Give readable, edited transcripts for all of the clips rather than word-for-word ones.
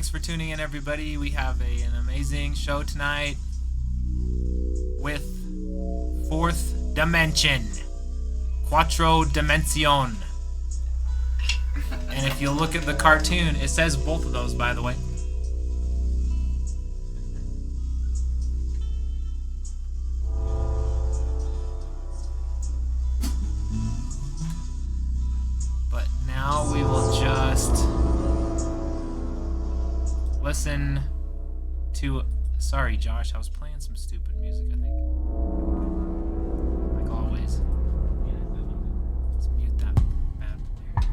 Thanks for tuning in, everybody. We have an amazing show tonight with Fourth Dimension, Quattro Dimension. And if you look at the cartoon, it says both of those, by the way. But now we will just listen to... Sorry, Josh, I was playing some stupid music, I think. Like always. Let's mute that bad boy.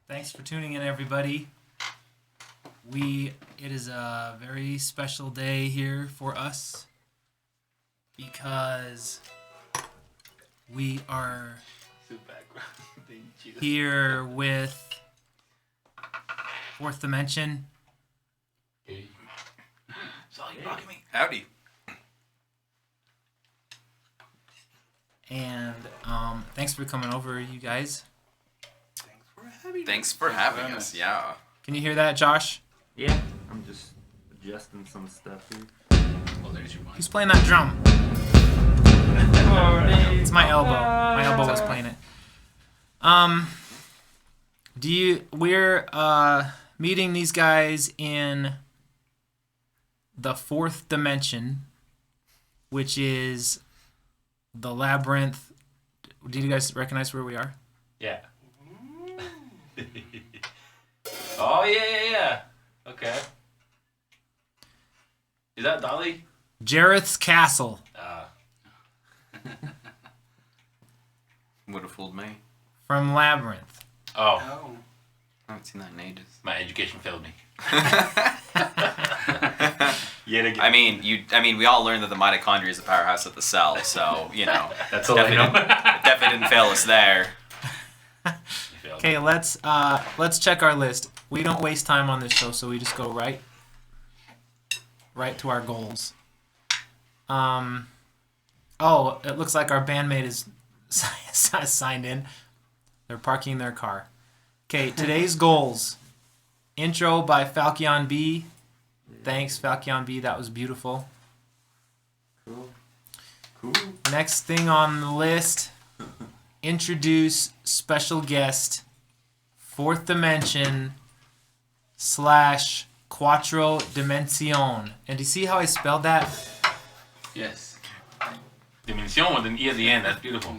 Thanks for tuning in, everybody. It is a very special day here for us because we are here with Fourth Dimension. Hey. Sorry, blocking me. Howdy. And thanks for coming over, you guys. Thanks for having us. Yeah. Can you hear that, Josh? Yeah, I'm just adjusting some stuff here. Well, there's your one. Who's playing that drum? It's my elbow. My elbow was playing it. We're meeting these guys in the fourth dimension, which is the labyrinth. Do you guys recognize where we are? Yeah. Oh, yeah. Okay. Is that Dolly? Jareth's castle. Would have fooled me. From Labyrinth. Oh. I haven't seen that in ages. My education failed me. Yet again. I mean, we all learned that the mitochondria is the powerhouse of the cell, so That's all I know. definitely didn't fail us there. Okay, let's check our list. We don't waste time on this show, so we just go right to our goals. Oh, it looks like our bandmate is signed in. They're parking their car. Okay, today's goals. Intro by Falcon B. Thanks, Falcon B. That was beautiful. Cool. Next thing on the list. Introduce special guest. Fourth dimension / Quattro Dimension. And do you see how I spelled that? Yes. Dimension with an E at the end. That's beautiful.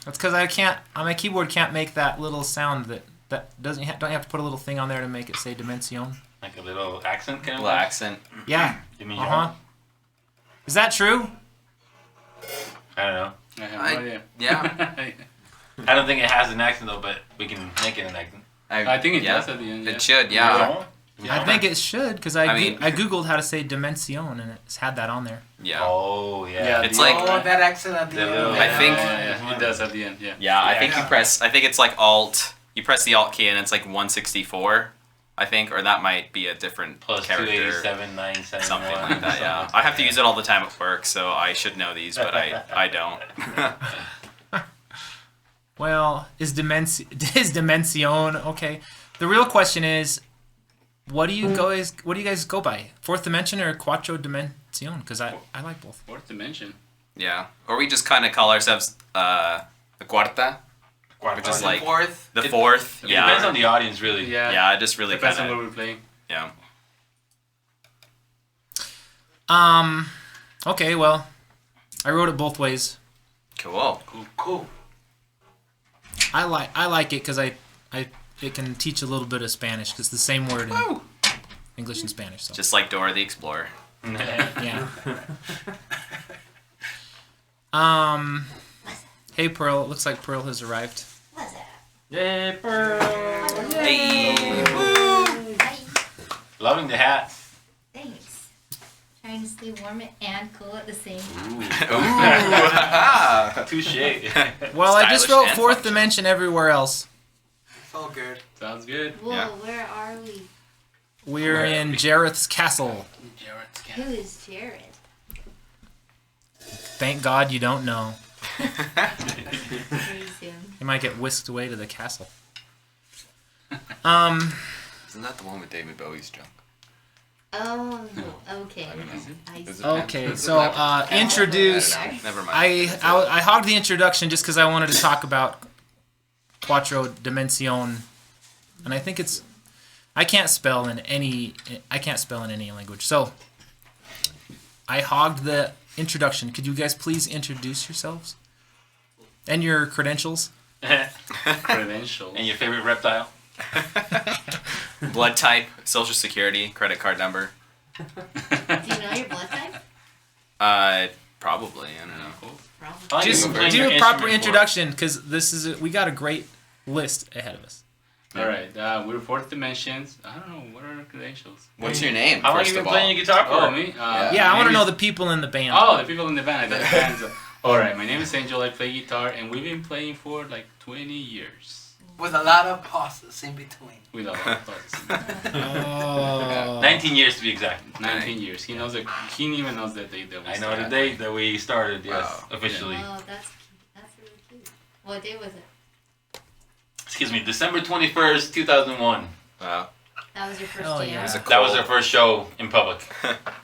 That's because I can't, on my keyboard, can't make that little sound that don't you have to put a little thing on there to make it say Dimension? Like a little accent kind of Little accent. Yeah. Dimension. Is that true? I don't know. I have no idea. Yeah. I don't think it has an accent though, but we can make it an accent. I think it yeah. does at the end. Yeah. It should, yeah. I think it should, because I mean- googled how to say Dimension, and it's had that on there. Yeah. Oh yeah. It's like- that accent at the end. I think- Yeah, it does at the end. Yeah. Yeah, I think Yeah. I think it's like Alt. You press the Alt key and it's like 164, I think, or that might be a different Plus character. 287, 971. Something like that, yeah. I have to use it all the time at work, so I should know these, but I don't. Well, is Dimension okay? The real question is, what do you guys go by? Fourth dimension or Quattro Dimension? Because I like both. Fourth dimension. Yeah. Or we just kind of call ourselves the Cuarta, which is like fourth. the fourth. It depends on Yeah. the audience, really. Yeah. Yeah, it just really Depends kind on of. what we're playing. Yeah. Okay, well, I wrote it both ways. Cool. Cool. I like it because it can teach a little bit of Spanish, because it's the same word in English and Spanish. So. Just like Dora the Explorer. Yeah. Hey Pearl, it looks like Pearl has arrived. What's that? Yay, Pearl! Hey. Loving the hat. Thanks. Trying to stay warm and cool at the same time. Ooh. Touche. Well, I just Stylish wrote and fourth functional. dimension everywhere else. It's all good. Sounds good. Whoa, Yeah. where are we? We're in Jareth's castle. Jareth's Who is Jared? Thank God you don't know. Very soon. You might get whisked away to the castle. Isn't that the one with David Bowie's junk? Oh, okay. I don't know. I Is see. it- Okay, so introduce. Never mind. I hogged the introduction just because I wanted to talk about Quattro Dimension, and I think it's. I can't spell in any language. So I hogged the introduction. Could you guys please introduce yourselves and your credentials? Credentials. And your favorite reptile? Blood type, social security, credit card number. Do you know your blood type? Probably. I don't know. Probably. I like Just you playing do your a proper instrument for it. introduction, because we got a great list ahead of us. All right. We're fourth dimensions. I don't know. What are our credentials? What's your name? How long first have you of been all? playing your guitar for? Oh, me? Yeah, I want to maybe- know the people in the band. Oh, the people in the band. I thought bands. All right. My name is Angel. I play guitar, and we've been playing for like 20 years. With a lot of pauses in between. With a lot of thoughts. Oh. 19 years to be exact. 19 years. He knows that. He even knows that they. That we I know the started. date that we started, yes, Wow. officially. Oh, that's cute. That's really cute. What day was it? Excuse me, December 21st, 2001. Wow. That That was your first Hell jam? yeah. It was a That was our first show in public.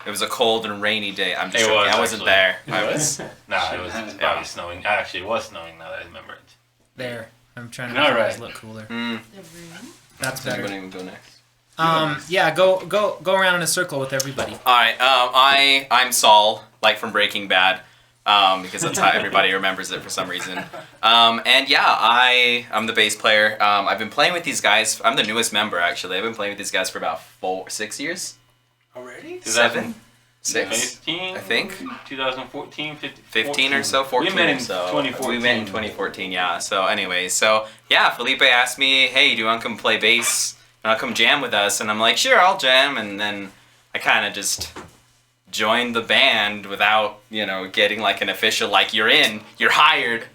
It was a cold and rainy day. I'm just It joking. was, I wasn't actually. there. I was. Nah, it was probably snowing. Actually, it was snowing now that I remember it. There. I'm trying to All make right. these look cooler. Mm. The room? That's Does better. anyone go next? Yeah, go around in a circle with everybody. All right. I'm Saul, like from Breaking Bad, because that's how everybody remembers it for some reason. And yeah, I'm the bass player. I've been playing with these guys. I'm the newest member actually. I've been playing with these guys for about 6 years. Already? 7, 6, 15, I think. 2014, 15 or so, 14 We met in or so. 2014. We met in 2014, yeah. So anyway, yeah, Felipe asked me, hey, do you want to come play bass? You want to come jam with us? And I'm like, sure, I'll jam. And then I kind of just joined the band without, getting like an official, like, you're hired.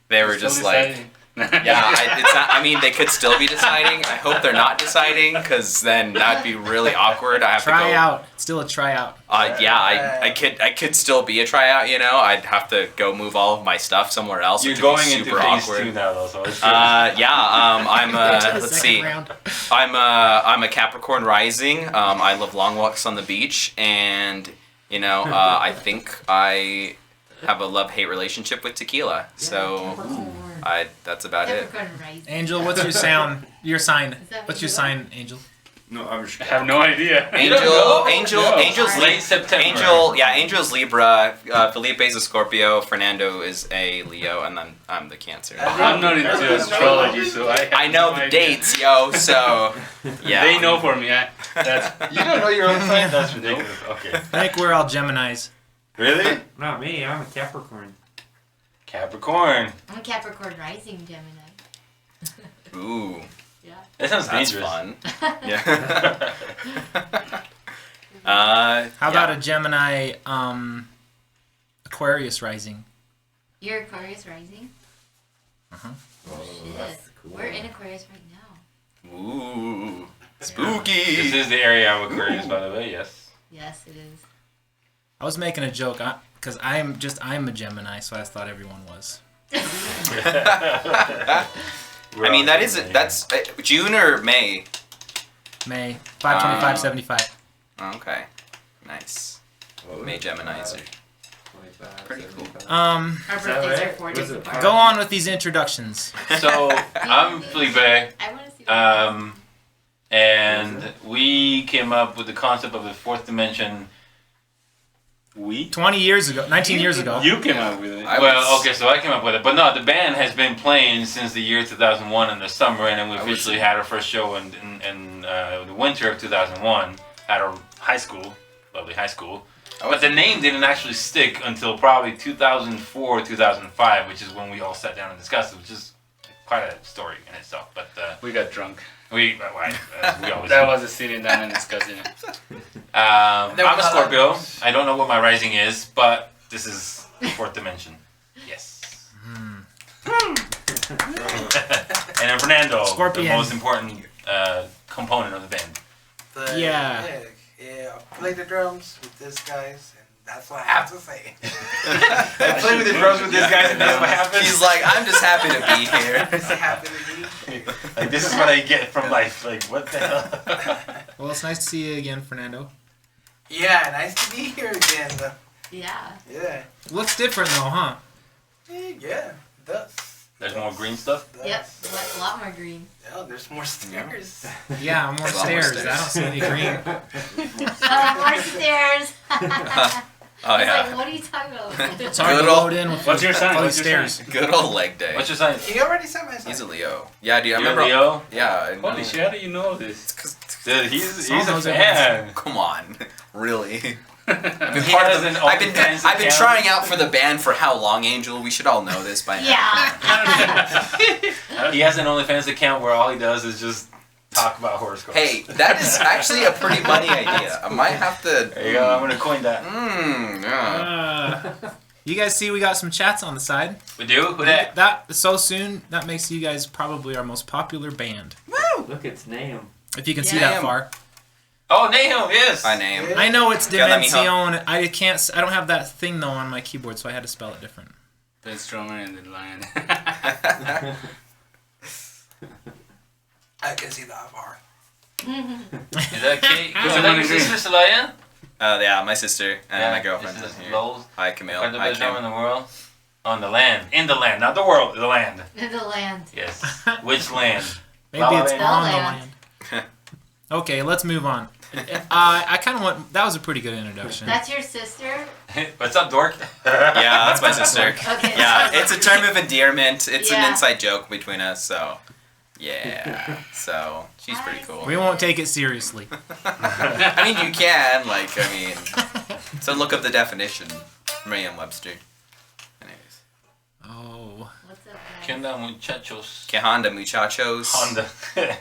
They were just like... Yeah, they could still be deciding. I hope they're not deciding, because then that'd be really awkward. I have to go. Tryout. Still a tryout. I could still be a tryout. I'd have to go move all of my stuff somewhere else. You're which would be going into super phase awkward. 2 now, though, so it's good. I'm let's Second see. round. I'm a Capricorn rising. I love long walks on the beach, and I think I have a love-hate relationship with tequila. So. That's about it. Capricorn rising. Angel, what's your sound? Your sign. that What's what your you sign, Angel? No, I have no idea. Angel's Late September. Angel's Libra. Felipe's a Scorpio. Fernando is a Leo, and then I'm the Cancer. I'm not into astrology, so I know the dates, yo. So yeah, They know for me. That's You don't know your own sign? That's ridiculous. Okay. I think we're all Geminis. Really? Not me, I'm a Capricorn. Capricorn. I'm a Capricorn rising Gemini. Ooh, Yeah. That sounds that's dangerous. fun. Yeah. How about a Gemini Aquarius rising? You're Aquarius rising? Uh-huh. Shit. We're in Aquarius right now. Ooh, This spooky. is the area of Aquarius, by the way, yes. Yes, it is. I was making a joke because I'm a Gemini, so I thought everyone was. That's June or May. May 5/25/75. Okay, nice. May Geminis are pretty cool. Our that birthdays are right? 4 Was days it apart. Go on with these introductions. So, I'm Felipe. I want to see And we came up with the concept of the fourth dimension. 19 years ago. You came up with it. So I came up with it. But no, the band has been playing since the year 2001 in the summer, and then we officially had our first show in the winter of 2001 at our high school, lovely high school. But the name didn't actually stick until probably 2004, 2005, which is when we all sat down and discussed it, which is quite a story in itself. But We got drunk. we always That do. was a sitting down and discussing it. I'm a Scorpio. I don't know what my rising is, but this is fourth dimension. Yes. And I'm Fernando, Scorpion. the most important component of the band. Yeah. Yeah. I play the drums with these guys, and that's what I have to say. I play with the drums with this guy, and that's what happens. He's like, I'm just happy to be here. It's happy to be. Like, this is what I get from life. Like, what the hell? Well, it's nice to see you again, Fernando. Yeah, nice to be here again. Yeah. Yeah. Looks different though, huh? Yeah, it does. There's more green stuff. Yep. A lot more green. Oh, there's more stairs. Yeah, more There's a lot more stairs. stairs. I don't see any green. More stairs. Oh He's yeah, like, what are you talking about? It's hard Good to old- load in with What's your sign? all What's these your stairs. good old leg day. What's your sign? He already said my sign. He's a Leo. Yeah, dude. I You're remember. Leo? Yeah. I know. Holy shit, how do you know this? Dude, he's Saul a knows fan. Come on, really. I've been, He part has of the, an I've been, OnlyFans I've been account. trying out for the band for how long, Angel? We should all know this by now. Yeah. He has an OnlyFans account where all he does is just talk about horoscopes. Hey, that is actually a pretty funny idea. I might have to. There you go. I'm gonna coin that. Yeah. You guys see we got some chats on the side. We do? Who that? That so soon, that makes you guys probably our most popular band. Look, it's Nahum. If you can see Yeah. that far. Oh, Nahum, yes. Hi, name. Yeah. I know it's Yeah, let me Dimension. I don't have that thing though on my keyboard, so I had to spell it different. Best drummer in the line. I can see that far. Is that Kate? Ah, Is I'm that on your the green. sister, Salaya? Yeah, my sister and my girlfriend's This in is here. Lowell's. Hi, Camille. Friend of Hi, the drum in Kim. the world. On the land. In the land. Not the world. The land. In the land. Yes. Which land? Maybe La it's La on the Land. land. Okay, let's move on. I kind of want. That was a pretty good introduction. That's your sister? What's up, dork? Yeah, that's my sister. Okay. Yeah, it's a term of endearment. It's an Yeah. inside joke between us, so. Yeah. So, she's pretty cool. We won't take it seriously. I mean, you can, so look up the definition. Merriam-Webster. Anyways. Oh. What's up, guys? ¿Qué onda, muchachos? Que Honda, muchachos. Honda.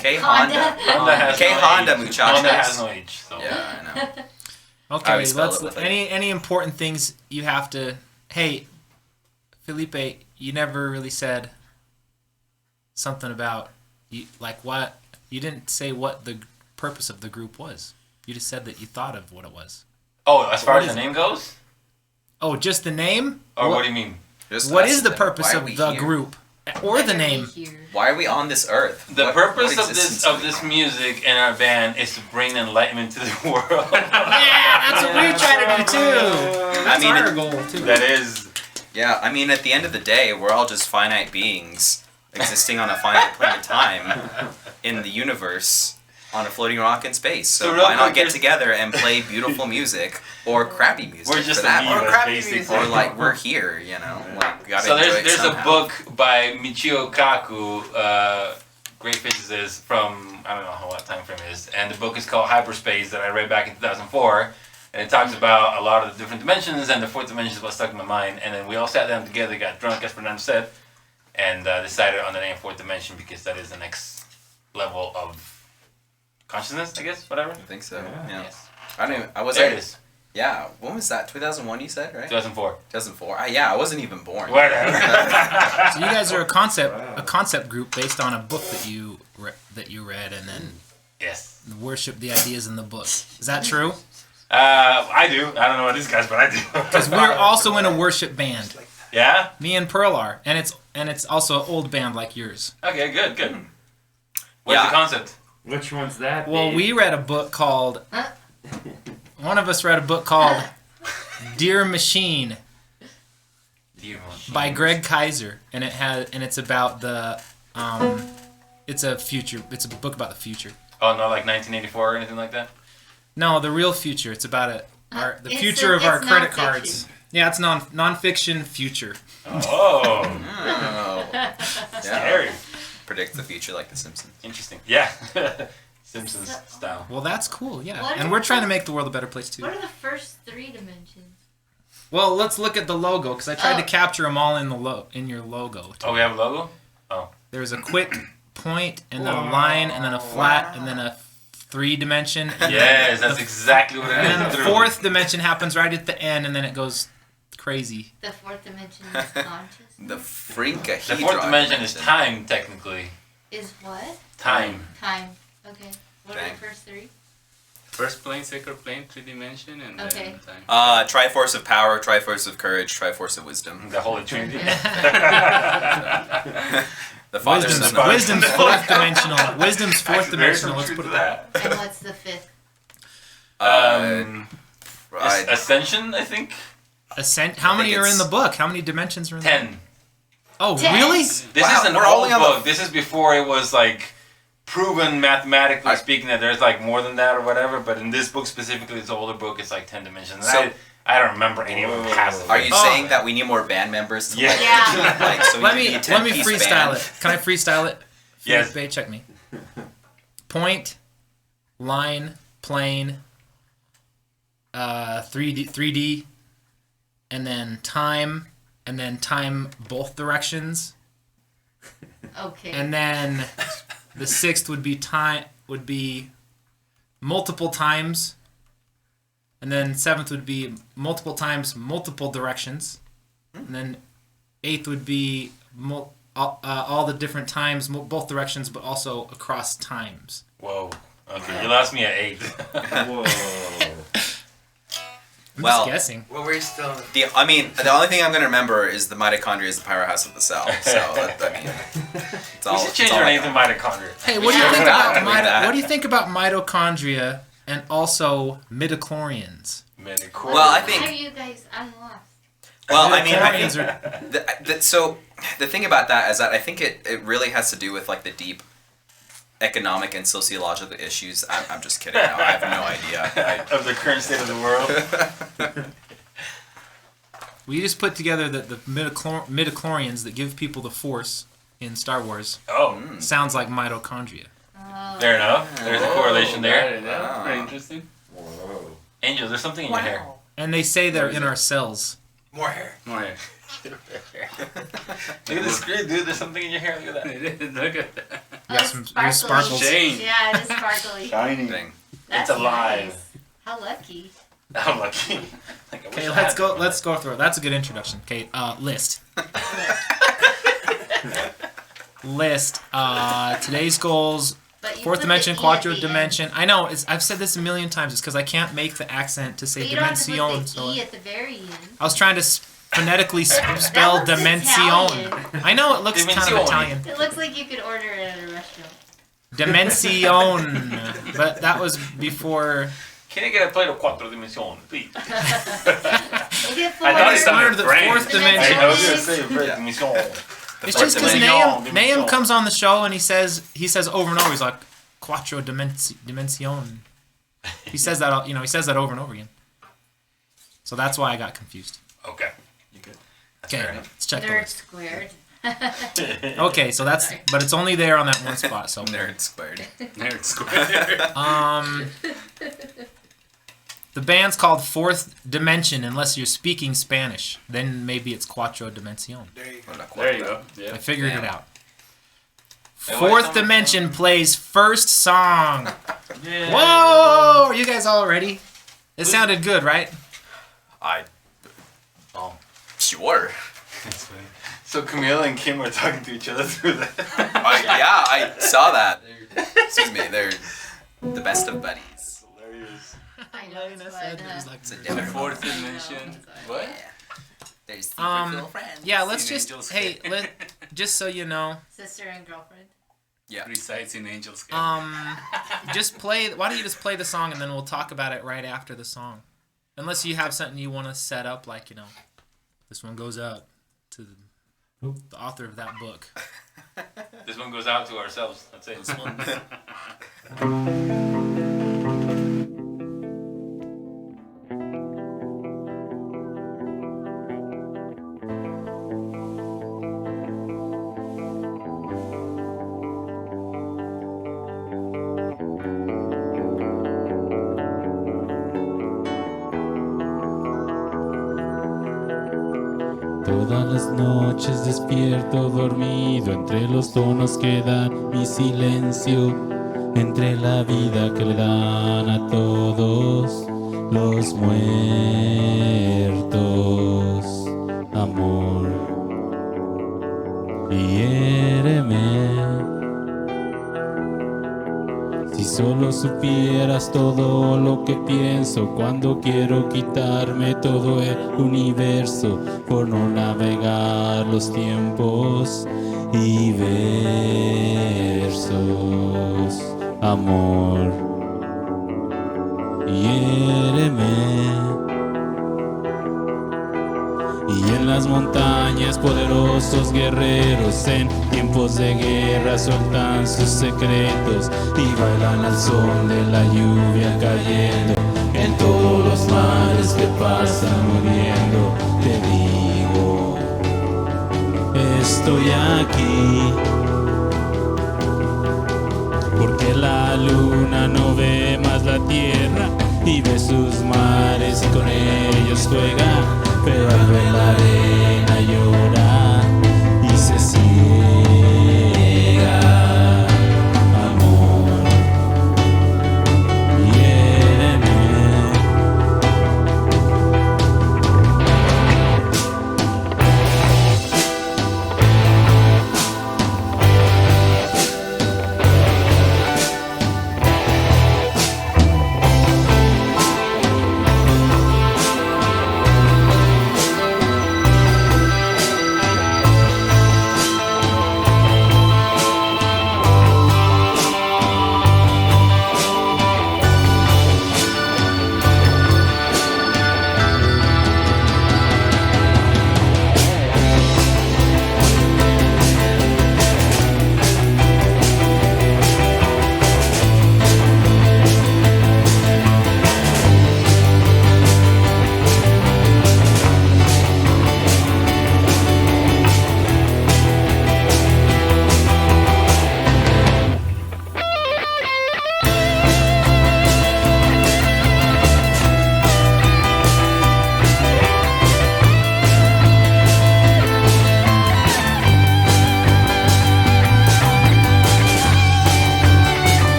Que Honda. Honda has Que no Honda, age. muchachos. Honda has no age. So. Yeah, I know. I Okay, would spell let's. it with Any important things you have to? Hey, Felipe, you never really said something about you. Like what? You didn't say what the purpose of the group was. You just said that you thought of what it was. Oh, as far What as is the it? name goes? Oh, just the name? Or what do you mean? Just What us is the then. purpose Why are of we the here? group or the name? Why are we on this earth? The What- purpose what of existence this do of we this have? music and our band is to bring enlightenment to the world. Yeah, that's what we try to do too. That's mean, our it- goal too. That is. Yeah, I mean, at the end of the day, we're all just finite beings existing on a finite plane of time in the universe on a floating rock in space. So, So real why not quick, get there's- together and play beautiful music or crappy music We're just for that amoebas, matter? crappy basically. music. Or like we're here, you know, like we gotta So enjoy it there's a somehow. book by Michio Kaku, great physicist from I don't know how what time frame it is, and the book is called Hyperspace that I read back in 2004, and it talks about a lot of the different dimensions, and the fourth dimension is what stuck in my mind. And then we all sat down together, got drunk, as Fernando said, and decided on the name fourth dimension because that is the next level of consciousness, I guess, whatever. I think so. Yeah. Yeah. Yes. I don't even. I was There it there. is. Yeah. When was that? 2001. You said, right? 2004. 2004. Yeah, I wasn't even born. Whatever. So you guys are a concept group based on a book that you read and then Yes. worship the ideas in the book. Is that true? I do. I don't know about these guys, but I do. Because we're also in a worship band. Yeah. Me and Pearl are, and it's also an old band like yours. Okay. Good. Good. What's Yeah. the concept? Which one's that? Well, Dave? we read a book called. Huh? One of us read a book called Dear Machine Dear by Greg Kaiser, and it's about the it's a book about the future. Oh, not like 1984 or anything like that? No, the real future. It's about the It's future of our it's credit nonfiction. cards. Yeah, it's nonfiction future. Oh, Oh. Yeah. scary. Predict the future like The Simpsons. Interesting. Yeah. Simpsons style. Well, that's cool. Yeah, What and is we're trying to the- make the world a better place too. What are the first three dimensions? Well, let's look at the logo because I tried to Oh. capture them all in in your logo. Oh, we have a logo? There's a quick point, and then a line, and then a flat, and then a 3-dimension. and Yes, that's exactly what it And is. then the Literally. fourth dimension happens right at the end, and then it goes crazy. The fourth dimension is consciousness. The freakahedron. The fourth dimension is time, technically. Is what? Time. Time. Okay. What are Dang. the first three? First plane, second plane, 3D, and Okay. then time. Triforce of power, Triforce of courage, Triforce of wisdom. The Holy Trinity. The Father, Son, and Wisdom's fourth dimensional. Wisdom's fourth Actually, there's dimensional. some Let's truth put it to that. that. And what's the fifth? Right. Ascension, I think. Ascent. How I many think are in it's- the book? How many dimensions are in the 10. Oh, 10. really? This Wow, is an we're old only on the- book. This is before it was like proven mathematically speaking that there's like more than that or whatever. But in this book specifically, it's an older book. It's like 10 dimensions. And So- I don't remember any of them past. Are you Oh. saying that we need more band members? To Yeah. Yeah. Like, so we Let need me a 10-piece freestyle band? it. Can I freestyle it? Yes. Felipe, check me. Point, line, plane, 3D, and then time both directions, Okay. and then the sixth would be multiple times, and then seventh would be multiple times multiple directions, and then eighth would be all the different times both directions, but also across times. Whoa. Okay, you lost me at 8. Whoa. I'm Well, just guessing. Well, we're still. the only thing I'm gonna remember is the mitochondria is the powerhouse of the cell. So it's all. We should change it's all our I name to got. mitochondria. Hey, what do you think Yeah. about Like that. what do you think about mitochondria and also midichlorians? Well, I Why think- are you guys? I'm lost. Well, I mean, I Midichlorians think are so the thing about that is that I think it really has to do with like the deep economic and sociological issues. I'm just kidding. No, I have no idea. Of the current state of the world. we just put together the midichlorians that give people the force in Star Wars. Oh, Sounds like mitochondria. Oh. fair enough. There's a correlation there. That's pretty interesting. Angel, there's something in your hair. And they say they're in our cells. More hair. Oh, yeah. Look at the screen, dude. There's something in your hair. Look at that. Look at that. You got it's some you sparkly. sparkles. Shane. Yeah, it is sparkly. Shiny. Thing. That's It's alive. nice. How lucky. I'm lucky. Like, I wish Okay, I let's had go. that. Let's go through it. That's a good introduction. Okay, list. List. Today's goals. But you Fourth put dimension, the E quattro at the dimension. I know. I've said this a million times. It's because I can't make the accent to say End. But you don't have to dimension. put So the E at the very end. I was trying to phonetically spell looks dimension. Italian. I know it looks kind of Dimensione. Italian. It looks like you could order it at a restaurant. Dimension. But that was before. Can I get a plate of quattro dimension, please? Is it four? I thought it It's sounded under the French. fourth Dimension. dimension. I was gonna say Yeah. dimension. It's just because Dimension. Nahum comes on the show and he says over and over, he's like quattro dimension. He says that, he says that over and over again. So that's why I got confused. Okay. Okay, fair enough. let's check the Nerd list. squared. Okay, so but it's only there on that one spot. So Nerd squared. Nerd square. the band's called Fourth Dimension, unless you're speaking Spanish. Then maybe it's Quattro Dimension. There you go. There you go. I Yeah. figured it Damn. out. Hey, why Fourth someone- Dimension plays first song. Yeah. Whoa! Are you guys all ready? It sounded good, right? Oh. Sure. That's funny. So Camille and Kim are talking to each other through that. Yeah, I saw that. Excuse me, they're the best of buddies. Hilarious. I know it's fun, huh? It's a The different fourth dimension. What? They're super cool friends. Yeah, let's Seen just Angels. just so you know, Sister and girlfriend. Yeah. Resides in Angel's Cave. just play. Why don't you just play the song and then we'll talk about it right after the song, unless you have something you want to set up, like this one goes out to the author of that book. This one goes out to ourselves. That's it. Todas las noches despierto dormido entre los tonos que dan mi silencio, entre la vida que le dan a todos los muertos. Amor, hiéreme. Si solo supieras todo lo que pienso cuando quiero quitarme todo el universo por no navegar los tiempos y versos. Amor, hiéreme. Y en las montañas poderosos guerreros en tiempos de guerra sueltan sus secretos y bailan al son de la lluvia cayendo en todos los mares que pasan muriendo. Te digo, estoy aquí porque la luna no ve más la tierra y ve sus mares y con ellos juega, pero al ver la arena llora y se ciega. Amor, hiéreme.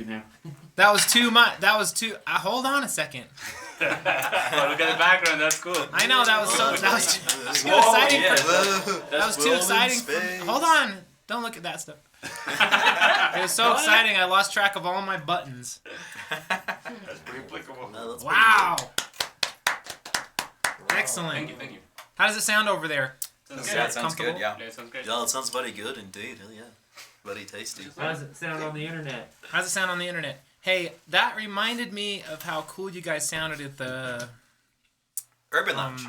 YouTube now. That was too much. That was too. Hold on a second. Oh, look at the background. That's cool. I know that was so. That was too exciting. That was too exciting. Hold on. Don't look at that stuff. It was so exciting. I lost track of all my buttons. That's pretty applicable. Wow. Excellent. Thank you. How does it sound over there? Yeah, it sounds good. Yeah. Yeah, it sounds great. Yeah, it sounds very good indeed. Hell yeah. Very tasty. How does it sound on the internet? How does it sound on the internet? Hey, that reminded me of how cool you guys sounded at the Urban Lounge.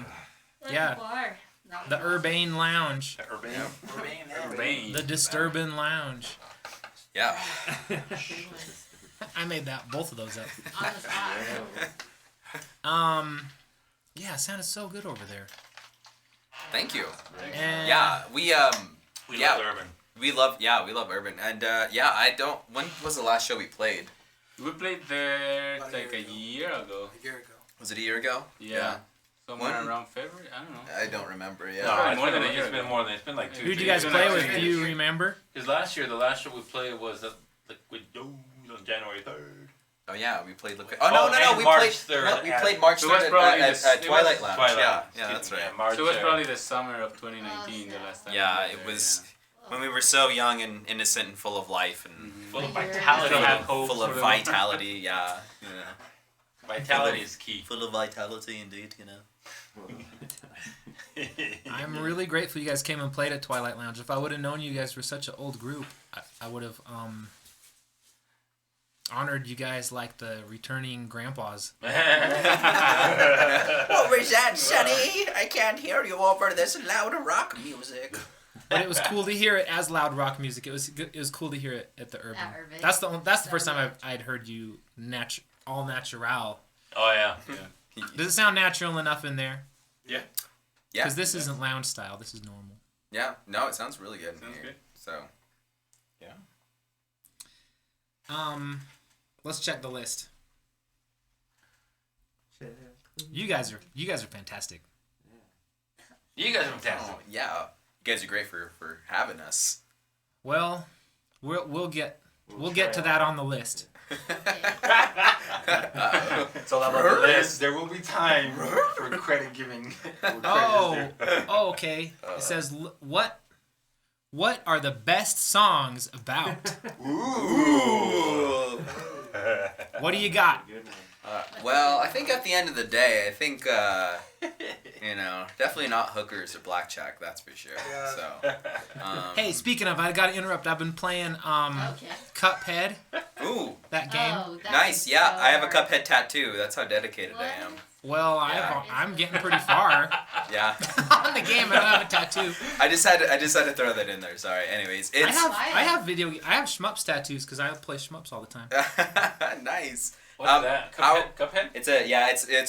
yeah. Bar. The Urbane Lounge. Rain. The Disturbing Lounge. Yeah. I made both of those up. On the spot. Yeah, it sounded so good over there. Thank you. And Yeah, we We yeah. love Urban. we love Urban, and I don't. When was the last show we played? We played there About like a year ago. A year ago. Was it a year ago? Yeah. Somewhere When? around February. I don't know. I don't remember. Yeah. No, Probably it's more been, than a year it's been ago. more than it's been like 2. who'd you 3 guys years. play with? Do you remember? Because last year, the last show we played was like with on January 3rd. Oh yeah, we played. Oh Oh, no, and we March played. 3rd No, we at- played March So it was 3rd probably at this- it was Twilight Lounge. Twilight. Yeah, Excuse that's me, right. yeah, March So it was 3rd. probably the summer of 2019, the last time. Yeah, we it were was there, when we were so young and innocent and full of life and Full of Yeah. vitality. Still have hope full for of them. vitality. Yeah. Vitality is key. Full of vitality indeed, you know. I'm really grateful you guys came and played at Twilight Lounge. If I would have known you guys were such an old group, I would have honored you guys like the returning grandpas. What was that, Sonny? I can't hear you over this loud rock music. But it was cool to hear it as loud rock music. It was cool to hear it at the Urban. At Urban. That's the first So time much. I'd heard you all natural. Oh yeah. Does it sound natural enough in there? Yeah. Because this isn't lounge style. This is normal. Yeah. No, it sounds really good. Sounds here. good. So. Let's check the list. You guys are fantastic. You guys are fantastic. Oh, yeah. You guys are great for having us. Well, we'll get to that on the list. It's all about the list. There will be time for credit giving. Oh, okay. It says what are the best songs about? Ooh. What do you got? Well, I think at the end of the day, I think definitely not hookers or blackjack. That's for sure. Yeah. So. Hey, speaking of, I got to interrupt. I've been playing Okay. Cuphead, Ooh. that game. Oh, that Nice. was Yeah, so I have a hard. Cuphead tattoo. That's how dedicated I am. Well, Yeah. I'm getting pretty far Yeah. on the game. I don't have a tattoo. I just had to throw that in there. Sorry. Anyways, I it's have shmups tattoos because I play shmups all the time. nice. What's that? Cuphead? It's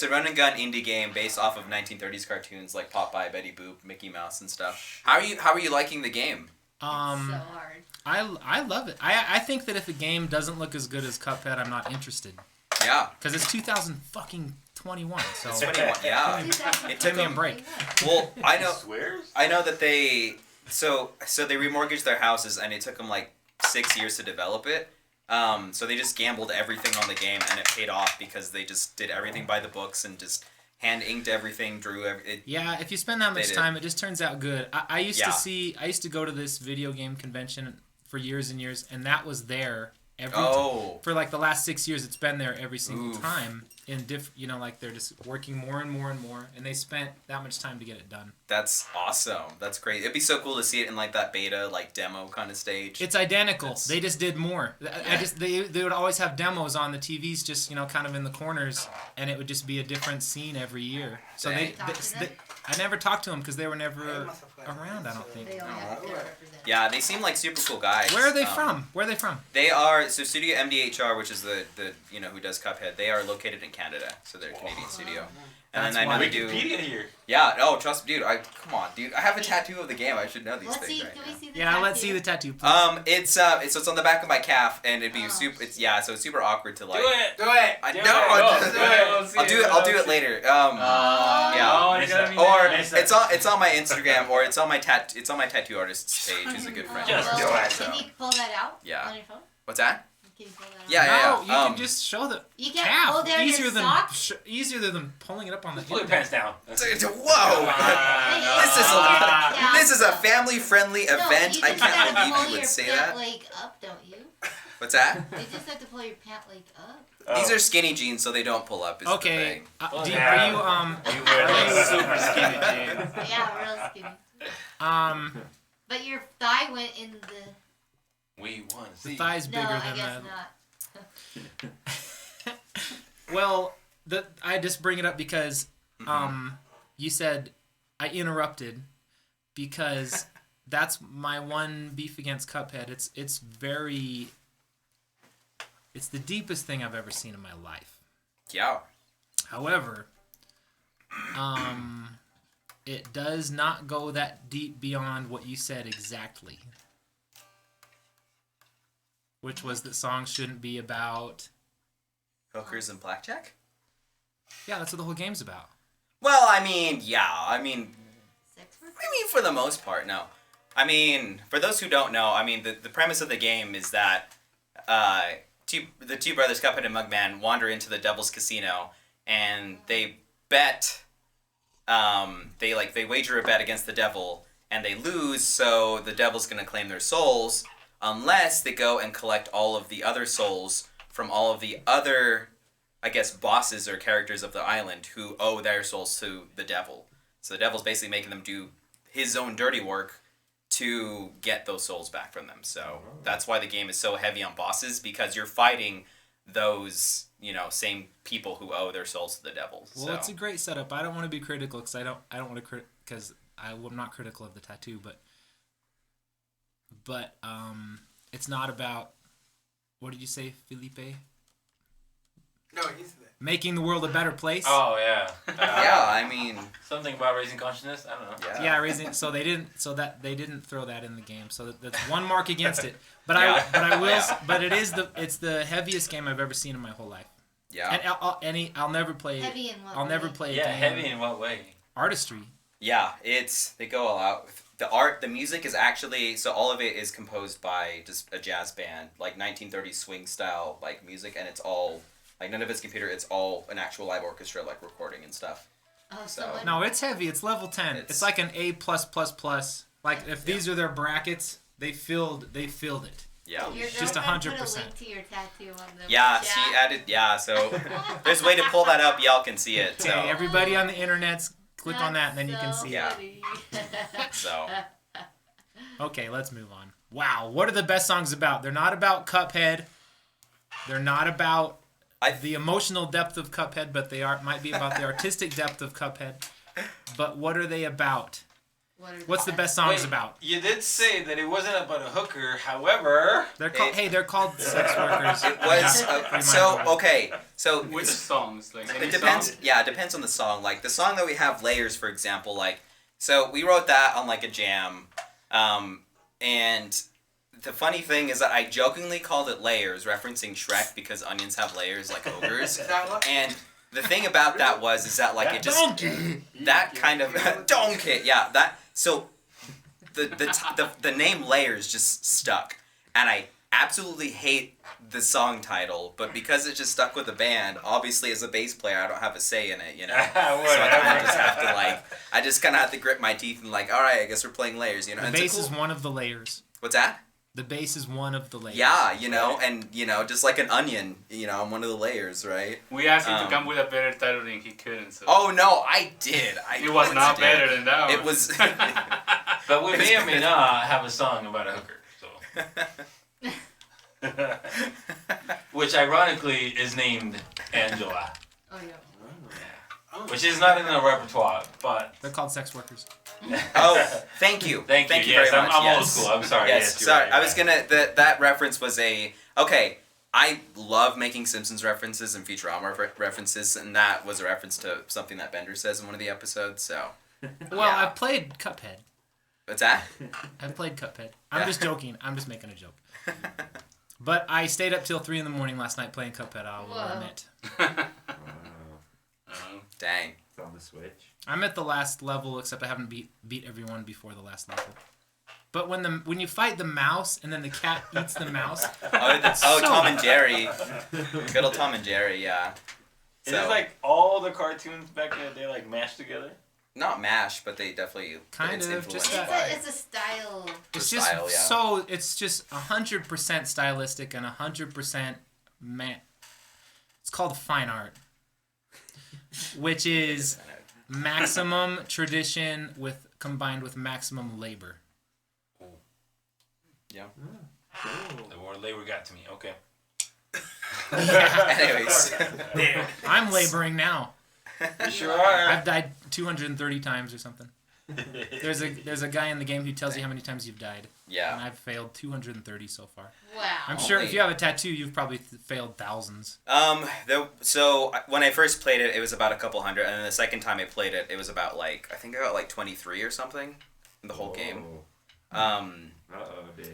a run and gun indie game based off of 1930s cartoons like Popeye, Betty Boop, Mickey Mouse, and stuff. How are you liking the game? So hard. I love it. I think that if a game doesn't look as good as Cuphead, I'm not interested. Yeah. Because it's 2021, so It's 21. Yeah. It took give me a them. break. Well, I know. Swears? I know that they so they remortgaged their houses and it took them like 6 years to develop it. So they just gambled everything on the game and it paid off because they just did everything by the books and just hand inked everything, drew it. Yeah, if you spend that much did. time, it just turns out good. I used Yeah. I used to go to this video game convention for years and years, and that was there every Oh. for like the last 6 years. It's been there every single Oof. time in like they're just working more and more and more, and they spent that much time to get it done. That's awesome. That's great. It'd be so cool to see it in like that beta, like demo kind of stage. It's identical. That's- They just did more. They would always have demos on the TVs, just kind of in the corners, and it would just be a different scene every year. So Dang. Talk to them? I never talked to them because they were never They must have got around. I don't so- think. They only have their representative. Yeah, they seem like super cool guys. Where are they from? Where are they from? They are Studio MDHR, which is the who does Cuphead. They are located in Canada, so they're a Canadian studio. And That's then I know why. they do. Wikipedia here. Yeah. Oh, trust me, dude. Come on, dude. I have a tattoo of the game. I should know these Let's things see. right Can now. we see the Yeah, let's tattoo? see the tattoo, please. It's on the back of my calf, and it'd be Oh, super. shit. So it's super awkward to like. Do it. Do it. I Do know. it. I'll Go. do Do it. Let's see I'll do it. I'll do Let's it see. later. Yeah. Oh, you gotta be Or nice. it's on my Instagram, or it's on my tattoo artist's page, who's a good friend. Just of do ours, it. so. Can you pull that out Yeah. on your phone? What's that? Can you pull that Yeah, off? yeah, No, you can just show the You can't calf. pull down Easier your than socks? easier than pulling it up on the Pull your internet. pants down. Whoa! Yeah. This is a family-friendly No, event. you I just can't gotta believe pull you would your say pant that. leg up, don't you? What's that? You just have to pull your pant leg up. These are skinny jeans, so they don't pull up. Is the Okay. thing. Are you You wear like super skinny jeans. Yeah, real skinny. But your thigh went in the. We want to the see. thigh's No, bigger I than guess the. not. Well, I just bring it up because you said I interrupted because that's my one beef against Cuphead. It's the deepest thing I've ever seen in my life. Yeah. However, it does not go that deep beyond what you said exactly. Which was that songs shouldn't be about... Hookers and blackjack? Yeah, that's what the whole game's about. Well, I mean, yeah. I mean, Sex work? for the most part, no. I mean, for those who don't know, I mean, the premise of the game is that the two brothers, Cuphead and Mugman, wander into the Devil's Casino, and they bet, they wager a bet against the devil, and they lose, so the devil's gonna claim their souls, unless they go and collect all of the other souls from all of the other, I guess, bosses or characters of the island who owe their souls to the devil. So the devil's basically making them do his own dirty work to get those souls back from them. So that's why the game is so heavy on bosses, because you're fighting those, same people who owe their souls to the devil. Well, it's a great setup. I don't want to be critical because I don't want to because I'm not critical of the tattoo, but it's not about, what did you say, Felipe? No, he's there. Making the world a better place. Oh yeah. yeah, I mean, Something about raising consciousness. I don't know. yeah. Yeah, raising. So they didn't throw that in the game. So that's one mark against it. But Yeah. I will. Yeah. But it's the heaviest game I've ever seen in my whole life. Yeah. And I'll never play. Heavy in what I'll never way? play. a Yeah, game. heavy in what way? Artistry. Yeah, they go all out. The art, the music is actually, so all of it is composed by just a jazz band, like 1930s swing style, like music, and it's all, like none of it's computer, it's all an actual live orchestra, like recording and stuff. Oh, So- someone. No, it's heavy. It's level 10. It's like an A+++. Like if these are their brackets, they filled it. Yeah. Your just girlfriend 100%. Put a link to your tattoo on the Yeah, chat. she added, so there's a way to pull that up, y'all can see it, so. Okay, everybody on the internet's click on that and then you can That's see so Yeah. funny. So, Okay, let's move on. Wow, what are the best songs about? They're not about Cuphead. They're not about the emotional depth of Cuphead, but they might be about the artistic depth of Cuphead. But what are they about? What's the best songs Wait, about? You did say that it wasn't about a hooker. However, They're called sex workers. it was, so Which songs? Like any it depends. song? Yeah, it depends on the song. Like the song that we have, Layers, for example. Like, so we wrote that on like a jam, and the funny thing is that I jokingly called it Layers, referencing Shrek because onions have layers like ogres. Is that what? And the thing about that is that like it just that kind of donkey. Yeah, that so the name Layers just stuck, and I absolutely hate the song title, but because it just stuck with the band, obviously as a bass player I don't have a say in it, So I kind of just have to I just kind of have to grit my teeth and all right, I guess we're playing Layers, The And bass is one of the layers. What's that? The bass is one of the layers. Yeah, and just like an onion, I'm one of the layers, right? We asked him to come with a better title and he couldn't. So Oh no, I did. it was not better than that one. It was. but we may or may not have a song about a hooker. So, which ironically is named Angela, Oh, yeah. which is not in the repertoire, but They're called sex workers. Oh, thank you. thank you. Thank you Yes, very much. I'm old Yes. school. I'm sorry. Yes, you're sorry. right, I you're was right. gonna. That reference was okay. I love making Simpsons references and Futurama references, and that was a reference to something that Bender says in one of the episodes. So, Well, Yeah. I've played Cuphead. what's that? I've played Cuphead. I'm Yeah. just joking. I'm just making a joke. But I stayed up till 3 a.m. last night playing Cuphead, I will Whoa. admit. Dang. It's on the Switch. I'm at the last level, except I haven't beat everyone before the last level. But when you fight the mouse and then the cat eats the mouse. Tom and Jerry. Good old Tom and Jerry, yeah. Is it like all the cartoons back in the day like mashed together? Not mashed, but they definitely kind of just it's a style. It's just style, yeah. so it's just 100% stylistic and 100% It's called fine art, which is maximum tradition combined with maximum labor. Yeah. The word labor got to me. Okay. Anyways, I'm laboring now. You sure are. I've died 230 times or something. There's a guy in the game who tells you how many times you've died. Yeah. And I've failed 230 so far. Wow. I'm sure if you have a tattoo, you've probably failed thousands. So when I first played it, it was about a couple hundred, and then the second time I played it, it was about I think I got like 23 or something in the whole game.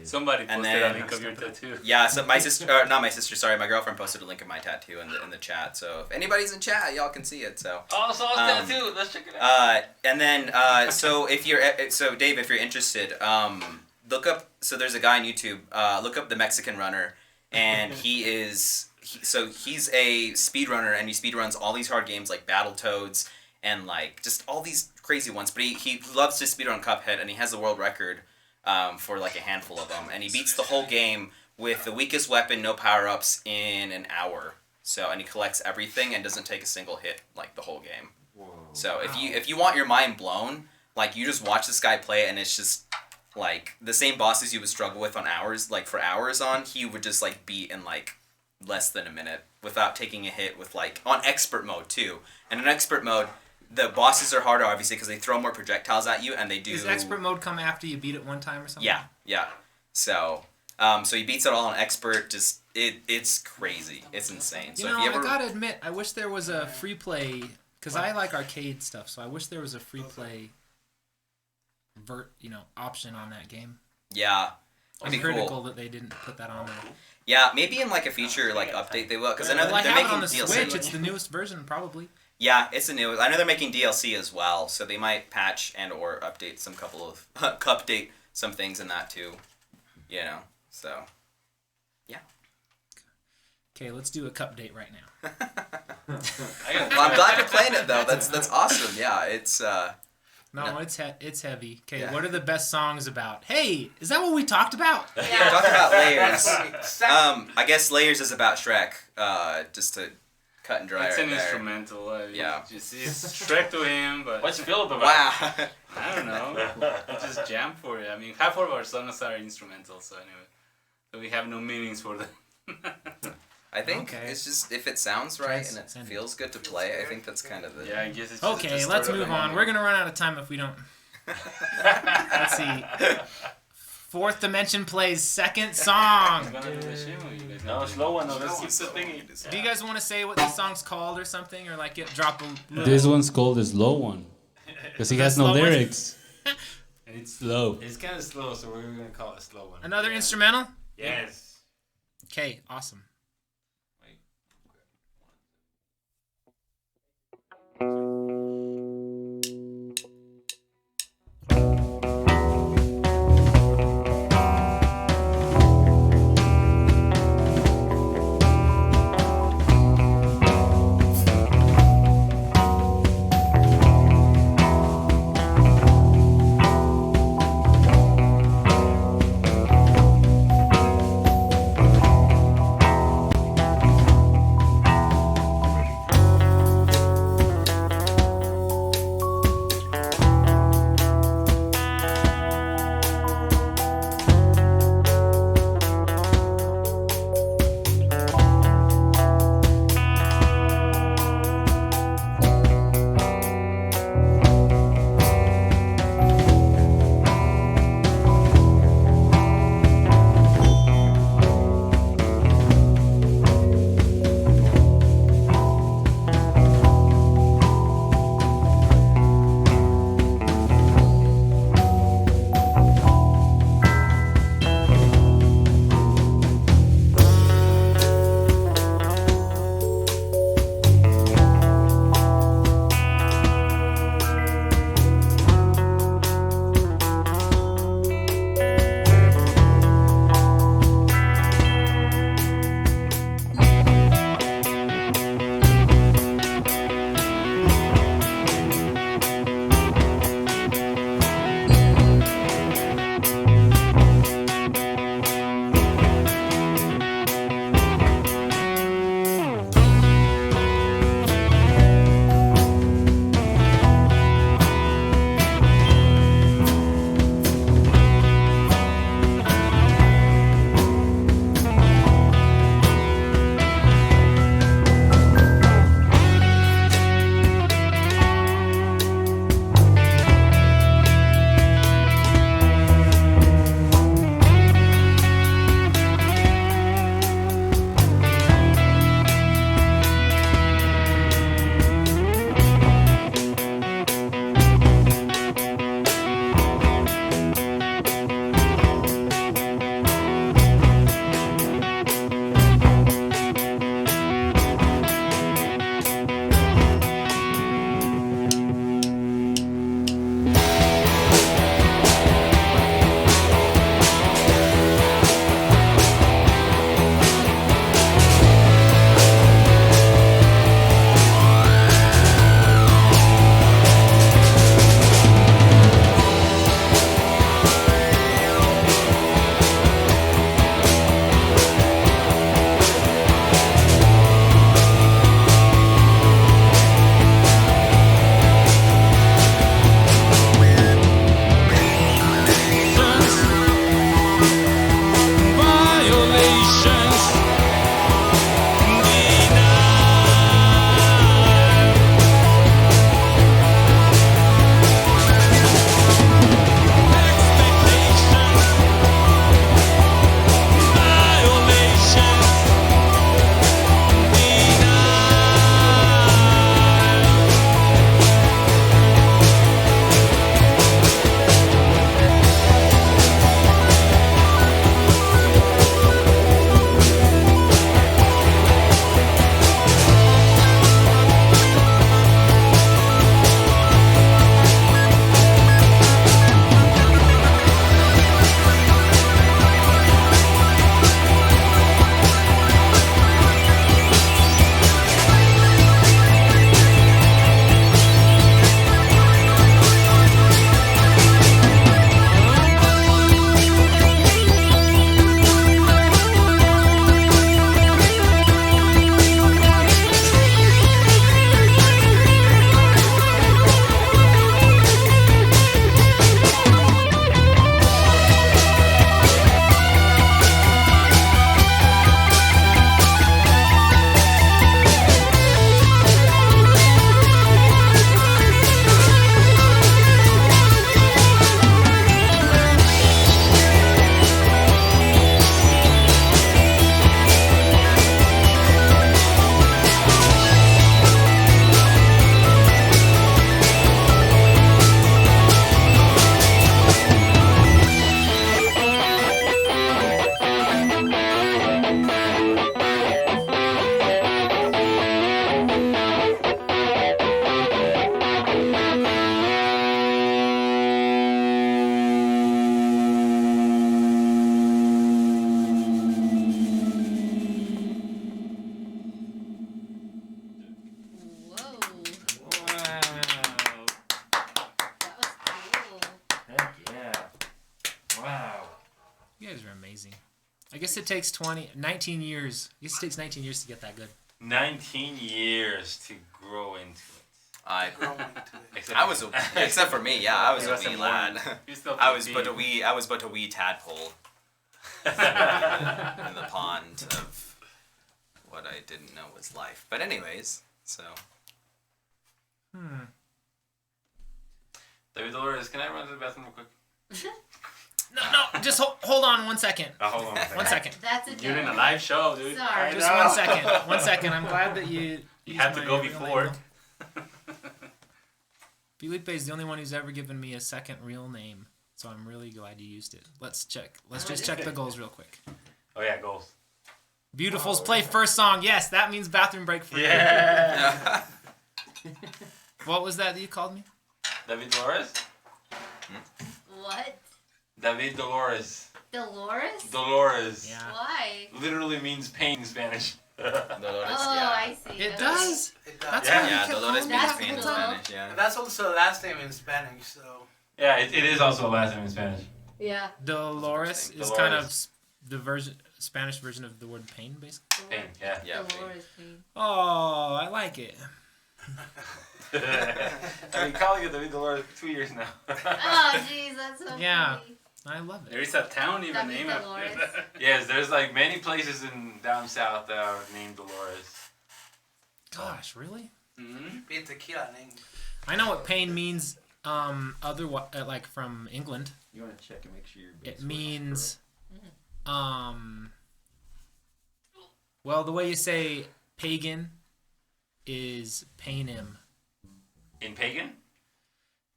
Somebody posted a link of your tattoo. Yeah, so my sister, not my sister, sorry, my girlfriend posted a link of my tattoo in the chat. So if anybody's in chat, y'all can see it. So. Oh, so it's tattoo. Let's check it out. And then so Dave, if you're interested, look up. So there's a guy on YouTube. Look up the Mexican Runner, and he's a speedrunner, and he speedruns all these hard games like Battletoads and like just all these crazy ones. But he loves to speedrun Cuphead, and he has the world record. For like a handful of them, and he beats the whole game with the weakest weapon, no power-ups, in an hour. So, and he collects everything and doesn't take a single hit like the whole game. Whoa. So if you want your mind blown, like you just watch this guy play, and it's just like the same bosses you would struggle with on hours, like for hours on, he would just like beat in like less than a minute without taking a hit with like on expert mode too. And in expert mode, the bosses are harder, obviously, because they throw more projectiles at you, and they do... Does expert mode come after you beat it one time or something? Yeah. So he beats it all on expert. Just it's crazy. It's insane. So I gotta admit, I wish there was a free play, because I like arcade stuff. So I wish there was a free play, option on that game. Yeah, I'm critical that they didn't put that on there. Yeah, maybe in like a future like update they will, because I know they're making on the DLC. Switch. It's the newest version, probably. Yeah, it's a new. I know they're making DLC as well, so they might patch and or update update some things in that too. So yeah. Okay, let's do a cup date right now. Well, I'm glad you're playing it though. That's awesome. Yeah, it's. No, it's heavy. Okay, yeah. What are the best songs about? Hey, is that what we talked about? Yeah. Talk about Layers. I guess Layers is about Shrek. Just to. Cut and dry. It's right an there. Instrumental. Yeah. It's Shrek to him, but what's Philip about? Wow. I don't know. I just jam for it. I mean, half of our songs are instrumental, so anyway, so we have no meanings for them. I think it's just if it sounds right and it feels good to play. I think that's kind of the. Yeah, I guess it's. Okay, let's move on. We're gonna run out of time if we don't. Let's see. Fourth Dimension plays second song. No, slow one. No, let's keep the thingy. Do you guys want to say what this song's called or something, or like drop a? This one's called the slow one, because he has no lyrics. And it's slow. It's kind of slow, so we're gonna call it a slow one. Another instrumental? Yes. Okay, awesome. guess it takes 19 years. I guess it takes 19 years to get that good. 19 years to grow into it. I Growing into it. was except for me, yeah, I was He a was wee a lad. He's still I was 15. but a wee tadpole in the pond of what I didn't know was life. But anyways, so David Dolores, can I run to the bathroom real quick? No, just hold on 1 second. Hold on a second. 1 second. That's a You're in a joke. live show, dude. Sorry. Just 1 second. 1 second. I'm glad that you. You used had to my go real before. name. Felipe is the only one who's ever given me a second real name, so I'm really glad you used it. Let's check. Let's just check the goals real quick. Oh yeah, goals. Beautifuls play first song. Yes, that means bathroom break for you. Yeah. What was that you called me? David Dolores. What? David Dolores. Dolores? Dolores. Yeah. Why? Literally means pain in Spanish. Dolores, Oh, yeah. I see. It Okay. does. It does. That's Yeah. why you Yeah, kept Dolores calling me means That's pain in cool. Spanish, yeah. And that's also the last name in Spanish, so. Yeah, it is also a last name in Spanish. Yeah. Dolores is Dolores. kind of the Spanish version of the word pain, basically. Pain, yeah. Yeah, Dolores Queen. Oh, I like it. I've been calling it David Dolores for 2 years now. Oh, jeez, that's so Yeah. funny. I love There it. is a town even David named Dolores. after that. Yes, there's like many places in down south that are named Dolores. Gosh, really? Mm-hmm. Be a tequila name. I know what pain means. Like from England, You want to check and make sure your it means, well, the way you say pagan is painim. In pagan?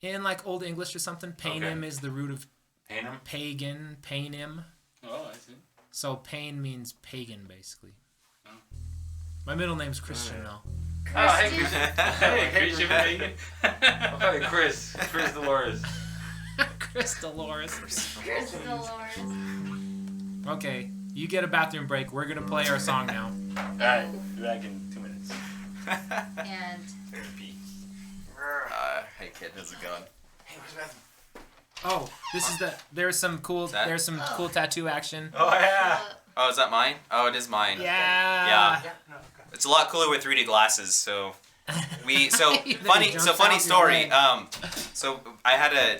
In like Old English or something, painim is the root of Panem? pagan, painim. Oh, I see. So pain means pagan, basically. My middle name's Christian, though. Oh, hey, Chris. Hey, Christian Bacon. I'll call you Chris. Chris Dolores. Chris Dolores. Chris Dolores. Okay, you get a bathroom break. We're gonna play our song now. Alright, be back in 2 minutes. And Pee. Hey kid, how's it going? Hey, where's the bathroom? Oh, this is there's some cool that? cool tattoo action. Oh, yeah. Oh, is that mine? Oh, it is mine. Yeah. Yeah. Yeah, no, okay. It's a lot cooler with 3D glasses, so Then funny he jumps out funny your story. leg. So I had to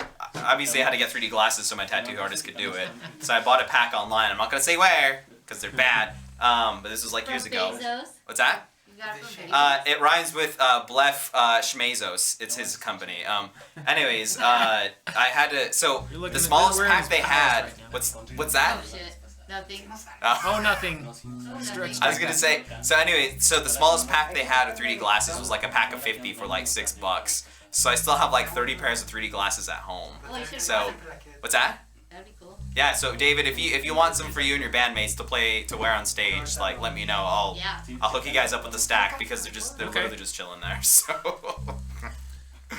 get 3D glasses so my tattoo artist could do it. So I bought a pack online. I'm not gonna say where because they're bad. But this was like from years ago. Bezos. What's that? You got it from Bezos. It rhymes with Blef Schmezos. It's his company. Anyways, I had to. So You're looking the at- smallest we're in pack his they palace had. right now. What's that? Oh, shit. Nothing. Oh, nothing. I was gonna say. So anyway, so the smallest pack they had of 3D glasses was like a pack of 50 for like $6. So I still have like 30 pairs of 3D glasses at home. Well, you should So what's that? That'd be cool. Yeah. So David, if you want some for you and your bandmates to wear on stage, like let me know. Yeah. I'll hook you guys up with a stack because they're Okay. literally just chilling there. So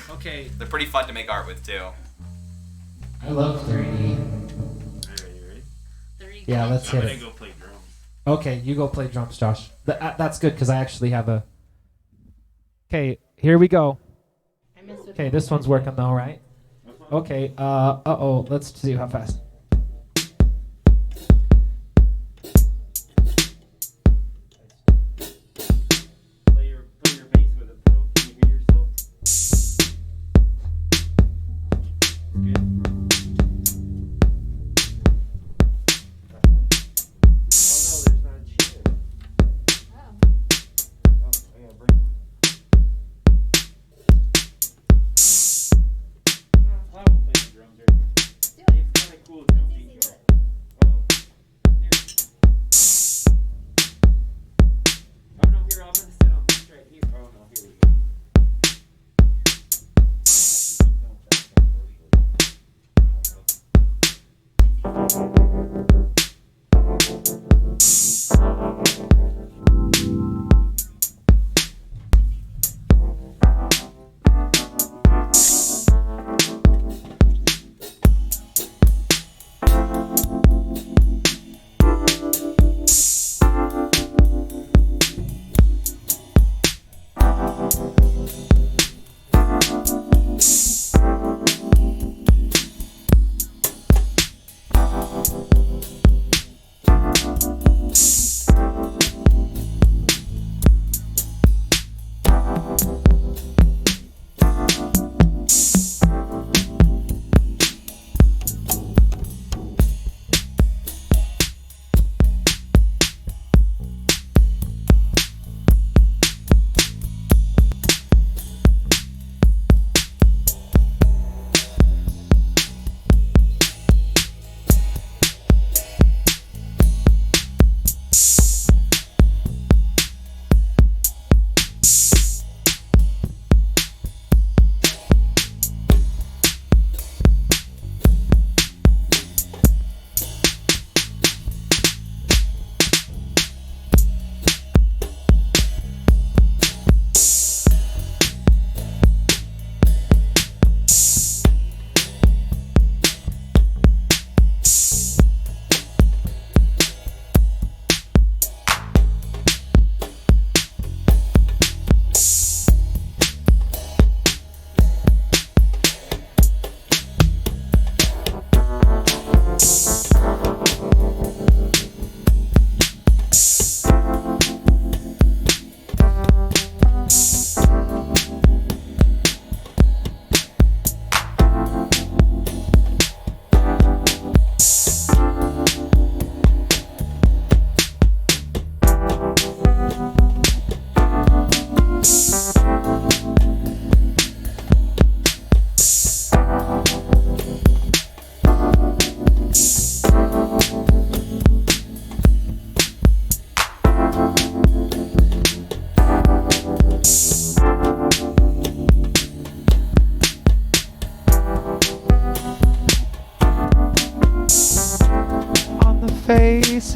Okay. they're pretty fun to make art with too. I love 3D. Yeah, let's hit it. Go play drums. Okay, you go play drums, Josh. That's good because I actually have a. Okay, here we go. I missed with Okay, this one's working though, right? Okay. Oh. Let's see how fast. Play your bass with it, bro. Can you hear yourself? Good. Oh no, there's not a chair. Oh, I gotta bring one. I will play the drums here. It's kind of cool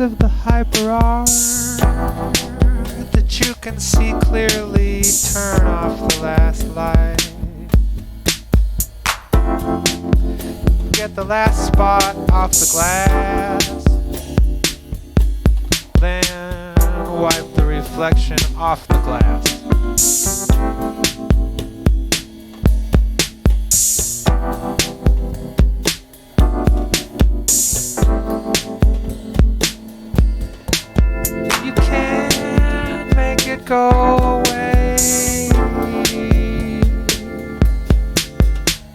of the hyperart that you can see clearly. Turn off the last light. Get the last spot off the glass. Then wipe the reflection off the glass. You can't make it go away,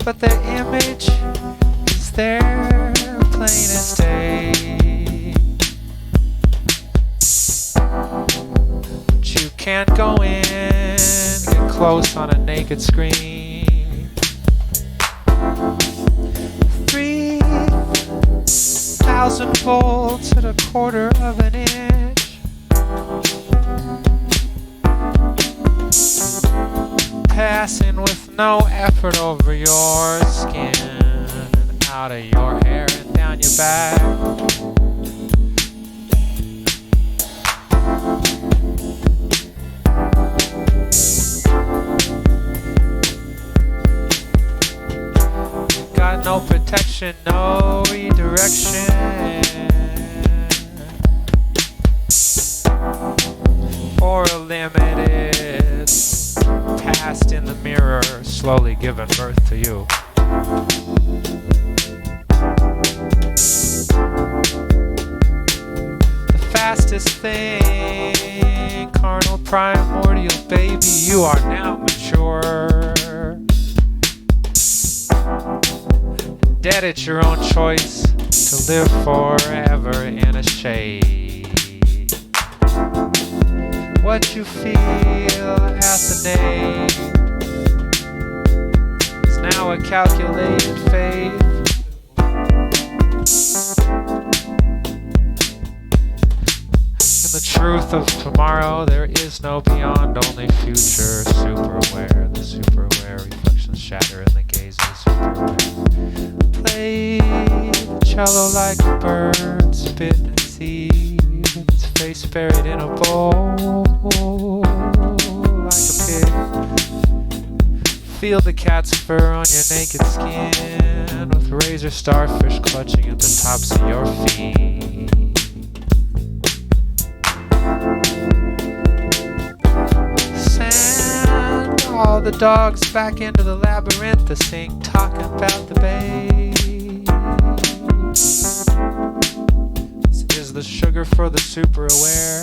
but the image is there plain as day. But you can't go in, get close on a naked screen. 3,000 volts at a quarter of an inch. Passing with no effort over your skin, out of your hair and down your back. Got no protection, no redirection. For a limited past in the mirror, slowly giving birth to you. The fastest thing, carnal primordial baby, you are now mature. Dead at your own choice to live forever in a shade. What you feel at the name is now a calculated fate. In the truth of tomorrow, there is no beyond, only future. Super aware, the super aware reflections shatter in the gaze of the super aware. Play the cello like a bird, spit and seed, with its face buried in a bowl like a pig. Feel the cat's fur on your naked skin, with razor starfish clutching at the tops of your feet. Send all the dogs back into the labyrinth to sing, talking about the babe. This is the sugar for the super aware.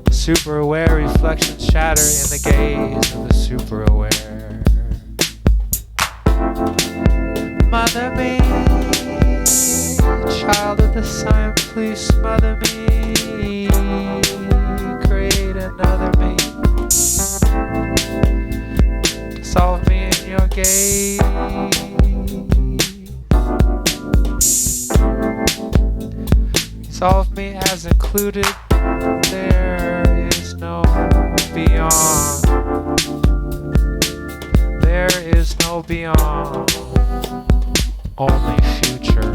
The super aware reflections shatter in the gaze of the super aware. Mother me, child of the sun, please smother me. Create another me. Dissolve me in your gaze. Solve me as included. There is no beyond. There is no beyond. Only future.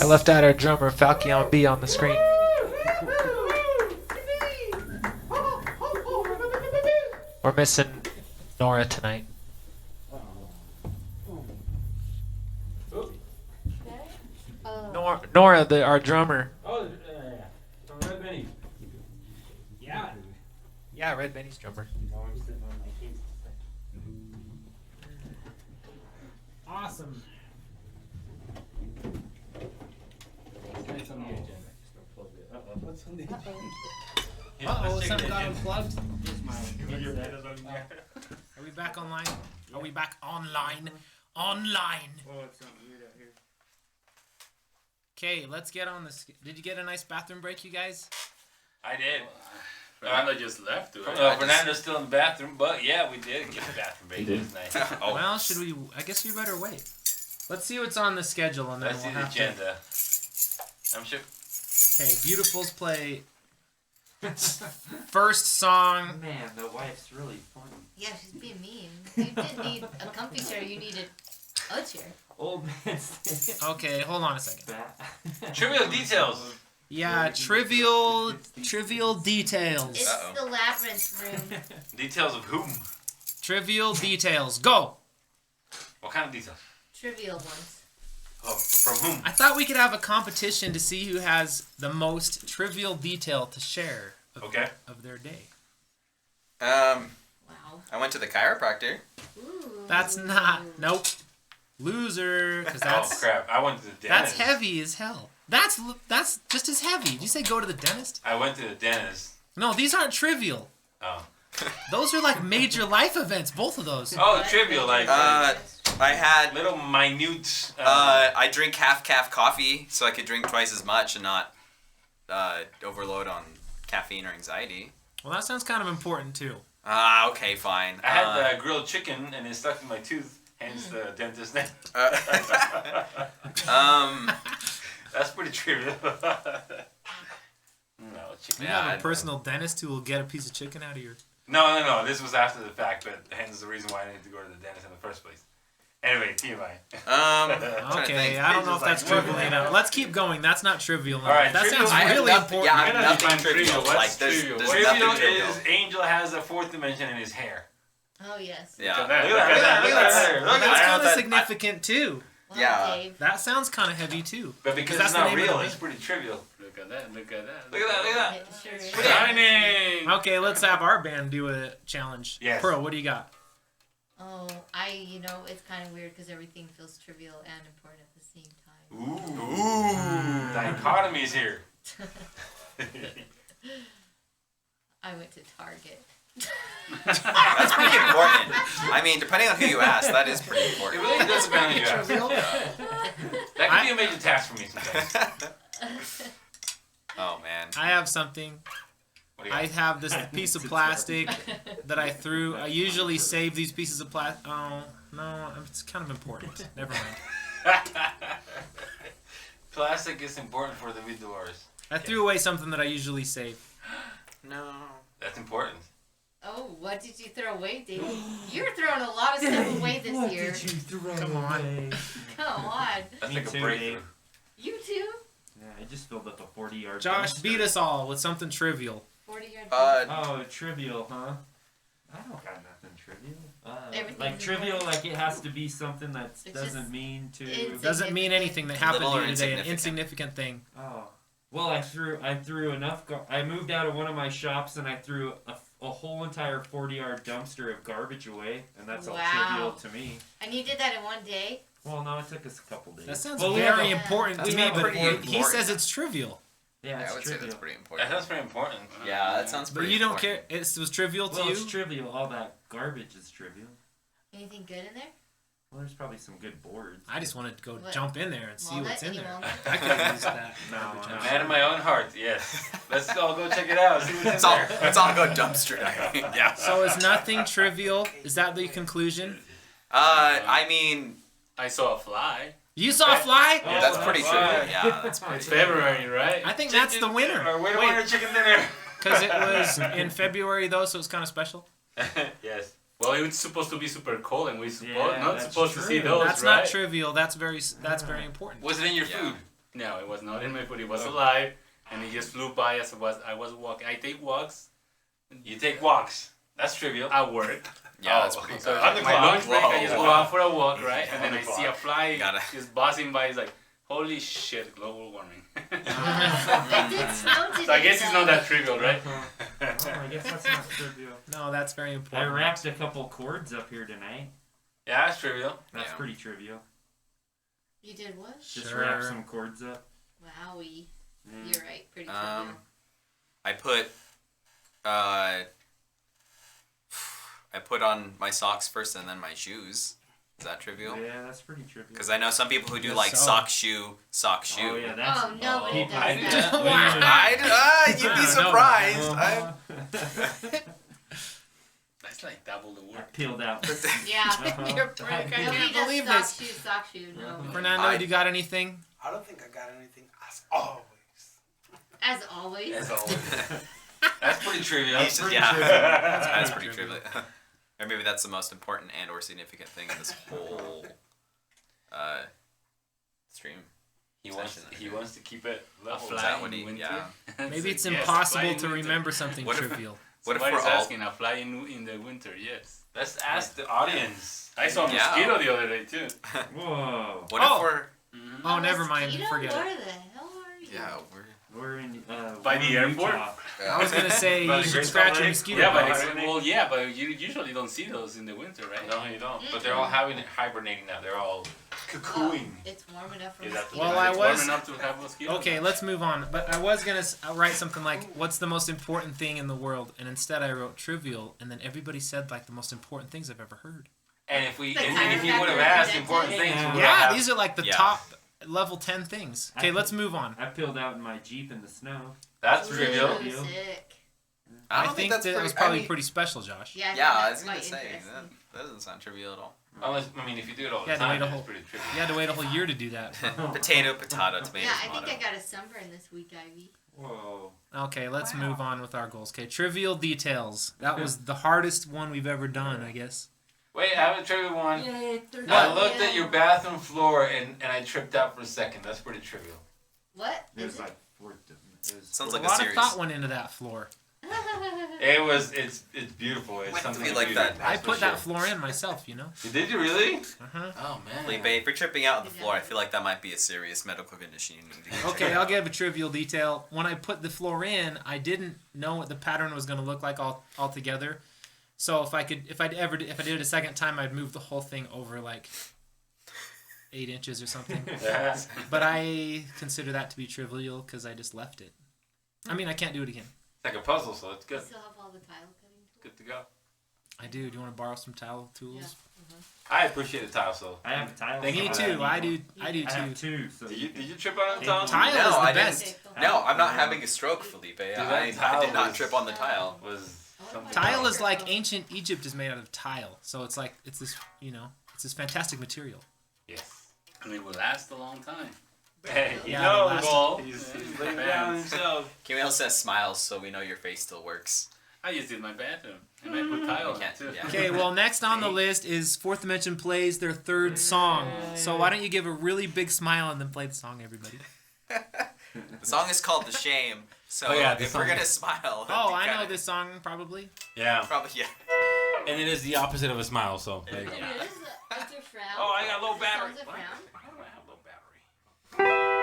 I left out our drummer, Falcon B, on the screen. We're missing Nora tonight. Nora, our drummer. Oh, from Red Benny. Yeah. Yeah, Red Benny's drummer. No, I'm sitting on my case. Awesome. It's on the agenda. Just don't plug it. Uh-oh. What's on the agenda? Uh-oh, something got unplugged. Are we back online? Are we back online? Online. Oh, it's something weird out here. Okay, let's get on this. Did you get a nice bathroom break, you guys? I did. Fernando just left. Fernando's still in the bathroom, but yeah, we did get the bathroom break. It was nice. Oh. Well, should we? I guess we better wait. Let's see what's on the schedule, and then Let's we'll see the have agenda. I'm sure. Okay, Beautifuls play first song. Man, the wife's really funny. Yeah, she's being mean. You didn't need a comfy chair, you needed a chair. Old man. Okay, hold on a second. Trivial details. Yeah, trivial details. It's the labyrinth room. Details of whom? Trivial details. Go. What kind of details? Trivial ones. Oh, from whom? I thought we could have a competition to see who has the most trivial detail to share of their day. Wow. I went to the chiropractor. Ooh. That's not. Nope. Loser. Because that's. Oh crap! I went to the That's dentist. heavy as hell. That's just as heavy. Did you say go to the dentist? I went to the dentist. No, these aren't trivial. Oh. Those are like major life events. Both of those. Oh, trivial, like I had little minute. I drink half coffee so I could drink twice as much and not overload on caffeine or anxiety. Well, that sounds kind of important too. Okay, fine. I had grilled chicken and it stuck in my tooth. Hence the dentist name. That's pretty trivial. No, chicken. You have a personal dentist who will get a piece of chicken out of your. No. This was after the fact, but hence the reason why I needed to go to the dentist in the first place. Anyway, TMI. Okay, I don't know if that's trivial enough. Let's keep going. That's not trivial enough. All right, that trivial- sounds really important. Yeah, I'm nothing trivial. What's Like, there's trivial? nothing Trivial trivial. is Angel has a fourth dimension in his hair. Oh, yes. Yeah. Look at that. That's kind of that. significant too. Wow, Yeah. Dave. That sounds kind of heavy too. But because that's it's the not name of real, the it's pretty trivial. Look at that. Look at that. Look at that. Look at that. It sure is. Shining. Okay, let's have our band do a challenge. Yes. Pearl, what do you got? Oh, it's kind of weird because everything feels trivial and important at the same time. Ooh. Dichotomy's here. I went to Target. That's pretty important. I mean, depending on who you ask, that is pretty It important. really does depend on who you ask. That could be a major task for me sometimes. Oh man. I have something. What do you I got? have this piece of plastic that I threw. I usually save these pieces of plastic. Oh, no, it's kind of important. Never mind. Plastic is important for the vidors. I threw away something that I usually save. No. That's important. Oh, what did you throw away, Dave? You're throwing a lot of stuff away this year. Come on. Come on. That's Me like a too, breakthrough. Dave. You too? Yeah, I just filled up a 40-yard. Josh, dumpster. beat us all with something trivial. 40-yard. Oh, trivial, huh? I don't got nothing trivial. Everything's Like trivial, important. like it has to be something that It's doesn't just mean to. Doesn't mean anything that happened Little to or you today. An insignificant. insignificant thing. Oh, well, I threw enough. I moved out of one of my shops and I threw a whole entire 40-yard dumpster of garbage away, and that's all trivial to me. And you did that in one day? Well, no, it took us a couple days. That sounds Well, we have very a- important to we me, have but a- he says it's trivial. Yeah, I it's would say trivial. that's pretty That important. sounds pretty important. Yeah, that sounds But pretty you don't important. care. It was trivial to Well, you. it's trivial. All that garbage is trivial. Anything good in there? Well, there's probably some good boards. I just wanted to go What? jump in there and see Walnut? what's in Any there. walnut? I could have used that. No, A man of my own heart, yes. Let's all go check it out. See what's in Let's all, there. let's all go dumpster diving. Yeah. So is nothing trivial? Is that the conclusion? I mean, I saw a fly. You saw a fly? Oh, that's pretty fly. trivial. Yeah. That's It's February, right? I think that's the winner. Or wait a minute, chicken dinner. Because it was in February though, so it's kind of special. Yes. Well, it's supposed to be super cold, and we're Yeah, not that's supposed to see true. those, That's right? not trivial. That's very important. Was it in your Yeah. food? No, it was not in my foot. It was alive, and it just flew by as I was walking. I take walks. You take walks. That's trivial. At work. Yeah, that's pretty So bad. on my lunch break, I just go out for a walk, right? And then On I the see a clock. fly Gotta- just buzzing by. It's like, holy shit, global warming. It did snow today. So I guess it's not that trivial, right? Oh, I guess that's not trivial. No, that's very I important. wrapped a couple cords up here tonight. Yeah, that's trivial. That's Yeah. pretty trivial. You did what? Just Sure. wrap some cords up. Wowie. Mm. You're right. Pretty trivial. I put on my socks first and then my shoes. Is that trivial? Yeah, that's pretty trivial. Because I know some people who do Guess like so. sock shoe. Oh yeah, that's. Oh, nobody does I that. You'd be No. surprised. That's like double the I work. peeled out. Yeah. Uh-huh. You're I broke. can't Nobody believe does this. sock shoe, no. Fernando, you got anything? I don't think I got anything as always. As always. As always. That's pretty trivial. He's just- yeah, that's pretty trivial. Or maybe that's the most important and or significant thing in this whole stream. He wants to keep it A level. fly Is that what in he- winter. yeah. Maybe it's Yes, a fly impossible in to winter. remember something What if- trivial. What if Somebody's we're all? asking a fly in the winter? Yes. Let's ask the audience. I saw a Yeah. mosquito the other day too. Whoa. What Oh. if we're? Oh, never mind. Mosquito? Forget Where it. the hell are you? Yeah, We're in. By the we're in airport? Utah. I was gonna say By you the should Great scratch Salt a Lake? mosquito. Yeah, bite. but you usually don't see those in the winter, right? No, you don't. But they're all hibernating now. They're all cocooning. It's warm enough for Is that the- mosquitoes. Well, I It's was warm enough to have mosquitoes. okay. Let's move on. But I was gonna write something like, "What's the most important thing in the world?" And instead, I wrote trivial. And then everybody said like the most important things I've ever heard. And if we The and if you chiropractor would have asked and important dentist. things, we would Yeah, have. these are like the Yeah. top level 10 things. Okay, let's move on. I peeled out in my Jeep in the snow. That's Ooh, trivial. sick. I I don't think that's that pretty, was probably I mean, pretty special, Josh. Yeah, I think Yeah, I that's was gonna quite say interesting. that doesn't sound trivial at all. Unless if you do it all the Yeah, to time, wait a that's whole- pretty trivial. You had to wait a whole year to do that. Potato, tomato, Yeah, I tomato. think I got a sunburn this week, Ivy. Whoa. Okay, let's move on with our goals. Okay, trivial details. That was the hardest one we've ever done, I guess. Wait, I have a trivial one. Yay, I looked at your bathroom floor and I tripped out for a second. That's pretty trivial. What? It was Is it? like Sounds a like a lot series. of thought went into that floor. It's beautiful. It's Went something through to like do, that. that's I for put that sure. floor in myself, you know. Did you really? Uh-huh. Oh man. Felipe, if you're tripping out on the floor, I feel like that might be a serious medical condition you need to get Okay, checked I'll out. give a trivial detail. When I put the floor in, I didn't know what the pattern was going to look like all together. So if I did it a second time, I'd move the whole thing over like 8 inches or something. Yeah. But I consider that to be trivial because I just left it. I mean, I can't do it again. It's like a puzzle, so it's You good. still have all the tile cutting tools? Good to go. I do. Do you want to borrow some towel tools? I appreciate the tile, so. I have a tile. Thank you Me for too. that. I do. I do I have too. two. So Did you trip out on the tile? Tile No, is the I best. didn't. No, I'm not having a stroke, Felipe. that I tile did not was- trip on the tile. Was something Tile else. is like ancient Egypt is made out of tile, so it's like it's this fantastic material. Yes. And it will last a long time. Hey, he Yeah, knows. the last- Well, he's laying down himself. Camille says smiles, so we know your face still works. I just did my bathroom. And I put tile on it too. Yeah. Okay, well, next on the list is Fourth Dimension plays their third song. So why don't you give a really big smile and then play the song, everybody? The song is called "The Shame," so Oh, yeah, the if we're song. gonna smile, Oh, I know this song probably. Yeah. Probably, yeah. And it is the opposite of a smile, so. It is. It's a frown. Oh, I got low battery. Sounds a frown. Why do I have low battery?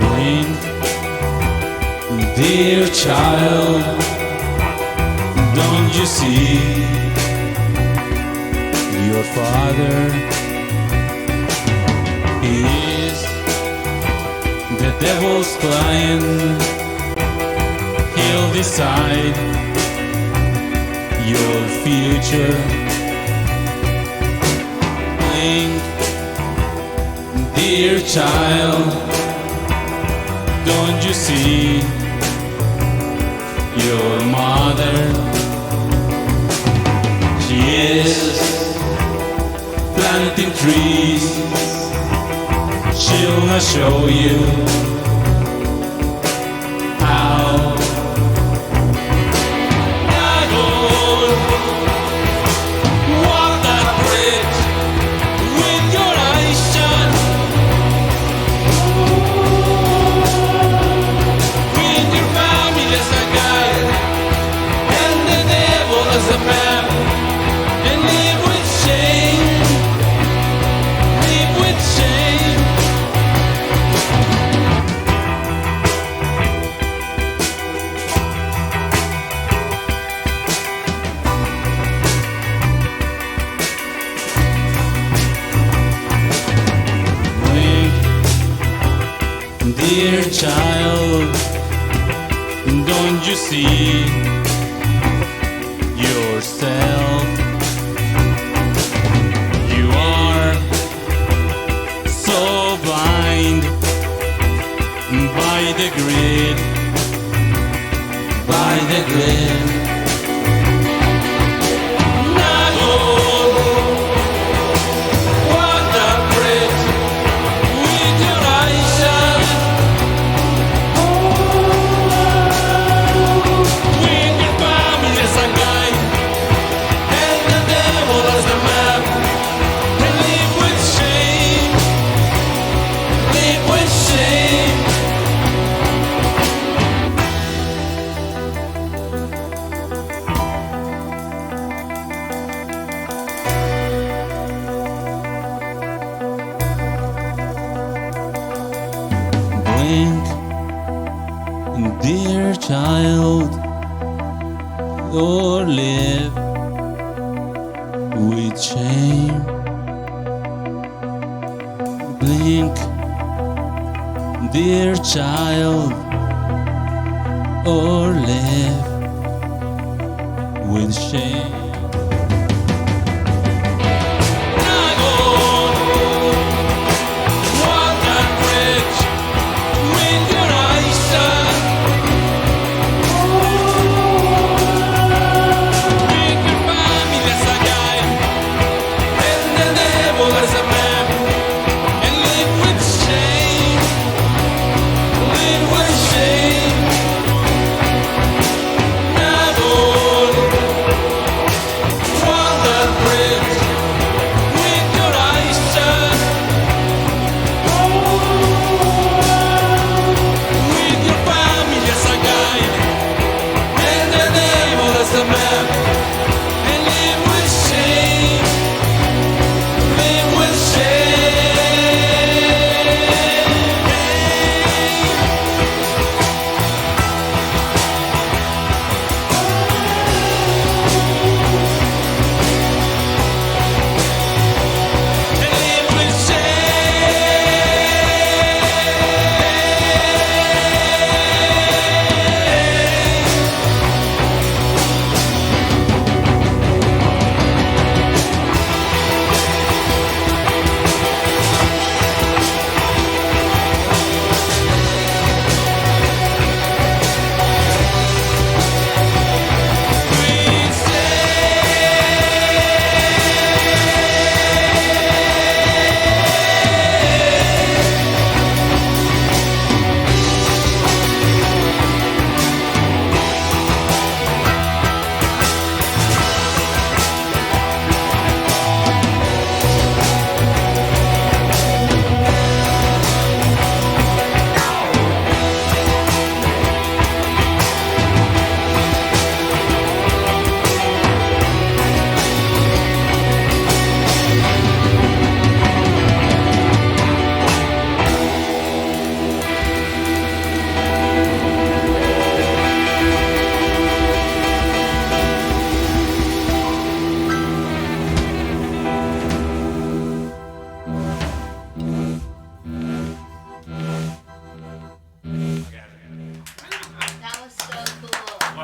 Blink, dear child, don't you see your father? He is the devil's client. He'll decide your future. Blink, dear child, don't you see your mother? She is planting trees. She'll not show you how. Dragon, walk that bridge with your eyes shut. With your family as a guide and the devil as a map, and live with shame, live with shame. Dear child, don't you see yourself? You are so blind by the grid, by the grid. Nago, walk that bridge with your eyes shut. With your family as a guide and the devil as a map, and live with shame, live with shame. Blink, dear child, or live with shame. Blink, dear child, or live with shame. Walk that bridge with your eyes shut. With your family as a guide and the devil as a map, and live with shame, live with shame. Never walk that bridge with your eyes shut. With your family as a guide and the devil as a map, and live with shame, live with That was so cool.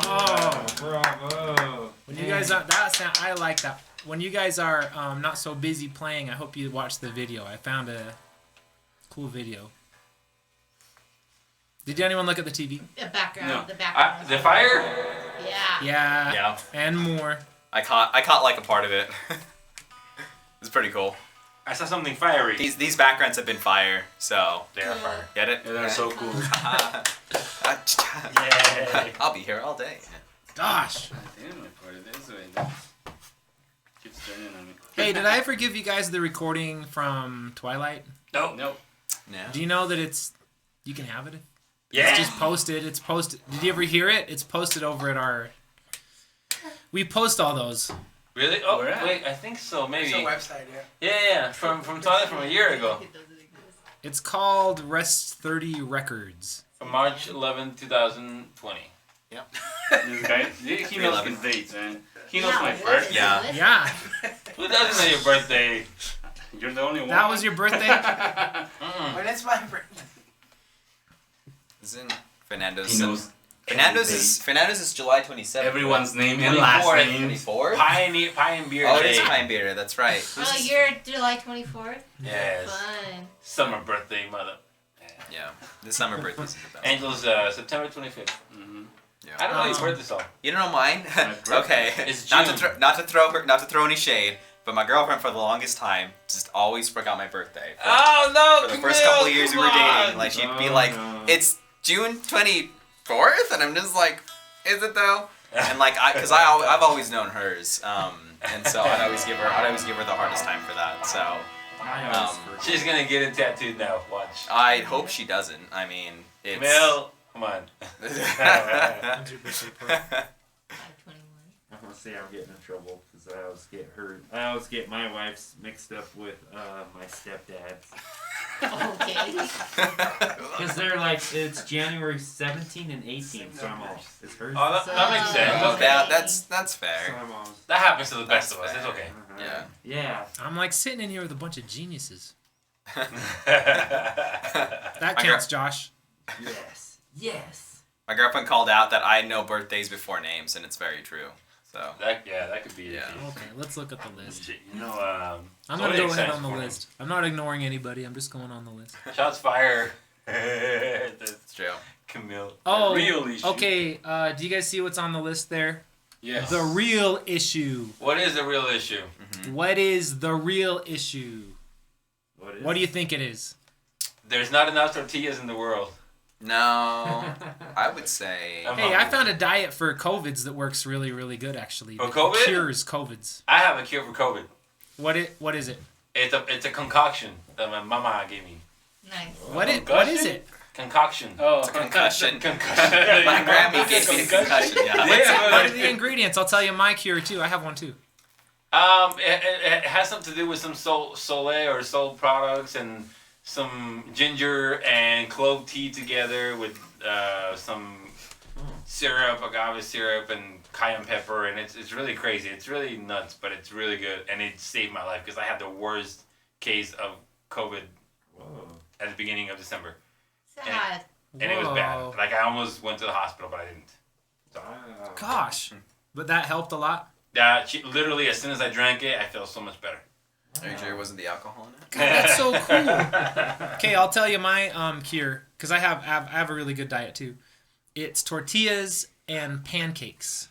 Oh, Bravo. when you guys are that sound, I like that. When you guys are not so busy playing, I hope you watch the video. I found cool video. Did anyone look at the TV? The background. No. The background. The fire? Yeah. Yeah. Yeah. And more. I caught like a part of it. It's pretty cool. I saw something fiery. These backgrounds have been fire, so They are fire. get it? Yeah, they're so cool. Yay. I'll be here all day. Gosh. Damn, recorded this way. Keeps turning on me. Hey, did I ever give you guys the recording from Twilight? Nope. Nope. No. Do you know that you can have it? Yeah. It's just posted. It's posted. Did you ever hear it? It's posted over at our... We post all those. Really? Oh, Where at? wait, I think so, maybe. It's a website, yeah. Yeah, from Twilight from a year ago. It's called Rest 30 Records. From March 11, 2020. Yep. This guy, he knows his dates, man. He knows my what birthday. is Yeah. this? Yeah. Who doesn't know your birthday? You're the only one. That was your birthday? Mm-mm. When it's my birthday. Isn't Fernando's? He knows. Fernando's is July 27th. Everyone's name and last 24th. name. 24th? Pioneer Oh, it Day. is Pine Beer. That's right. Oh, you're July 24th? Yes. Fun. Summer birthday, mother. Yeah. The summer birthdays are the best. Angel's September 25th. Mm-hmm. Yeah. I don't know your birthday song. You don't know mine? birthday. Okay. It's not June. to throw any shade, but my girlfriend for the longest time just always forgot my birthday. Oh no! For the first couple of years we were dating, like she'd be like, "It's June 24th," and I'm just like, "Is it though?" And like, I've always known hers, and so I'd always give her the hardest time for that. So She's gonna get it tattooed now. Watch. I hope she doesn't. I mean, it's. Mel, come on. When's your birthday, Pearl? 5/21. I'm gonna say I'm getting in trouble because I always get my wife's mixed up with my stepdad's. Okay. Because they're like, it's January 17 and 18, so I'm all, it's hers. Oh, that makes sense. Oh, Okay. that's So fair. I'm all, That happens to the best That's of us. It's fair. okay. Yeah. yeah. I'm like sitting in here with a bunch of geniuses. Yeah. That counts, Josh. Yes. Yes. My girlfriend called out that I know birthdays before names, and it's very true. So. that could be it. Yeah. Okay, let's look at the list. You know, I'm so gonna many go ahead exciting on the morning. list. I'm not ignoring anybody. I'm just going on the list. Shots fired. It's true. Camille. Oh, Real issue. okay. Do you guys see what's on the list there? Yes. The real issue. What is the real issue? What is the real issue? What What do you think it is? There's not enough tortillas in the world. No, I would say. Hey, I found a diet for COVIDs that works really, really good actually. For It COVID? cures COVIDs. I have a cure for COVID. What is it? It's a concoction that my mama gave me. Nice. What is Concussion? it? Concoction. Oh, It's a concussion. Concussion. My Grammy gave me a concussion. Yeah. Yeah. What are the ingredients? I'll tell you my cure too. I have one too. It has something to do with some Soleil or Soul products and some ginger and clove tea together with some syrup, agave syrup, and cayenne pepper, and it's really crazy. It's really nuts, but it's really good, and it saved my life because I had the worst case of COVID at the beginning of December, Sad. and it was bad. Whoa. Like I almost went to the hospital, but I didn't. So, Gosh, but that helped a lot. literally, as soon as I drank it, I felt so much better. Are you sure it wasn't the alcohol in it? God, that's so cool. Okay, I'll tell you my cure because I have a really good diet too. It's tortillas and pancakes.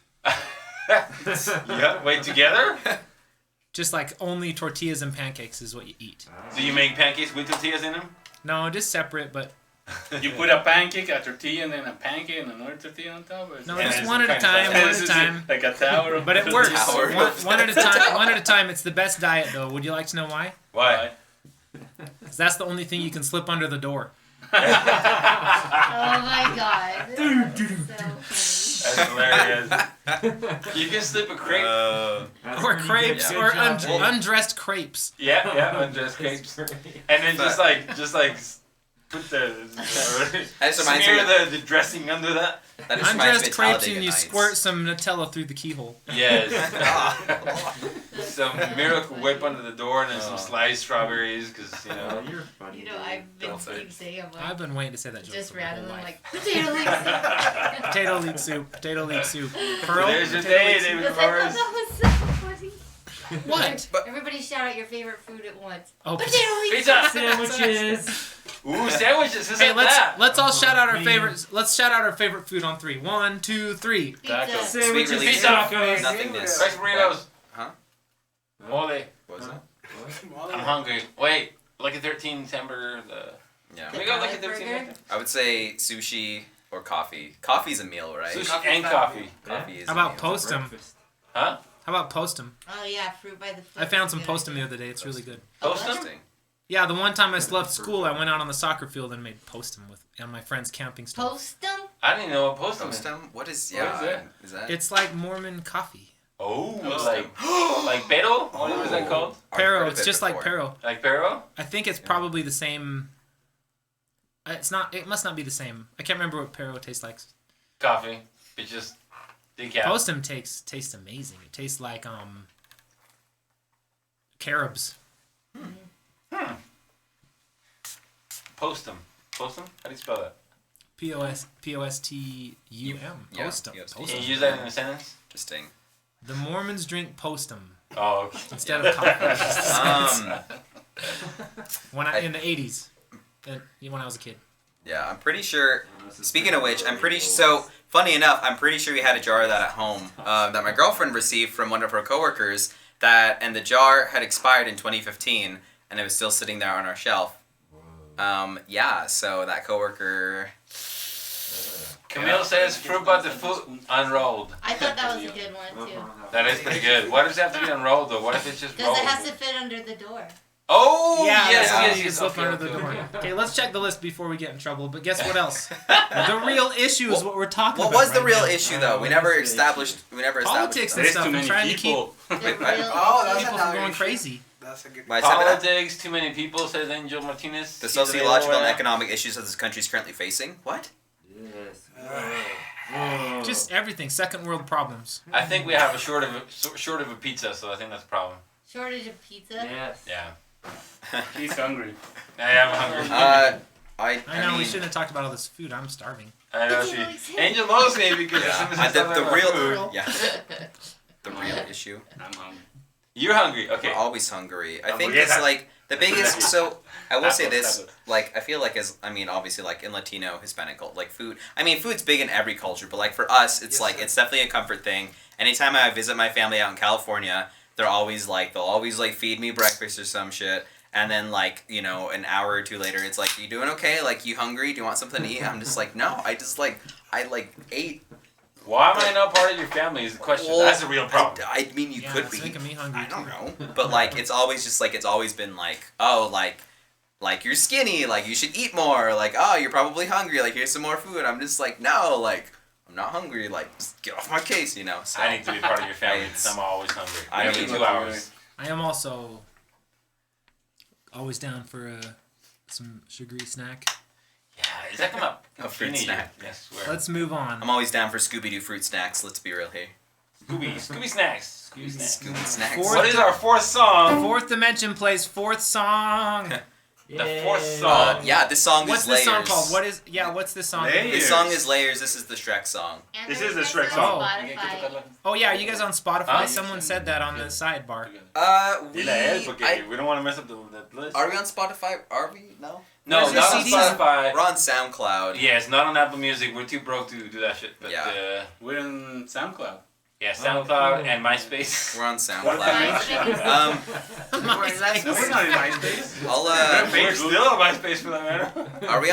Yeah, wait, together? Just like only tortillas and pancakes is what you eat. Do you make pancakes with tortillas in them? No, just separate, but You put a pancake, a tortilla, and then a pancake, and another tortilla on top? Or is no, it- just it's one at a kind of time. like- One at a time. Like a tower. But it works. Tower. One at a time. One at a time. It's the best diet, though. Would you like to know why? Why? 'Cause that's the only thing you can slip under the door. Oh my god. That's hilarious. You can slip a crepe. Or crepes, good or job, Dave. undressed crepes. Yeah, undressed crepes. And then just like put the That just reminds smear me. the dressing under that. That just reminds me Undressed of crepes, Talladega and you Nights. squirt some Nutella through the keyhole. Yes. Some Miracle Whip under the door, and then some sliced strawberries, because you know. You're funny. You know, I've been Don't say keep saying I'm I've like, been waiting to say that joke just for my whole randomly life. like, potato leek soup. Potato leek soup. Potato leek soup. Pearl. There's your potato day, leek soup. David Because I thought Forrest. that was so funny. What? Everybody shout out your favorite food at once. Oh, Potato leek Pizza! soup. Sandwiches. Ooh, sandwiches. Who Hey, said that? let's all shout out our favorites. Let's shout out our favorite food on 3. 1, 2, 3. Tacos. Sweet release. Tacos. Nothingness. Rice burritos. Huh? Mole. What was that? I'm hungry. Wait, Lucky 13 hamburger. Yeah. Can we go Lucky 13? I would say sushi or coffee. Coffee's a meal, right? Sushi and coffee. Coffee is How a about meal. postum? Huh? How about postum? Oh yeah, fruit by the foot. I found some postum the other day. It's really good. Postum? Yeah, the one time I left school, I went out on the soccer field and made postum with on my friend's camping stove. Postum? I didn't know what postum is. Postum? What is that? Is that? It's like Mormon coffee. Oh, like pero? What is that called? Pero. It's just like pero. Like pero? I think it's probably the same. It's not. It must not be the same. I can't remember what pero tastes like. Coffee. It's just decaf. Postum tastes amazing. It tastes like carobs. Postum. Postum? How do you spell that? Postum. Yeah, Postum. Can you use that in a sentence? Interesting. The Mormons drink postum. Oh, okay. Instead of coffee. In the 80s, when I was a kid. Yeah, I'm pretty sure. Speaking of which, so funny enough, I'm pretty sure we had a jar of that at home that my girlfriend received from one of her coworkers. And the jar had expired in 2015, and it was still sitting there on our shelf. Yeah, so that coworker. Camille says fruit by the foot unrolled. I thought that was a good one too. That is pretty good. Why does it have to be unrolled though? What if it's just rolled? Because it has to fit under the door. Oh, yeah, yes. You can slip under the door. Okay, let's check the list before we get in trouble. But guess what else? The real issue is what we're talking about. What was the right real now. issue though? We never established. Politics and There's stuff. too I'm many trying people. to keep that's people from going crazy. That's a good. Politics, too many people, says Angel Martinez. The sociological and economic issues that this country is currently facing. What? Just everything. Second world problems. I think we have a short of a pizza, so I think that's a problem. Shortage of pizza? Yes. Yeah. He's hungry. I am hungry. I know we shouldn't have talked about all this food. I'm starving. I know Angel knows me because as soon as I start the talking real about food, the real issue. I'm hungry. You're hungry. Okay. We're always hungry. I Oh, think yeah. it's like the biggest. So I will say Tacos, this. tacos. Like I feel like obviously like in Latino, Hispanic cult, like food. I mean, food's big in every culture, but like for us, it's it's definitely a comfort thing. Anytime I visit my family out in California, they'll always feed me breakfast or some shit. And then, like, you know, an hour or two later, it's like, you doing okay? Like, you hungry? Do you want something to eat? I'm just like, no. I ate. Why am I not part of your family is the question. Well, That's a real problem. I mean, you could it's be. making me hungry I don't know. But, like, it's always just, like, it's always been, like, oh, like, you're skinny. Like, you should eat more. Like, oh, you're probably hungry. Like, here's some more food. I'm just like, no, like, I'm not hungry. Like, just get off my case, you know? So, I need to be part of your family because I'm always hungry. Every 2 hours. I am also always down for some sugary snack. Yeah, does that come up? A fruit snack. Yes, swear. Let's move on. I'm always down for Scooby-Doo fruit snacks. Let's be real here. Scooby snacks. Scooby snacks. What is our fourth song? Fourth Dimension plays fourth song. The fourth song. Yeah, this song What's is this Layers. song called? What's this song? Layers. This song is Layers. This is the Shrek song. And This there's is the this Shrek on song. Spotify. Oh yeah, are you guys on Spotify? Huh? Someone said that on the sidebar. We don't want to mess up the list. Are we on Spotify? Are we? No. No, Where's your not on CDs? Spotify. We're on SoundCloud. Yes, not on Apple Music. We're too broke to do that shit. But Yeah. We're on SoundCloud. yeah, SoundCloud and MySpace. We're on MySpace. SoundCloud. No, we're not in MySpace. We're still on MySpace for that matter. Are we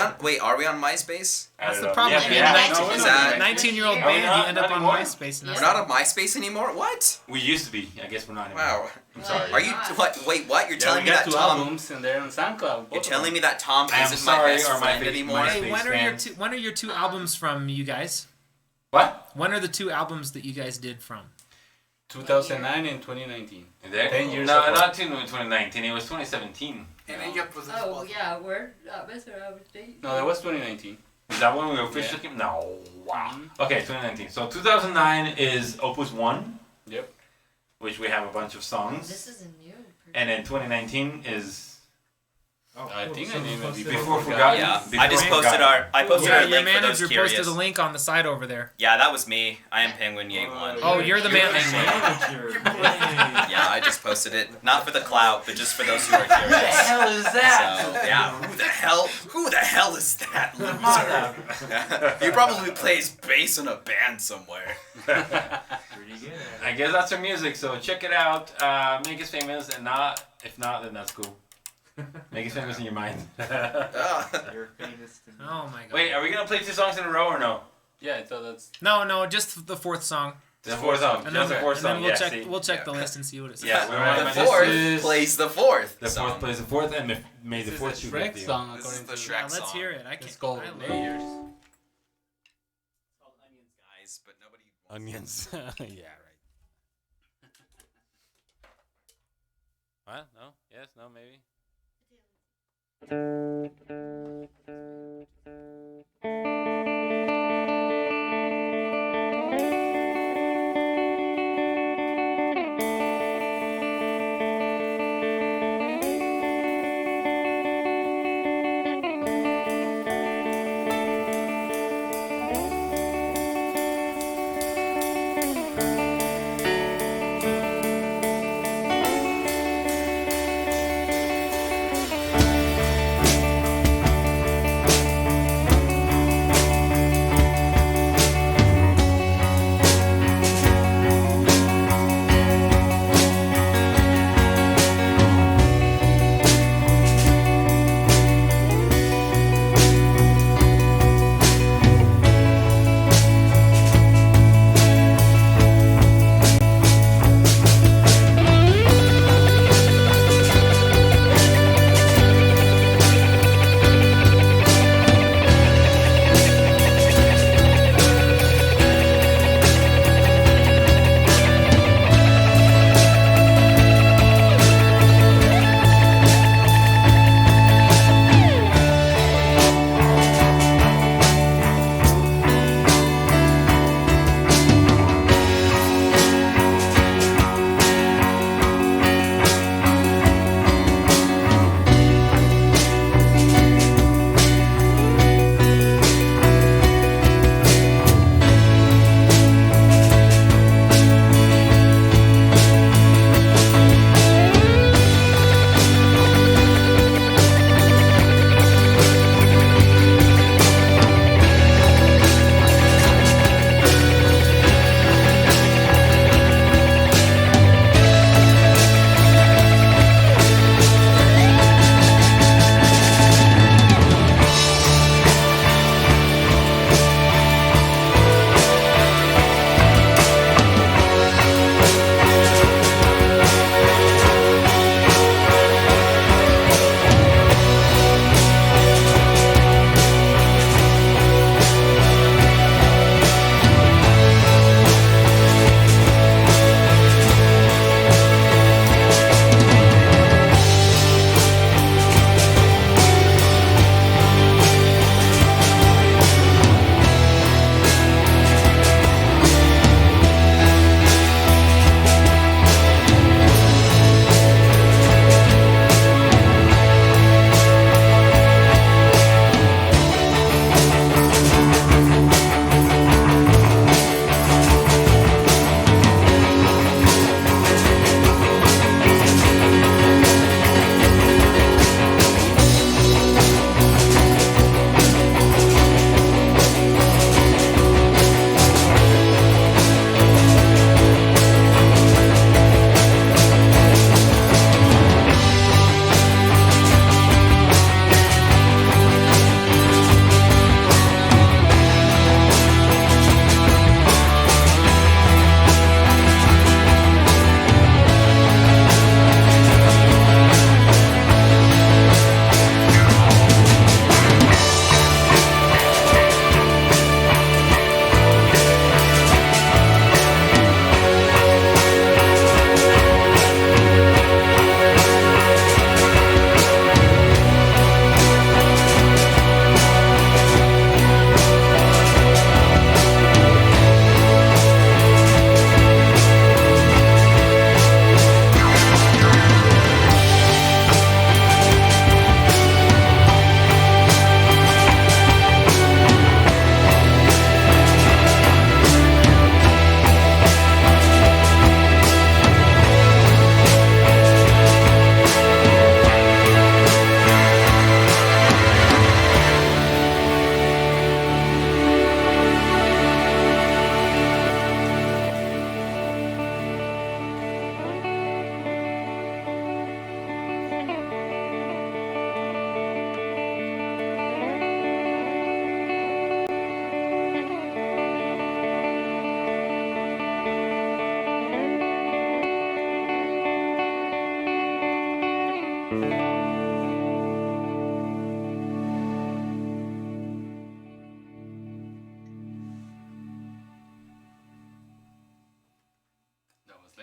on MySpace? That's the problem. Yeah, You're yeah. No, we're Is not. that 19-year-old Are we band, not? you end up Not on anymore? MySpace. And We're that's not on MySpace anymore? What? We used to be. I guess we're not anymore. Wow. I'm sorry. Are you wait? What? You're Yeah, telling we me got that 2 Tom? albums and they're on SoundCloud. You're telling me that Tom I am isn't my sorry, best or my friend big- anymore? my- Hey, when fans. are your two albums from, you guys? What? When are the two albums that you guys did from? 2009 and 2019. There? 10 years No, apart. not 2019. It was 2017. And then you put this Oh yeah, we're not messing around with dates. No, that was 2019. Is that when we officially came? No. Wow. Okay, 2019. So 2009 is Opus 1. Yep. Which we have a bunch of songs. This is a new. And then 2019 is Oh, I think I named it Before forgotten. Yeah, Before I just posted forgotten. I posted Yeah, our your link for those manager curious. posted a link on the side over there. Yeah, that was me. I am Penguin Yeet One. Oh, you're the manager. Yeah, I just posted it. Not for the clout, but just for those who are curious. Who the hell is that? So, yeah, who the hell is that loser? He probably plays bass in a band somewhere. Pretty good. I guess that's her music, so check it out. Make us famous, and if not, then that's cool. Make us famous in your mind. You're famous to me. Oh my god. Wait, are we gonna play 2 songs in a row or no? Yeah, I thought that's. No, just the fourth song. The 4th song. And Just then, the 4th and then song. we'll Yeah, check see? we'll check the list and see what it says. Yeah, The this 4th is- plays the 4th. The 4th plays the 4th, and may the 4th shoot Shrek the song This is according the to. Shrek Let's song. hear it. I It's can't. called I love Layers. Guys, but nobody. Onions. Yeah, right. What? No? Yes? No? Maybe?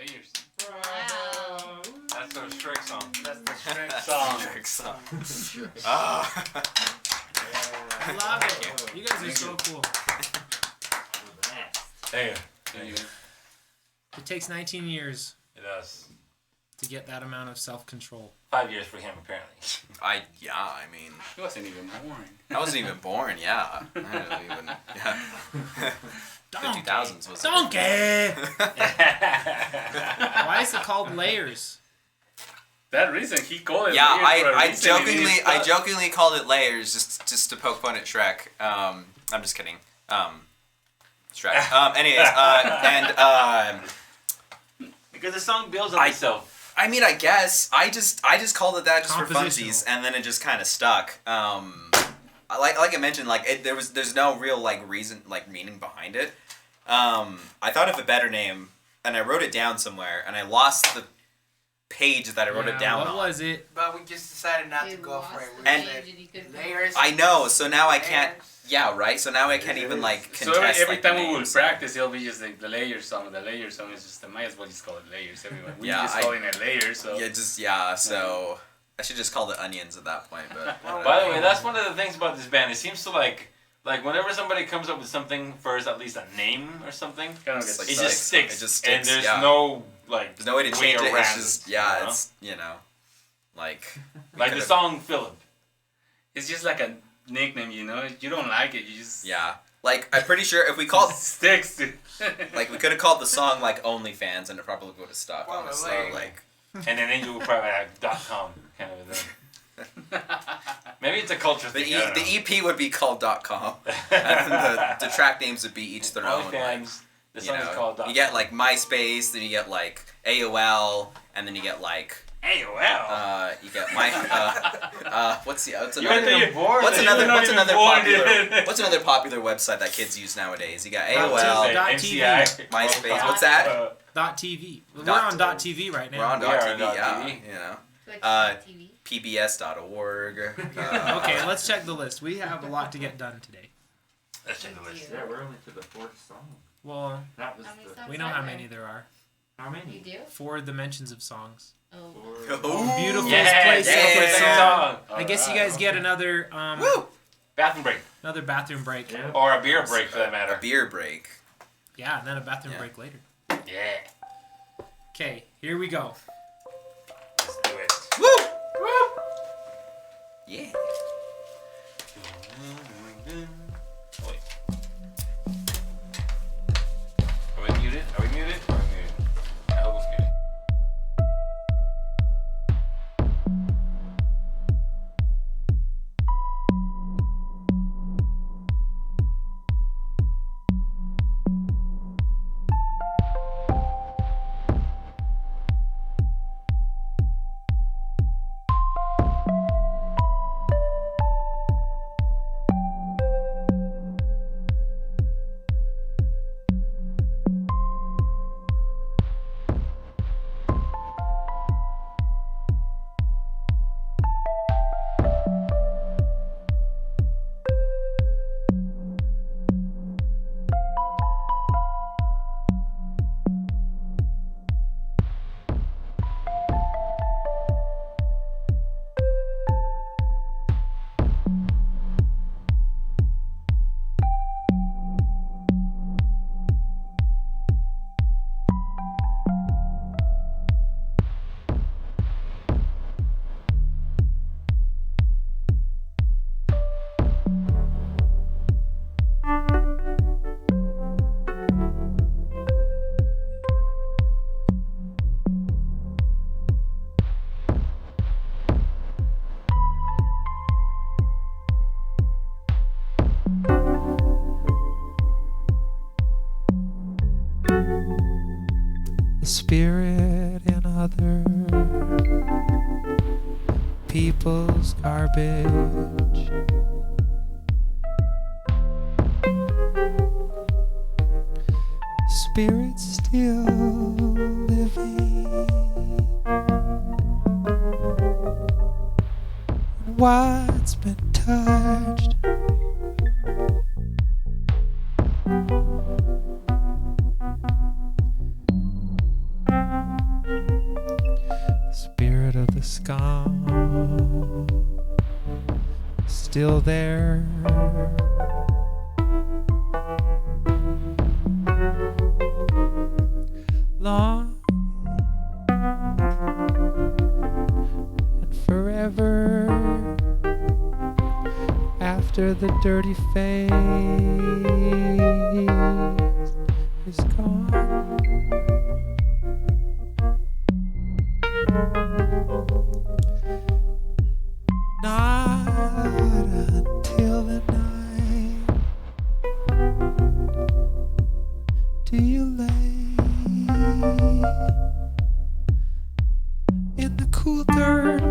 Layers. Wow. That's our Shrek song. That's the Shrek song. song. Shrek song. Ah. I love it. You guys are so cool. Hey. It takes 19 years. It does. To get that amount of self-control. 5 years for him, apparently. I mean. He wasn't even born. I wasn't even born, yeah. I didn't even, yeah. The 2000s was Donkey! Why is it called Layers? That reason he called it. Yeah, Layers for a reason. I jokingly called it Layers just to poke fun at Shrek. I'm just kidding. Shrek. Anyways, because the song builds on itself. I mean, I guess I just called it that just for funsies, and then it just kind of stuck. Like I mentioned, like there's no real like reason, like meaning behind it. I thought of a better name, and I wrote it down somewhere, and I lost the page that I wrote it down What on. was it? But we just decided not to go for it. We And said layers. I know, so now I can't. Yeah, right. So now I can't even like contest. So every like, time the we will names. practice, it'll be just like the Layers song. The Layers song is just, might as well just call it Layers. Everyone. We just calling it Layers. So. Yeah, so I should just call it Onions at that point. But By the way, that's one of the things about this band. It seems to like whenever somebody comes up with something first, at least a name or something, it just sticks. It just sticks. And there's no like there's no way to change it. around It's just you know? it's like like the song Philip. It's just like a nickname, you know. If you don't like it, you just Like I'm pretty sure if we called sticks. Like we could have called the song like OnlyFans and it probably would have stuck. Honestly, like. And then you would probably have .com kind of a thing. Maybe it's a culture thing. The EP would be called .com, and the track names would be each their own. Like, the song is called you get like MySpace, then you get like AOL, and then you get like AOL. You get my what's another popular website that kids use nowadays? You got AOL, TV. MySpace. What's that? .tv. We're on .tv right now. We're on .tv. Yeah, you know. PBS.org. Okay, let's check the list. We have a lot to get done today. Let's check the list. Yeah, we're only to the 4th song. Well, that was we know how many there are. How many? You do? 4 dimensions of songs. Oh. Beautiful Yes, place yes, song. song. I guess you guys get another bathroom break. Another bathroom break. Yeah. Or a beer break for that matter. A beer break. Yeah, and then a bathroom break later. Yeah. Okay, here we go. Let's do it. Woo! Woo! Yeah. Wait. Are we muted? Are we muted? I hope it's muted. The spirit in other people's garbage. Spirit still living. What's been touched? gone, still there. Long and forever after the dirty face is gone. Not until the night do you lay in the cool dirt.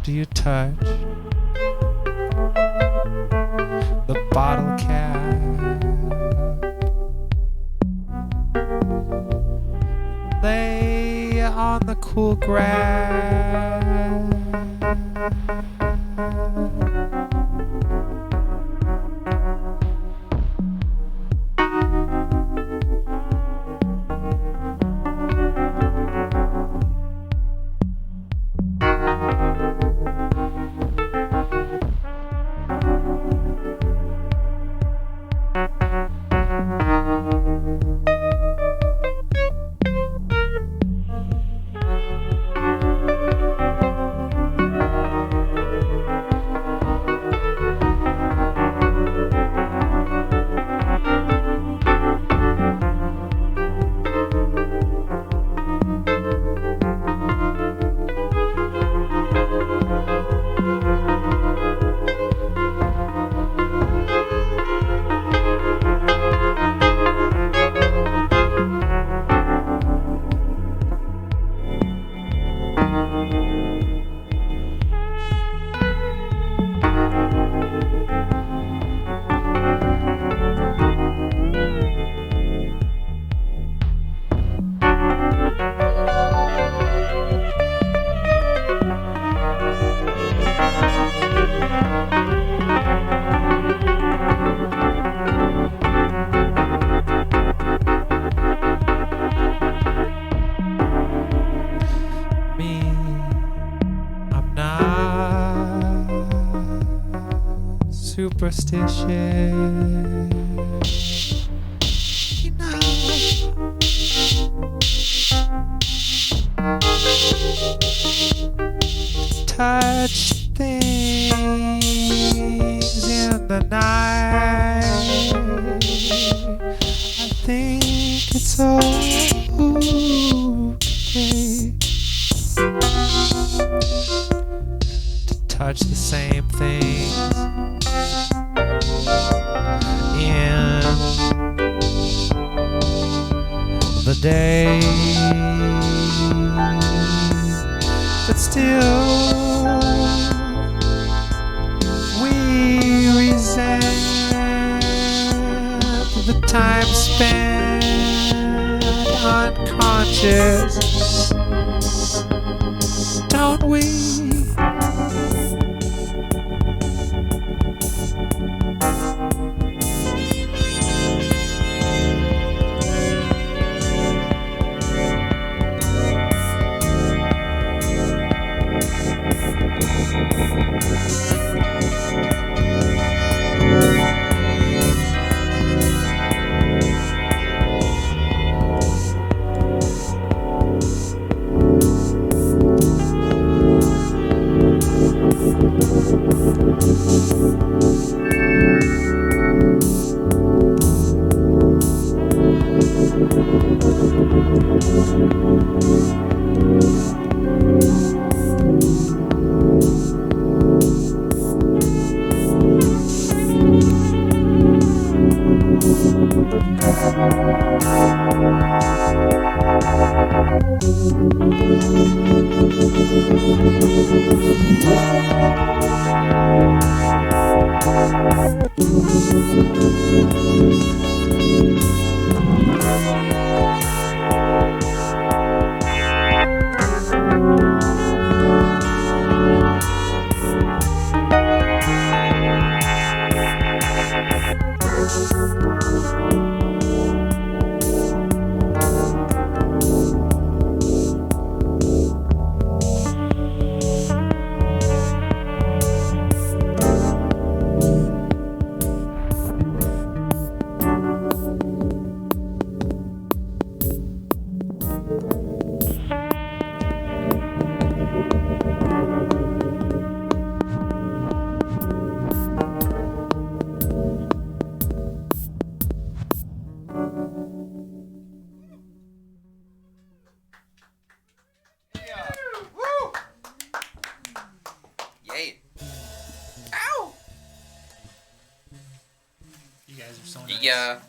Do you touch the bottle cap? Lay on the cool grass. Superstition. Touch things in the night. I think it's okay to touch the same things in the day, but still we resent the time spent unconscious, don't we? You guys are so nice. Yeah.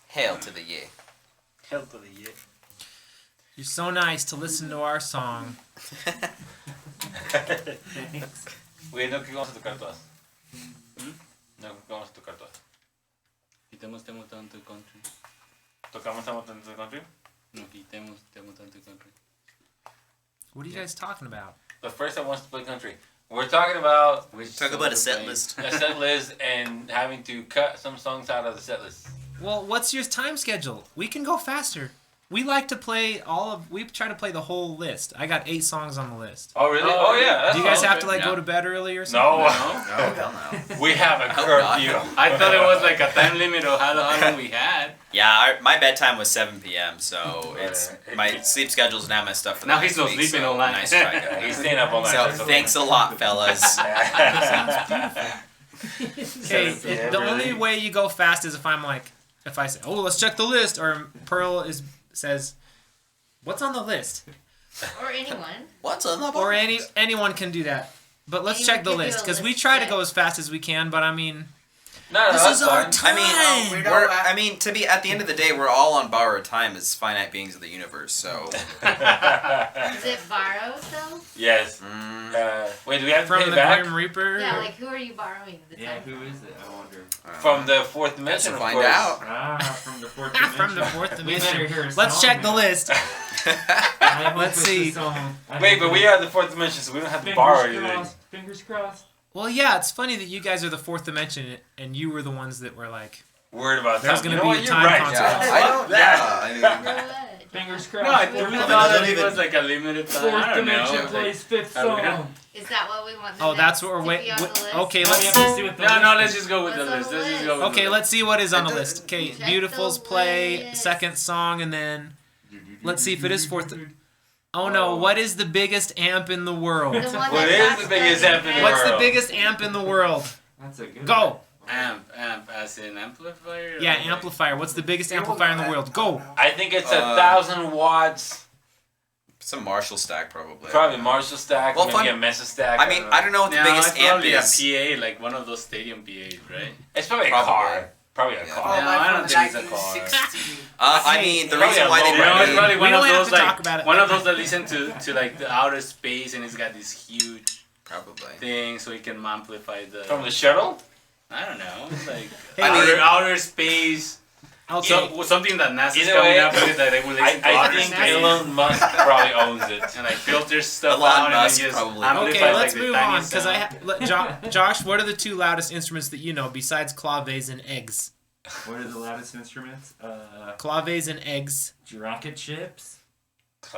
Hail to the ye. Hail to the ye. You're so nice to listen to our song. Thanks. Güey, no, ¿qué vamos a tocar todas? No, ¿qué vamos a tocar todas? Quitemos Temo Tanto Country. ¿Tocamos Temo Tanto Country? No, quitemos Temo Tanto Country. What are you guys talking about? The first that wants to play country. We're talking about Talk about a set list. A set list and having to cut some songs out of the set list. Well, what's your time schedule? We can go faster. We like to play we try to play the whole list. I got 8 songs on the list. Oh, really? Oh, yeah. Do you guys have to go to bed early or something? No. Hell no. We have a curfew. I thought it was like a time limit of how long we had. Yeah, my bedtime was 7 p.m. So it's my sleep schedule's now messed up for the Now next he's not week, sleeping so all night. Nice try, guys. He's staying up all night. So thanks a lot, fellas. Okay, the only way you go fast is if I say, oh, let's check the list, or Pearl says, what's on the list? Or anyone. What's on the Or anyone can do that. But let's Anyone check the can do list, a because we list try to check. go as fast as we can, but I mean, No, this that's is our fine. time. I mean, to be at the end of the day, we're all on borrowed time as finite beings of the universe. So Is it borrowed though? Yes. Wait, do we have to From pay the back? Grim Reaper? Yeah, like who are you borrowing the Yeah, time who from? is it? I wonder. From the fourth dimension, of find course. out. From the fourth dimension. From the fourth We better dimension. hear a Let's song check the now. list. I hope Let's it's see. the song. I Wait, hope but we it's- are the fourth dimension, so we don't have to borrow Fingers anything. crossed. Fingers crossed. Well, yeah, it's funny that you guys are the fourth dimension, and you were the ones that were like, Worried about there's time. going to You know be what? a You're time right. concert. yeah, I don't. Yeah, I mean, Fingers No, I crossed. thought Fourth that it even- was like a limited time. Fourth I don't know. dimension Like, plays fifth I don't know. song. Is that what we want? Oh, that's what we're waiting. on the list? Okay, No, we have let's. to see what the No, list no, is. let's just go with the What's on list. the Let's just list? go with Okay, the let's see what is on the It list. Okay, Check the Beautiful's play list. second song, and then let's see if it is fourth. Oh no, what is the biggest amp in the world? The one What that's is the biggest amp in the What's the world? biggest amp in the world? That's a good Go. Amp, as in amplifier? Yeah, Or like- amplifier. What's the biggest amplifier in the world? Go. I think it's 1,000 watts. some Marshall stack probably. Probably Marshall stack, Well, maybe fun- a Mesa stack. I mean, I don't know what the No, biggest it's amp probably is. a PA, like one of those stadium PAs, right? It's probably a Probably. car. Probably a Yeah. car. No, I don't think it's a car. 1960. I mean, the reason why they You know, it's made probably We one of don't have those to talk like about it. one of those that listen to like the outer space, and it's got this huge probably. thing, so it can amplify the. From the shuttle? I don't know, like Hey, outer space. Okay. So something that NASA's Either coming way, up with that regulates I outer think space. Elon Musk probably owns it. And like filters stuff Elon out and Musk then just probably. amplifies Okay, let's like the move tiny on because sound. Josh, what are the 2 loudest instruments that you know besides claves and eggs? What are the loudest instruments? Claves and eggs, Rocket ships.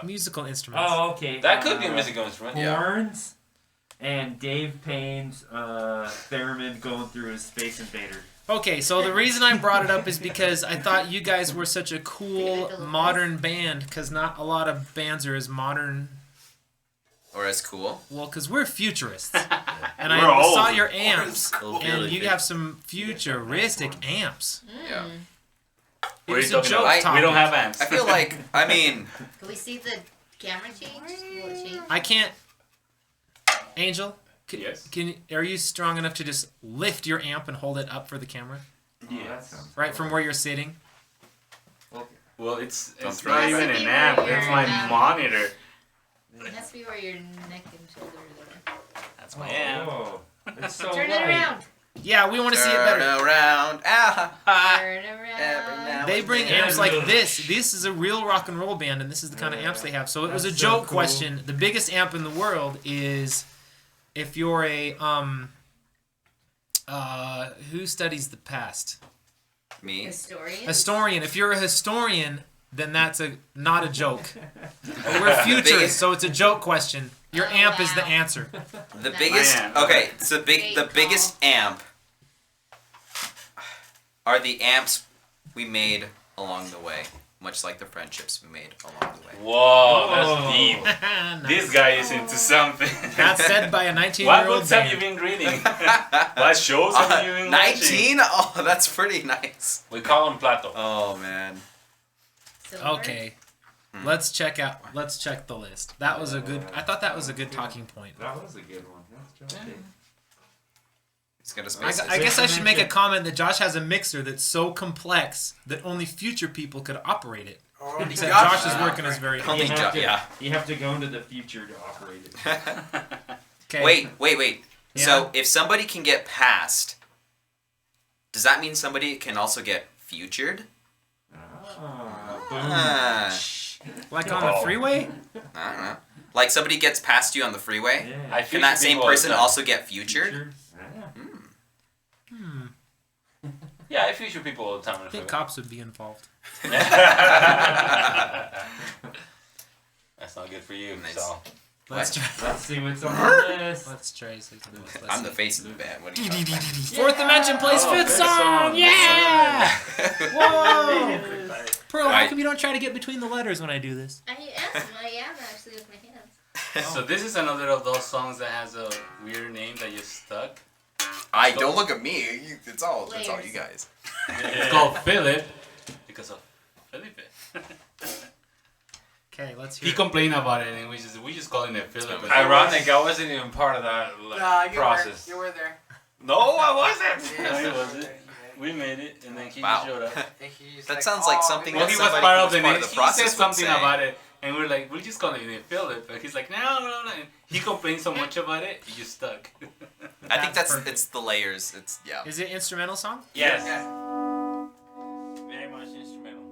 musical instruments. Oh, okay. That could be a musical instrument. Yeah. Horns. And Dave Payne's theremin going through his Space Invader. Okay, so the reason I brought it up is because I thought you guys were such a cool modern band, because not a lot of bands are as modern. Or as cool. Well, because we're futurists, and We're I old. saw your amps, Cool. and you have some futuristic amps. Yeah. It What are was you a talking joke about? topic. We don't have amps. I feel like, I mean, Can we see the camera change? Will it change? I can't. Angel, Yes. are you strong enough to just lift your amp and hold it up for the camera, Yeah, that sounds right from where you're sitting? Well, it's throw not it even away. an amp. It's my monitor. It has to be where your neck and shoulders are. That's my amp. Oh, it's so Turn light. it around. Yeah, we want to see it turn better. around. Ah, Turn every around. now They and bring then. amps like this. This is a real rock and roll band, and this is the kind of amps they have. So it was a That's so joke cool. question. The biggest amp in the world is if you're a who studies the past? Me. Historian. Historian. If you're a historian, then that's not a joke. But we're The futurists, biggest- so it's a joke question. Your Oh, amp is the wow. answer. The Nice. biggest. Man. Okay, so the Great biggest amp are the amps we made along the way, much like the friendships we made along the way. Whoa, that's deep. Nice. This guy is into something. That's said by a What 19-year-old books have you band. been reading? What shows have you been watching? 19? Oh, that's pretty nice. We call him Plato. Oh man. Silver. Okay. Let's check the list. That was a good. I thought that was a good talking point. That was a good one. That's John. Let's get a space. I guess I should make a comment that Josh has a mixer that's so complex that only future people could operate it. Except Josh is working as very Only You have to go into the future to operate it. Okay. Wait. Yeah. So if somebody can get past, does that mean somebody can also get futured? Like on the freeway? I don't know. Like somebody gets past you on the freeway, I can that same person also get futured? Yeah, I future people all the time. I think cops would be involved. That's not good for you. So Let's see what's on the list. Let's try something else. I'm the face of the band. What do you talking about? Fourth Dimension plays fifth song. Yeah! Whoa! Pearl, how come you don't try to get between the letters when I do this? I am actually with my hands. So this is another of those songs that has a weird name that you stuck. Don't look at me. It's all you guys. It's called Philip because of Felipe. Okay, let's hear He it. complained about it, and we just calling it Philip. ironic. I wasn't even part of that process. You were there. No, I wasn't. No, he wasn't. We made it, and then he Wow. just showed up. That sounds like something. Well, that he was somebody part of the who was name. part He process said something would say. about it, and we're like, we're just calling it Philip. But he's like, no. And he complained so much about it, he just stuck. I think That's it's the layers. It's yeah. Is it instrumental song? Yes. Very much instrumental.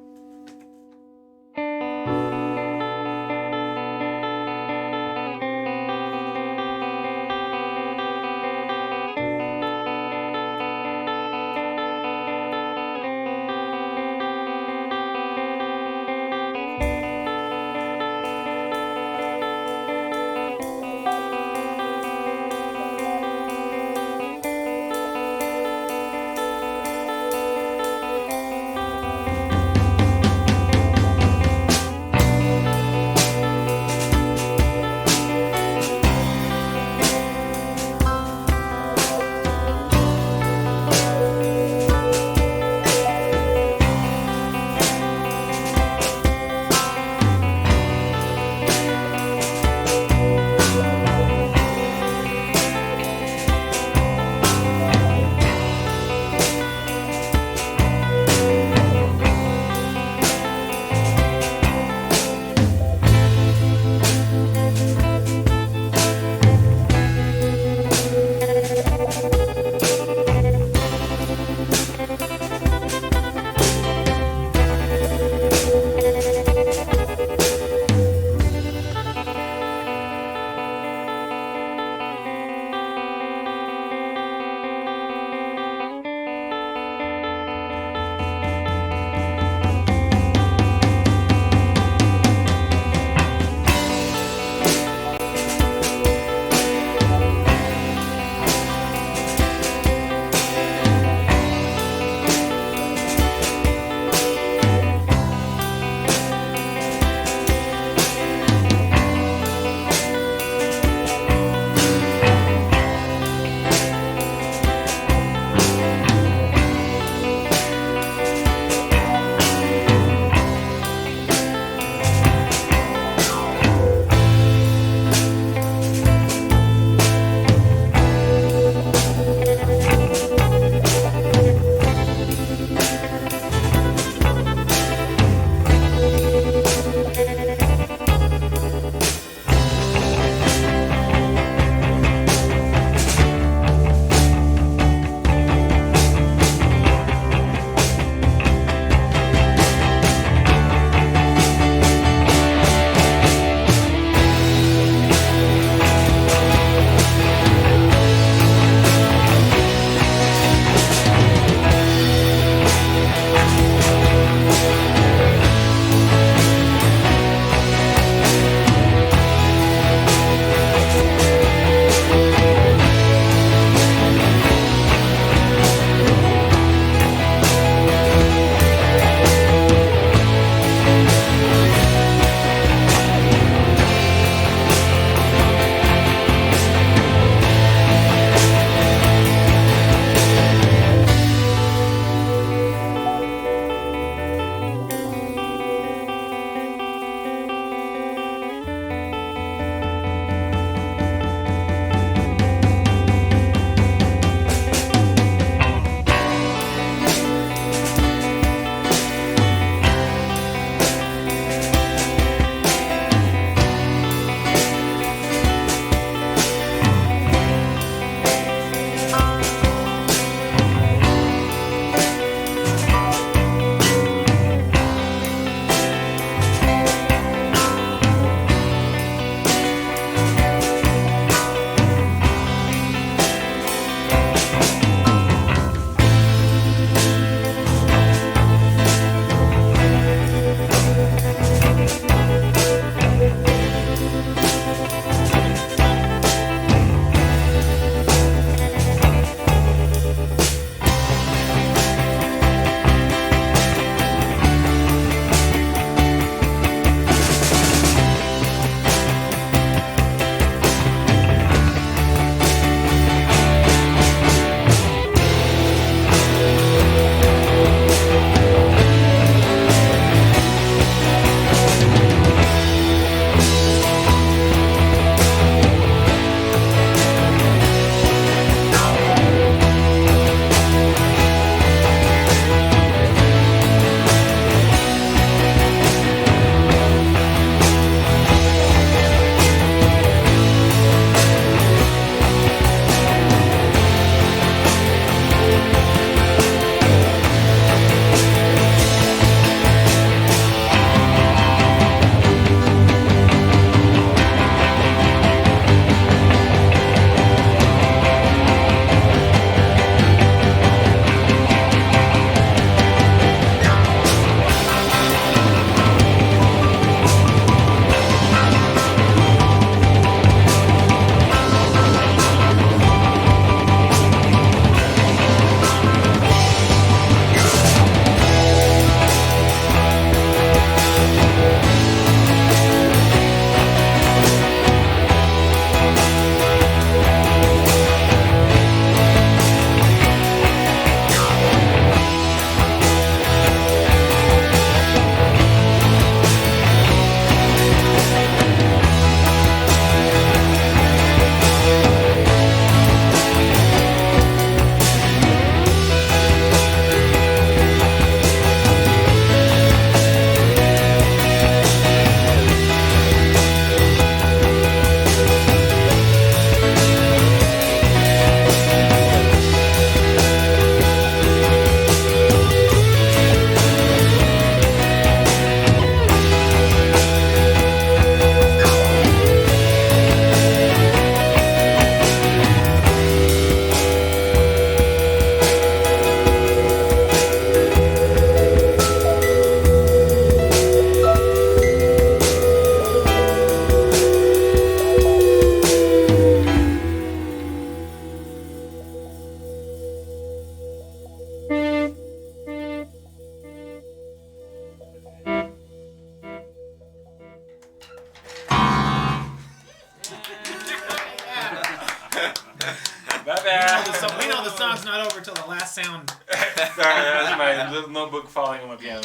sound. Sorry, that's my little notebook falling on my piano.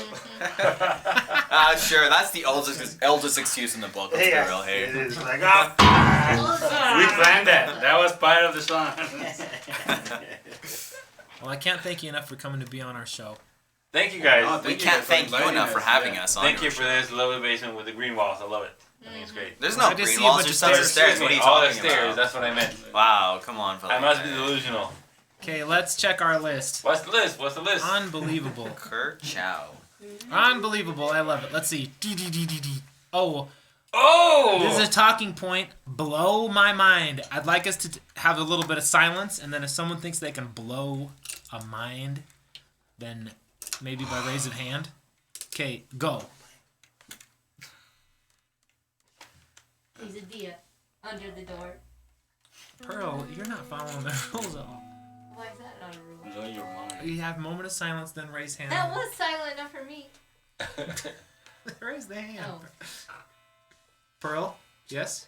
Sure, that's the eldest excuse in the book. Let's be real here. It is like, We planned that. That was part of the song. Well, I can't thank you enough for coming to be on our show. Thank you guys. Oh, we can't thank you enough for having us on. Thank you for this lovely basement with the green walls. I love it. I think it's great. There's no green walls, just sets of stairs. What are you all the talking stairs, about? that's what I meant. Wow, come on, Felipe. I must be delusional. Okay, let's check our list. What's the list? What's the list? Unbelievable. Kurt Chow. Unbelievable. I love it. Let's see. Oh. Oh! This is a talking point. Blow my mind. I'd like us to have a little bit of silence, and then if someone thinks they can blow a mind, then maybe by raise of hand. Okay, go. Quesadilla under the door. Pearl, you're not following the rules at all. Why is that not a rule? Blow your mind. You have a moment of silence, then raise hand. That was silent enough for me. Raise the hand. Oh. Pearl, yes?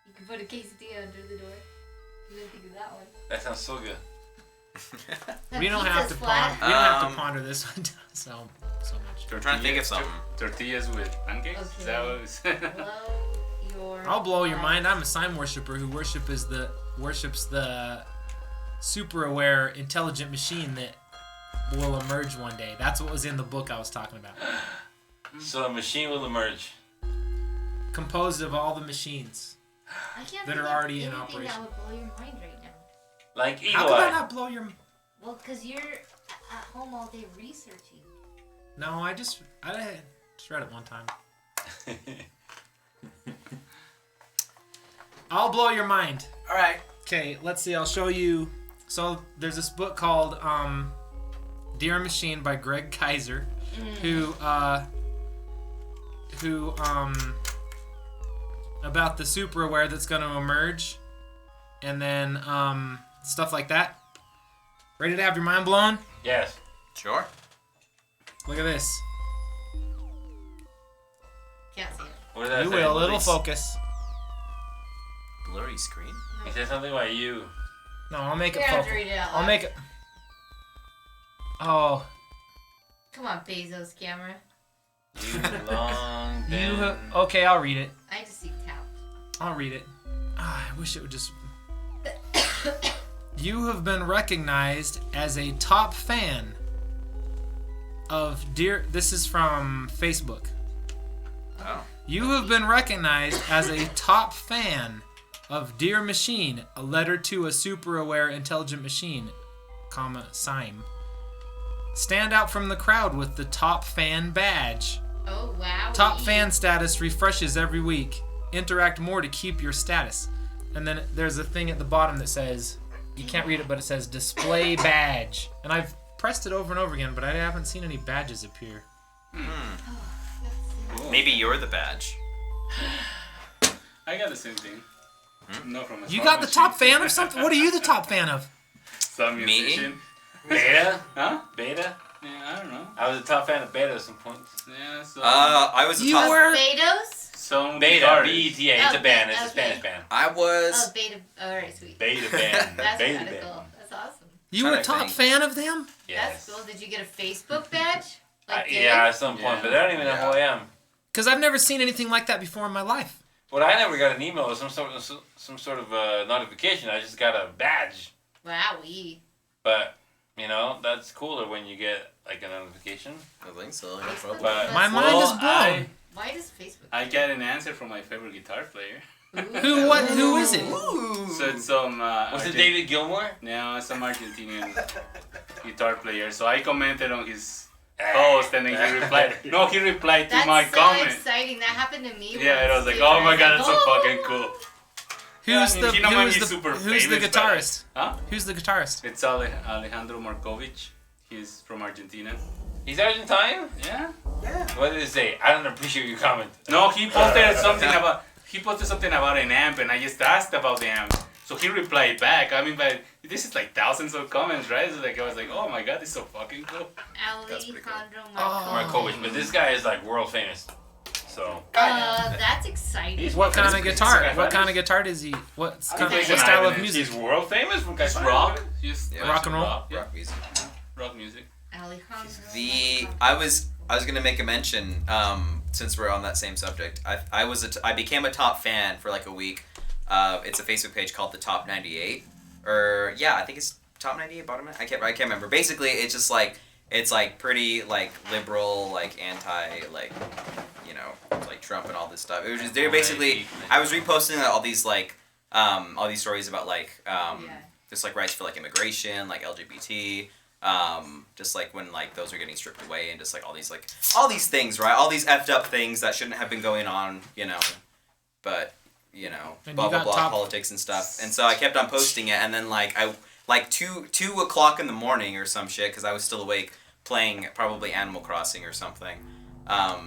You can put a quesadilla under the door. You didn't think of that one. That sounds so good. We don't have to flat. we don't have to ponder this one so much. I'm trying to think of something. Tortillas with pancakes? Okay. Is that what it's Blow your I'll blow your mind. I'm a sign worshiper who worships the super aware intelligent machine that will emerge one day. That's what was in the book I was talking about. So a machine will emerge. Composed of all the machines I can't that think are of already in anything operation. that would blow your mind right now. Like How Eagle could I Eye. not blow your... Well, because you're at home all day researching. No, I just read it one time. I'll blow your mind. All right. Okay, let's see. I'll show you. So there's this book called Dear Machine by Greg Kaiser, who about the super aware that's going to emerge, and then stuff like that. Ready to have your mind blown? Yes. Sure. Look at this. Can't see it. What did that You say? will. It'll focus. Blurry screen? He said something about you. No, I'll make You're it gonna have focus. to read it out I'll loud. make it. Oh. Come on, Bezos camera. You long been... Okay, I'll read it. I just see couch. I'll read it. I wish it would just... You have been recognized as a top fan of Dear... This is from Facebook. Oh. You have been recognized as a top fan of Dear Machine, a letter to a super aware intelligent machine, comma, Sime. Stand out from the crowd with the top fan badge. Oh, wow. Top fan status refreshes every week. Interact more to keep your status. And then there's a thing at the bottom that says, you can't read it, but it says display badge. And I've pressed it over and over again, but I haven't seen any badges appear. Maybe you're the badge. I got the same thing. No, from a You song got the machine. top fan of something? What are you the top fan of? Some musician. Beta? Huh? Beta? Yeah, I don't know. I was a top fan of Beta at some points. Yeah, so. I was a You top... were... Betos? Some Beta, guitarist. B-E-T-A. It's a Oh, band. It's a okay. Spanish band. I was... Oh, beta. Alright, sweet. Beta band. That's Beta kind of band. cool. That's awesome. You were a Trying to top think. fan of them? Yes. That's cool. Did you get a Facebook badge? Like Yeah, at some point, Yeah. but they don't even know who I am. Because I've never seen anything like that before in my life. But I never got an email or some sort of notification. I just got a badge. Wowee. But you know, that's cooler when you get like a notification. I think so. Facebook But My mind is blown. Why does Facebook? I got an answer from my favorite guitar player. Who is it? So it's some. Was it David Gilmour? No, some Argentinian guitar player. So I commented on his post and then he replied. No, he replied to That's my so comment. exciting. That happened to me. Yeah, and I was once, like, too. oh my god, I that's was so like, fucking cool. Who's Yeah, the I mean, you know when who's he's the super who's the famous, guitarist? Huh? Who's the guitarist? It's Alejandro Markovich. He's from Argentina. He's Argentine? Yeah. Yeah. What did it say? I don't appreciate your comment. No, he posted something about an amp, and I just asked about the amp. So he replied back. I mean, but this is like thousands of comments, right? So like I was like, oh my god, this is so fucking cool. Alejandro Markovich, but this guy is like world famous. So. That's exciting. What kind of guitar? What kind of guitar does he? What He plays what an style of Ibanez. music? He's world famous from It's guitar. rock. Just Rock and roll. Rock music. rock music? I was gonna make a mention. Since we're on that same subject, I became a top fan for like a week. It's a Facebook page called the Top 98, or yeah, I think it's Top 98 Bottom. I can't remember. Basically, it's just like it's like pretty like liberal, like anti, like you know, like Trump and all this stuff. It was just, they're basically. I was reposting all these like all these stories about like just like rights for like immigration, like LGBT. Just like when like those are getting stripped away and just like all these things, right? All these effed up things that shouldn't have been going on, you know, but you know, and blah blah blah politics and stuff. And so I kept on posting it, and then like I like 2 o'clock in the morning or some shit because I was still awake playing probably Animal Crossing or something. I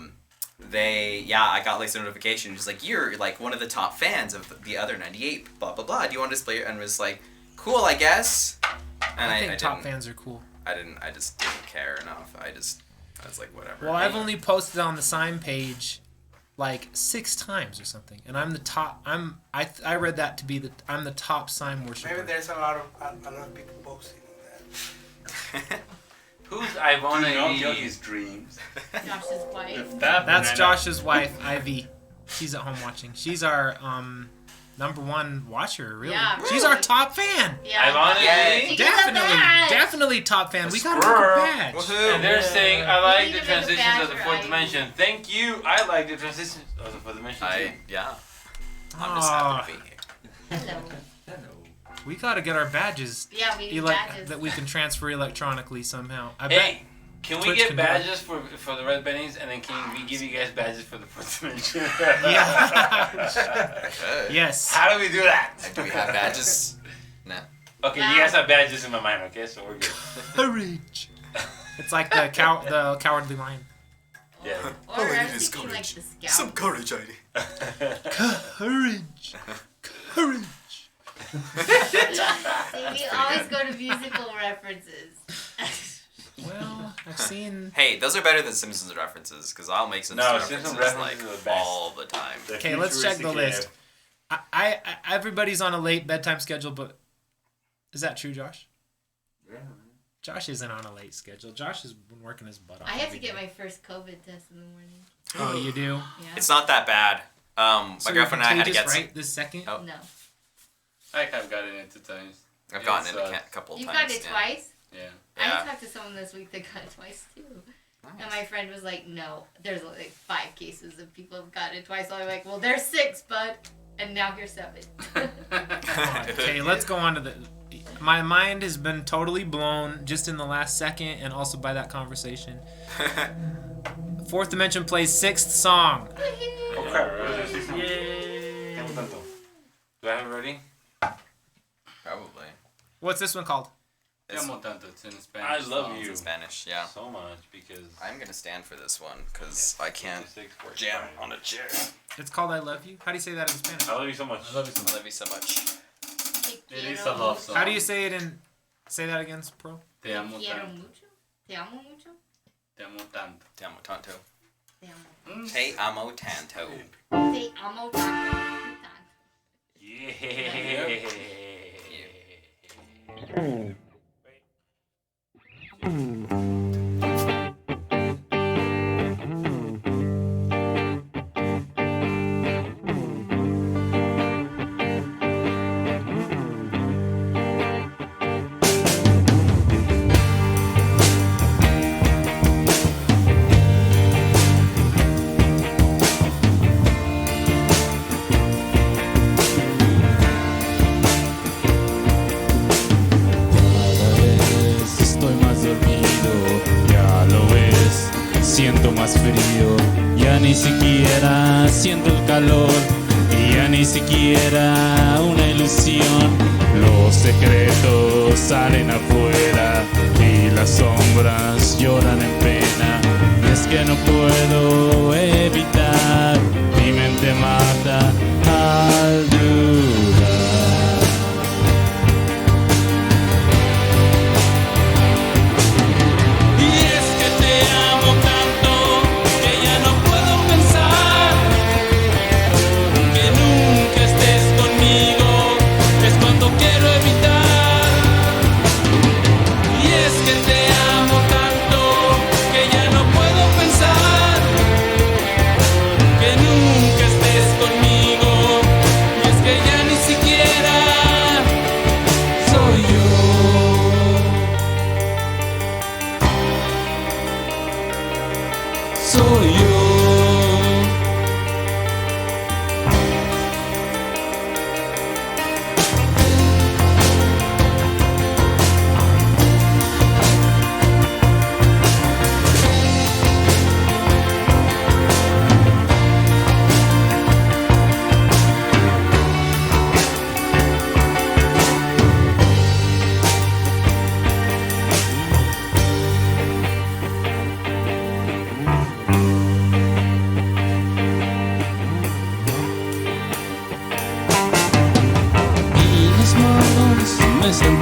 got like some notification just like you're like one of the top fans of the other 98 blah blah blah. Do you want to display it? And it was like cool, I guess. And I think top fans are cool. I just didn't care enough. I was like, whatever. Well, I've only posted on the sign page like 6 times or something, and I'm the top. I read that to be I'm the top sign worshiper. Maybe there's a lot of people posting that. Who's Ivana? You know his dreams. Josh's wife. That's Josh's wife, Ivy. She's at home watching. She's our #1 watcher, really. Yeah, She's our top fan. Yeah. Ivana? Definitely top fan. We got a badge. And they're saying, I like the transitions of the fourth dimension. Thank you. I like the transitions of the fourth dimension too. Yeah. I'm just happy to be here. Hello. We gotta get our badges. Yeah, we need badges. That we can transfer electronically somehow. Can we get badges for the red bennies, and then can we give you guys badges for the fourth dimension? Yeah. Yes. How do we do that? Do we have badges? No. Okay, you guys have badges in my mind. Okay, so we're good. Courage. It's like the cowardly lion. Yeah. Or I was thinking like the scout. Some courage, Heidi. Courage. Courage. See, we always go to musical references. Well, I've seen. Hey, those are better than Simpsons references because I'll make Simpsons references like all the time. Okay, let's check the list. I everybody's on a late bedtime schedule, but is that true, Josh? Yeah. Josh isn't on a late schedule. Josh has been working his butt off. I have to get my first COVID test in the morning. Oh, you do? Yeah. It's not that bad. My girlfriend and I had to get right this second. Oh. No. I have gotten it 2 times. I've gotten it a couple You've times. gotten it twice? Yeah. I talked to someone this week that got it twice too. Nice. And my friend was like, no, there's like 5 cases of people who've gotten it twice. So I'm like, well, there's 6, bud. And now here's 7. Okay, let's go on to the... My mind has been totally blown just in the last second and also by that conversation. Fourth Dimension plays 6th song. Okay. Yay. Do I have it ready? Probably. What's this one called? It's in Spanish. I love you. It's in Spanish, yeah. So much because I'm gonna stand for this one because I can't jam on a chair. It's called I Love You. How do you say that in Spanish? I love you so much. I love you so much. It is a love song. How do you say it in? Say that again, Pro. Te amo Quiero tanto. mucho. Te amo mucho. Te amo tanto. Te amo tanto. Te amo. Te amo tanto. Te amo tanto. Yeah. Siento más frío, ya ni siquiera siento el calor, y ya ni siquiera una ilusión. Los secretos salen afuera y las sombras lloran en pena. Y es que no puedo evitar, mi mente mata al dudar. Quiero evitar, y es que te amo.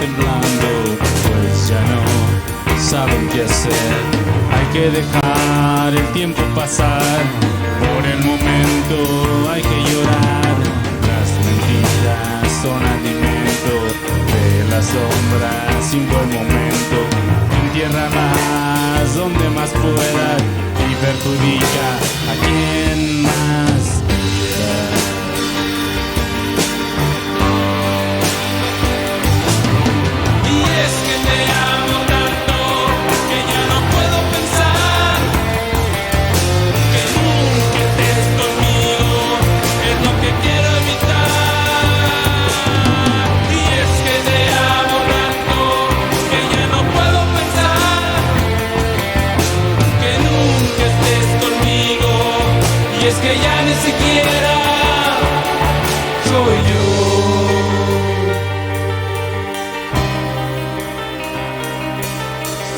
temblando, pues ya no saben qué hacer. Hay que dejar el tiempo pasar, por el momento hay que llorar. Las mentiras son alimento de las sombras sin buen momento. Entiérralas donde más puedas y perjudica a quien más quiera. Y es que te amo tanto que ya no puedo pensar que nunca estés conmigo, es lo que quiero evitar. Y es que te amo tanto que ya no puedo pensar que nunca estés conmigo. Y es que ya ni siquiera soy yo.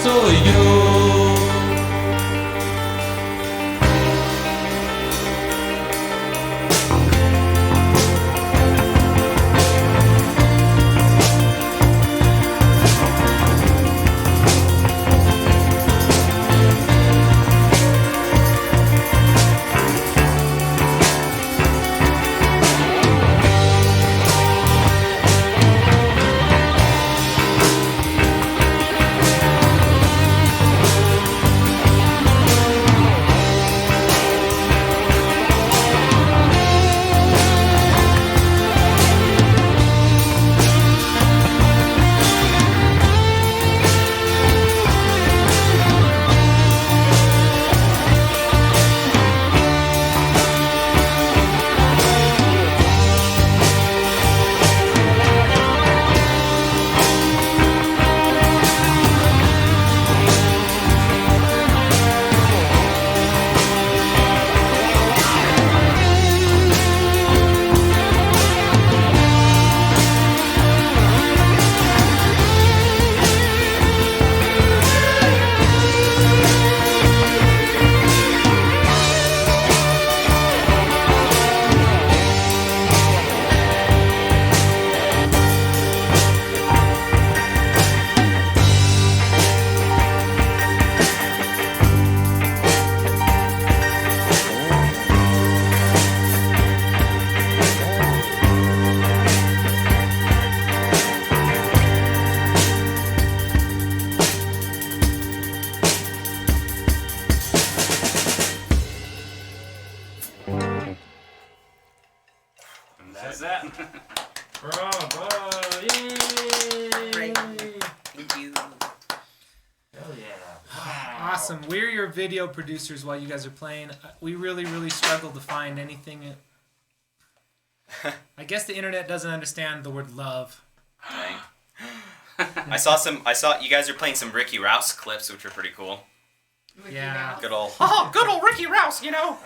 Soy yo. That's that. Bravo! Yay! Thank you. Hell yeah! Awesome. We're your video producers while you guys are playing. We really struggled to find anything. I guess the internet doesn't understand the word love. Dang. I saw you guys are playing some Ricky Rouse clips, which are pretty cool. Yeah. Good old Ricky Rouse, you know.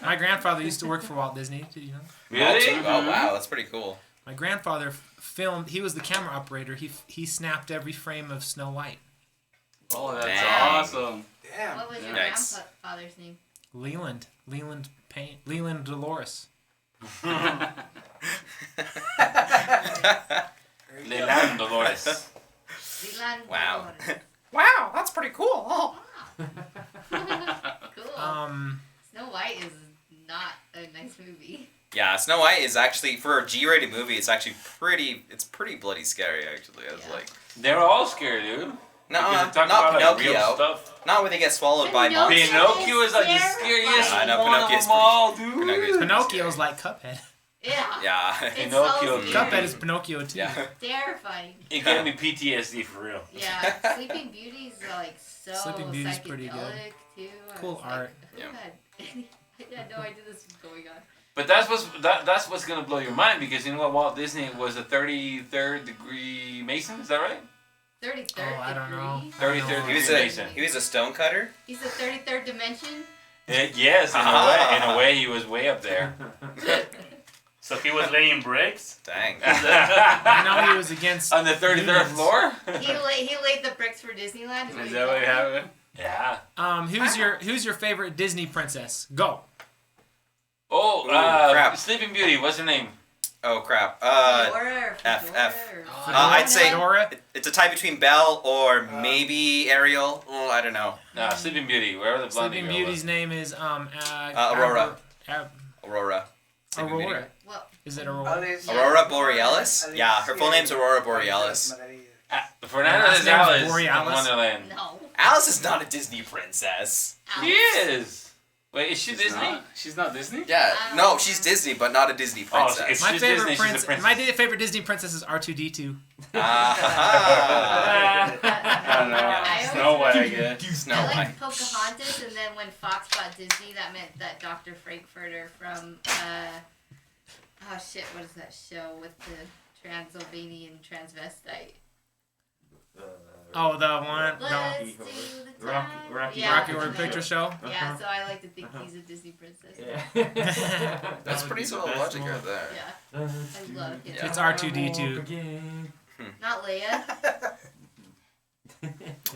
My grandfather used to work for Walt Disney, you know. Really? Oh wow, that's pretty cool. My grandfather filmed. He was the camera operator. He snapped every frame of Snow White. Oh, that's Dang. awesome. Damn. What was your Nice. grandfather's name? Leland Payne. Leland Dolores. Leland Dolores. Leland Wow. Dolores. Wow, that's pretty cool. Oh. Cool. Um. Snow White is not a nice movie. Yeah, Snow White is actually, for a G-rated movie, it's actually pretty bloody scary, actually. I was like... They're all scared, dude. No, Because they're talking not about, like, real Pinocchio. stuff. Not when they get swallowed by monsters. Pinocchio is like the scariest I know, one of Pinocchio's them all, dude. Pinocchio's Pinocchio's like Cuphead. Yeah. Yeah. It's Pinocchio. so scary. Cuphead is Pinocchio too. Yeah. Terrifying. It gave me PTSD for real. Yeah. Sleeping Beauty's like so Sleeping Beauty's pretty good. psychedelic, too. I Cool was art. Like, I had no idea this was going on. But that's what's gonna blow your mind, because you know what, Walt Disney was a 33rd degree Mason, is that right? 33rd Oh, I don't know. degree. 33rd He was degree a Mason. he was a stone cutter. He's the 33rd dimension. Yes, in a way, he was way up there. So he was laying bricks? Dang. I know he was against On the 33rd unions. floor. He laid the bricks for Disneyland. Is that what happened? Yeah. Who's your favorite Disney princess? Go. Oh, Ooh, crap. Sleeping Beauty. What's her name? Oh crap. Fedora or F. Fedora I'd say Fedora? it's a tie between Belle or maybe Ariel. Oh, I don't know. Nah, Sleeping Beauty. Wherever the blondie Sleeping girl Beauty's was. name is Aurora. Aurora. Sleeping Beauty. Aurora. Well, Is it Aurora? Aurora Borealis? Yeah, her full name's Aurora Borealis. Fernanda Last is name's Alice in Borealis? Wonderland. no. Alice is not a Disney princess. She is. Wait, is she She's Disney? not. She's not Disney? Yeah, no, she's Disney, but not a Disney princess. if My she's favorite Disney, she's a princess. my favorite Disney princess is R2D2. Ah. I don't know. I Snow White, I guess. Snow I White. like Pocahontas, and then when Fox bought Disney, that meant that Dr. Frankfurter from, oh shit, what is that show with the Transylvanian transvestite? Oh, the one. No. Let's do the time. Rocky Horror Picture Show. Yeah, so I like to think he's a Disney princess. Yeah. That's pretty solid logic right there. Yeah, I love him. It's R2D2. Not Leia.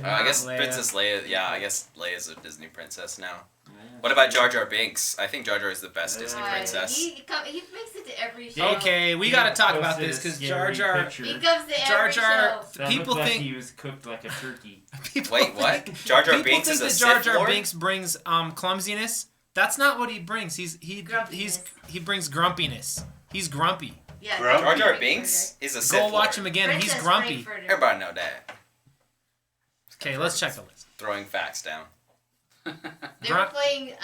I guess Leia. Princess Leia. Yeah, I guess Leia's a Disney princess now. What about Jar Jar Binks? I think Jar Jar is the best Disney princess. He makes it to every show. Okay, we gotta talk about this because Jar Jar. He comes to Jar every Jar. show. People like think he was cooked like a turkey. Wait, what? Jar Jar People Binks think is a that Sith Jar Jar Lord? Binks brings clumsiness. That's not what he brings. He brings grumpiness. He's grumpy. Yeah, Jar Jar Binks is a Sith Go watch Lord. him again. Princess He's grumpy. Frankfurter. Everybody know that. Okay, let's check the list. Throwing facts down. They were playing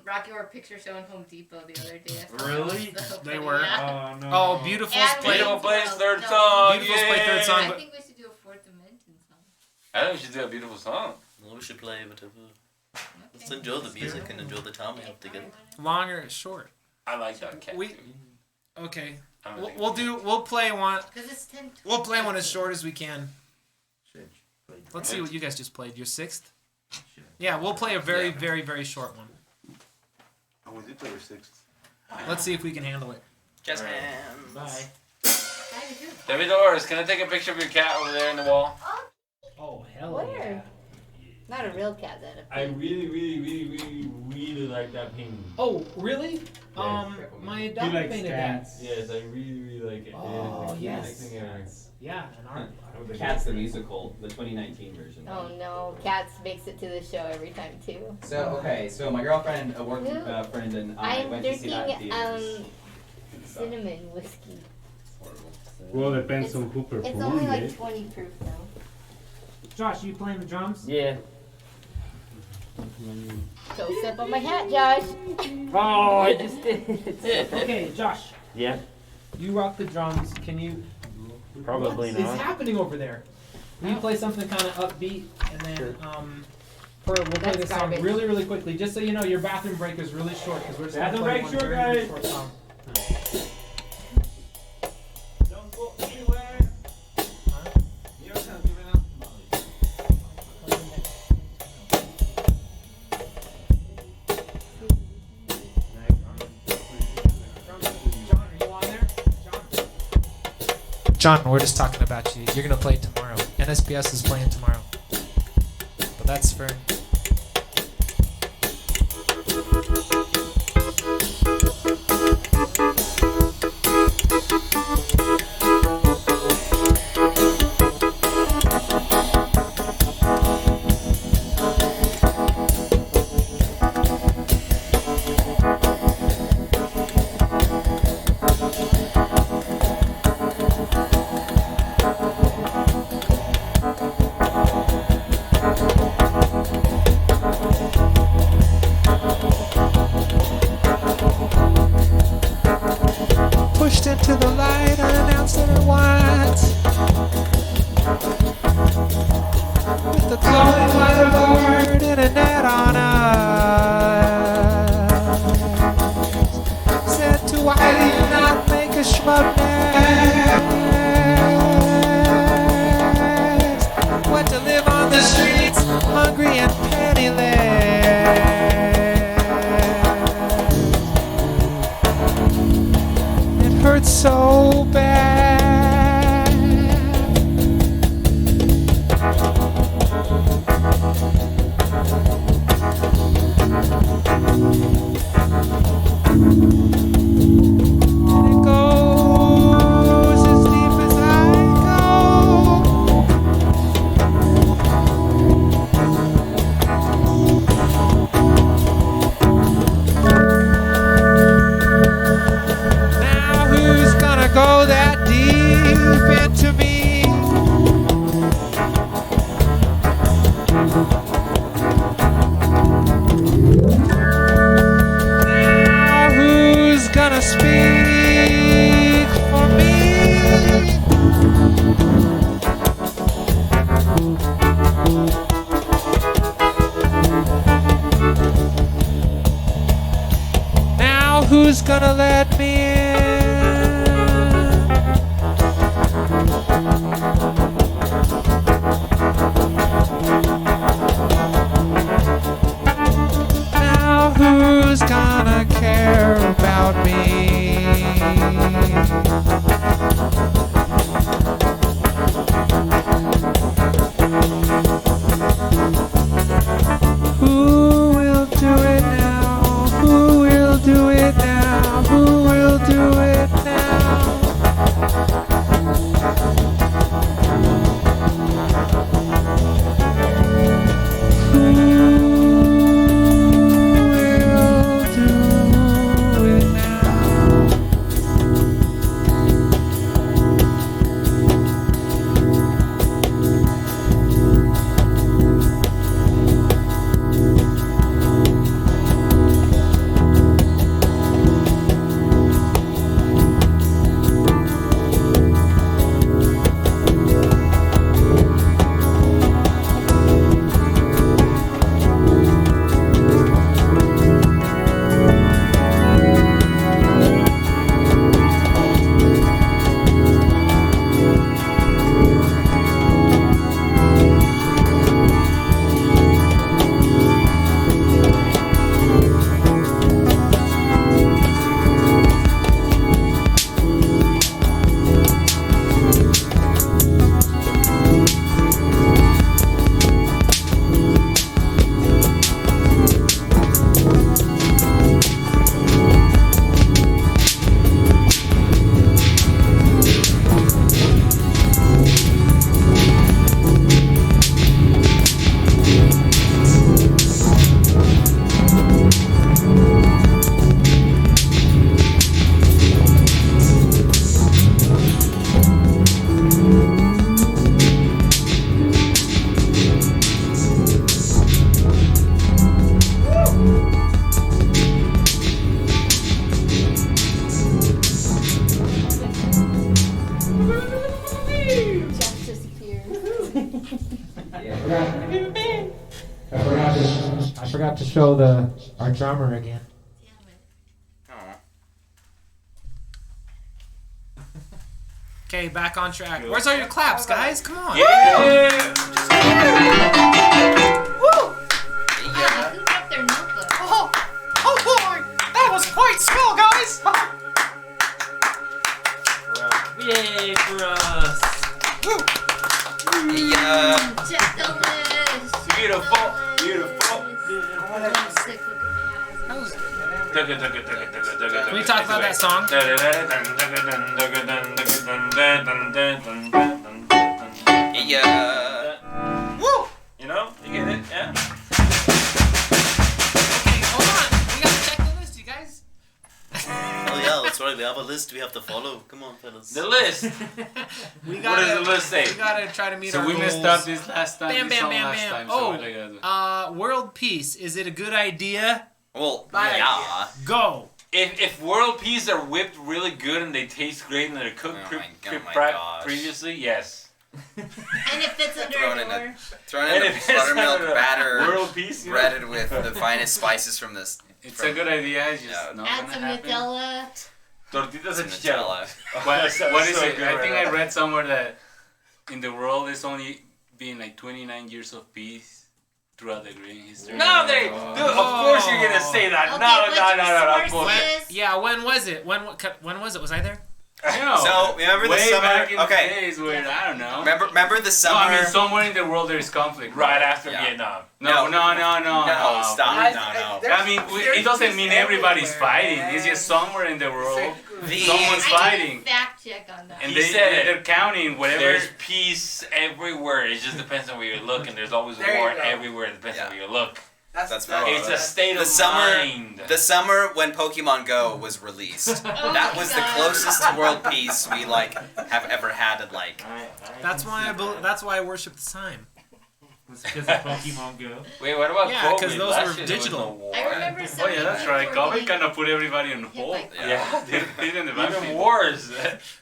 Rocky Horror Picture Show in Home Depot the other day. Really? They were. Yeah. Oh no. Oh, Beautiful's And played. Beautiful plays third No. song. Beautiful's played third song. I but- think we should do a Fourth Dimension song. I think we should do a beautiful song. Well, we should play whatever. Let's enjoy the music and enjoy the time we have together. Long or short? I like that cat. We. Okay. I'm gonna We'll play one. Because it's 10. We'll play one as short as we can. Let's see what you guys just played. Your sixth? Yeah, we'll play a very, very, very short one. Oh, we did play your sixth. Let's see if we can handle it. Just Bye. David Doris, can I take a picture of your cat over there in the wall? Oh, hell Where? Not a real cat, that. I really like that painting. Oh, really? My He dog likes painted cats. that. Yes, I really like it. Oh, It is the yes. cutest thing ever. Yeah, an art. Cats the musical, the 2019 version. Oh no, Cats makes it to the show every time too. So my girlfriend, a work friend, and I I'm went to see that in drinking theaters. cinnamon whiskey. Well, depends on who performed It's only like it. 20 proof though. Josh, you playing the drums? Yeah. So step on my hat, Josh. Oh, I just did. Okay, Josh. Yeah. You rock the drums. Can you? Probably What is not. happening over there? Will you play something kind of upbeat, and then we'll play That's this song garbage. really, really quickly. Just so you know, your bathroom break is really short because we're just gonna Bathroom play break one short, very, very guys. short song. Don't go anywhere. You're not giving up. John, we're just talking about you. You're gonna play tomorrow. NSPS is playing tomorrow. But that's for. gonna speak for me. Now who's gonna let me in? Now who's gonna care about me? Who will do it now? Who will do it now? Who will do it now? Will do it now. Jeff disappeared. I forgot to show our drummer again. Okay, back on track. Where's all your claps, guys? Come on. Who dropped their notebook? Oh boy, that was quite swell, guys. Yay for us. Yeah. Check the list. Check Beautiful, the list. beautiful. I'm sick looking at Can we talk about that song? Yeah. Woo! You know, you get it, yeah. Okay, hold on. We gotta check the list, you guys. Oh yeah, that's right. We have a list we have to follow. Come on, fellas. The list. We What gotta, does the list say? We gotta try to meet So our we goals. messed up this last time. Bam, this bam, song bam, last bam. time, so what I gotta do? World peace. Is it a good idea? Well, Bye. yeah. Go. If world peas are whipped really good and they taste great and they're cooked my gosh. previously, yes. And if it's under Thrown a in door. a thrown in And a if it's buttermilk under a batter, world peas, you know? breaded with the finest spices from this. It's a good idea. It's just not Add gonna some happen. Nutella. Tortitas Some and chicharrón. Nutella. What is So it? good I right think now. I read somewhere that in the world there's only been like 29 years of peace throughout the green history. No, dude, of course you're gonna say that. Okay, No, what's no, your no, no, no, sources? bullshit. Yeah, when was it? When was it? Was I there? No. So remember the Way summer? back in Okay. the days where I don't know. Remember the summer? No, I mean somewhere in the world there is conflict. Right after Yeah. Vietnam. No, No, stop. No. I mean, it doesn't mean everybody's fighting. It's just somewhere in the world, someone's I fighting. need a fact check on that. And He said it. they're counting whatever. There's peace everywhere. It just depends on where you look, and there's always There you war go. everywhere. It depends on where you look. That's It's a state the of summer. mind. The summer when Pokemon Go was released. That was the closest to world peace we have ever had. That's why I worship the time. Was because of Pokemon Go. Wait, what about Yeah, COVID? 'cause those Last were year there was digital. no war. I remember Oh somebody yeah, that's right. reporting- COVID kind of put everybody on hold. by Yeah, They didn't even wars.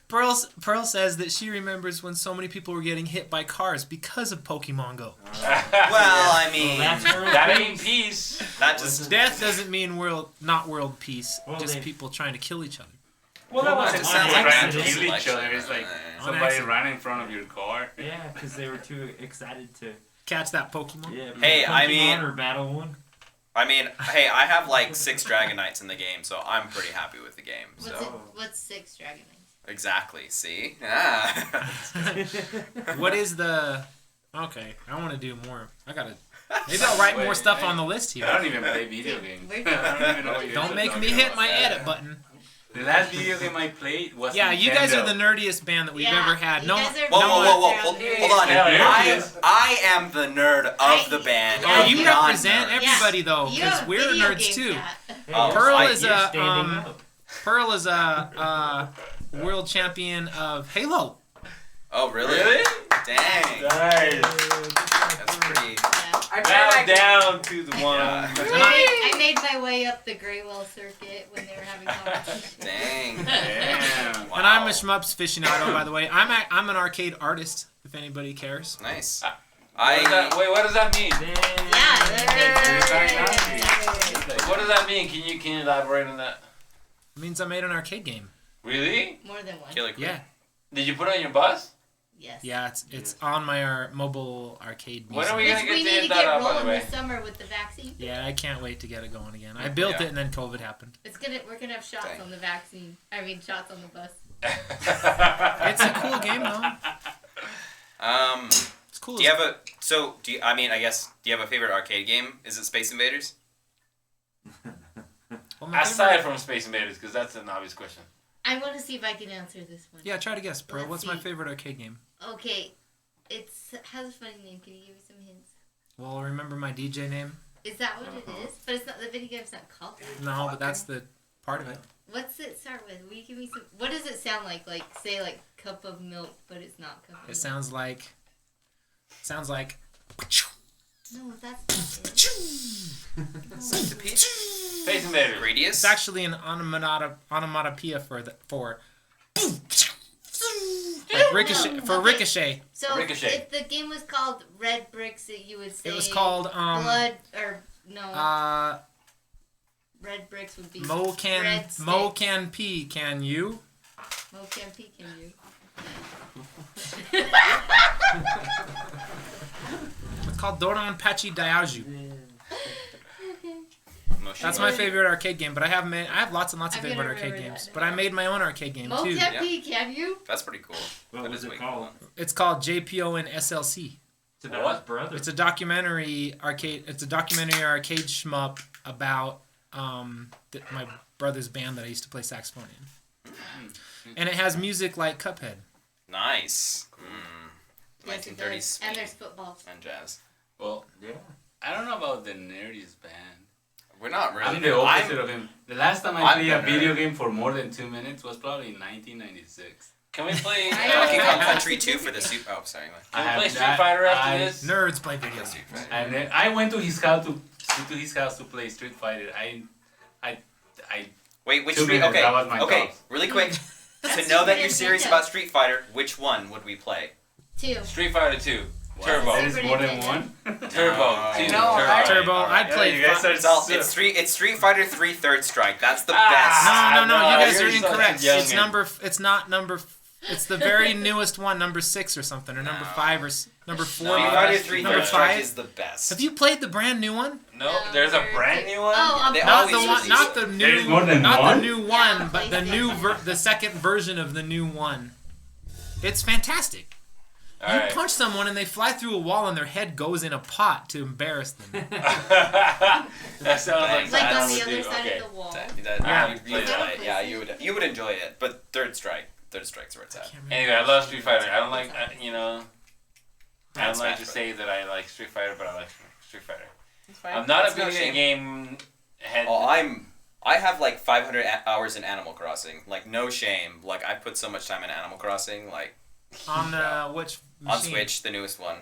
Pearl says that she remembers when so many people were getting hit by cars because of Pokemon Go. Well, I mean, that ain't peace. That just Death doesn't mean not world peace. Well, just they- people trying to kill each other. Well, that Well, wasn't on trying to accident. kill each Selection. other. It's like On somebody accident. ran in front of your car. Yeah, because they were too excited to. Catch that Pokemon. Yeah. Hey, Pokemon I mean- or battle one. I mean, hey, I have like 6 Dragonites in the game, so I'm pretty happy with the game. So What's 6 Dragon Knights? exactly. See? Ah. What is the? Okay, I want to do more. I gotta. Maybe I'll write more stuff on the list here. I don't even play video games. I don't even know what you guys Don't are make me talking hit about. my edit button. The last video game I played was Yeah, you guys are the Nintendo. nerdiest band that we've Yeah, ever had. you No, guys are Whoa, no whoa, one- whoa, whoa! Hold on. Hell yeah. I am the nerd of the band. Oh, you not represent nerd. everybody though, You because have a we're video nerds game too. cat. Oh, Pearl I- is You're a standing up. Pearl is a world champion of Halo. Oh, really? Really? Dang. Nice. That's pretty. Now down to the one. I made my way up the Greywell circuit when they were having competition. Dang. Damn. Wow. And I'm a schmups aficionado, by the way. I'm an arcade artist, if anybody cares. Nice. Wait, what does that mean? What does that mean? Can you elaborate on that? It means I made an arcade game. Really? More than one. Killer Queen. Yeah. Did you put it on your bus? Yes. Yeah, it's on my mobile arcade. When are we museum. gonna We get need to to that get up, by the rolling way? this summer with the vaccine. Yeah, I can't wait to get it going again. I built Yeah. it and then COVID happened. We're gonna have shots Dang. on the vaccine. I mean, shots on the bus. It's a cool game though. It's cool. Do you have a do you have a favorite arcade game? Is it Space Invaders? Well, my Aside favorite- from Space Invaders, because that's an obvious question. I want to see if I can answer this one. Yeah, try to guess, Pearl. Let's What's my see. favorite arcade game? Okay, it has a funny name. Can you give me some hints? Well, remember my DJ name? Is that what it is? But it's not. The video game's not called that. No, but that's the part of it. What's it start with? Will you give me some? What does it sound like? Like say like cup of milk, but it's not cup of milk. It sounds like. No, that's not it. Centipede? Space Invaders. Radius? It's actually an onomatopoeia for like ricochet for ricochet. So Ricochet. if the game was called Red Bricks, you would say It was called blood or no. Red Bricks would be Mo can red stick. Mo can pee, can you? Mo can pee, can you? It's called Doron Pachi Dayaju. That's my favorite arcade game, but I have lots and lots of I'm favorite gonna arcade remember games. that But I made my own arcade game Mo too. can pee, can you? That's pretty cool. What That was is it way called? It's called JPO and SLC. It's about his brother. It's a documentary arcade. It's a documentary arcade shmup about my brother's band that I used to play saxophone in, and it has music like Cuphead. Nice. Yes, it 1930s does. And there's football. and jazz. Well, Yeah. I don't know about the nerdiest band. We're not really. I'm the opposite of him. The last time I I'm played a the video nerd. game for more than 2 minutes was probably in 1996. Can we play? Donkey Kong Country 2 for the Super. Oh, sorry. Can we I play have Street that- Fighter after I- this? Nerds play video games. And then I went to his house to play Street Fighter. I Wait, which 2 Street? minutes, Okay, that was my okay, thoughts. really quick. To That's know that Super you're serious Nintendo. about Street Fighter, which one would we play? 2. Street Fighter 2. There Turbo. is more than one. Turbo. Two. No, Turbo. Turbo. I'd Yeah, play. you guys are It's Street Fighter 3 Third Strike. That's the Ah. best. No, No, you guys you're are so incorrect. young It's and- number. It's not number. It's the very newest one, number 6 or something, or number 5 or number 4. Street maybe. Fighter 3 Number Third Strike 5? is the best. Have you played the brand new one? No, there's a brand new one. Oh, They Not the always one, release not it. the There's new, more than not one? the new one, Yeah, but the new, the second version of the new one. It's fantastic. All You right. punch someone and they fly through a wall and their head goes in a pot to embarrass them. That sounds like Like on something the I would other do. side Okay. of the wall. Yeah. You'd play it. Yeah, you would enjoy it. But Third Strike's where it's at. Anyway, I love Street Fighter. I don't like, I don't Smash like to Bros. say that I like Street Fighter, but I like Street Fighter. fine. I'm not That's a no video shame. game head. Oh, I have like 500 hours in Animal Crossing. Like, no shame. Like, I put so much time in Animal Crossing. Like, On which machine? On Switch, the newest one.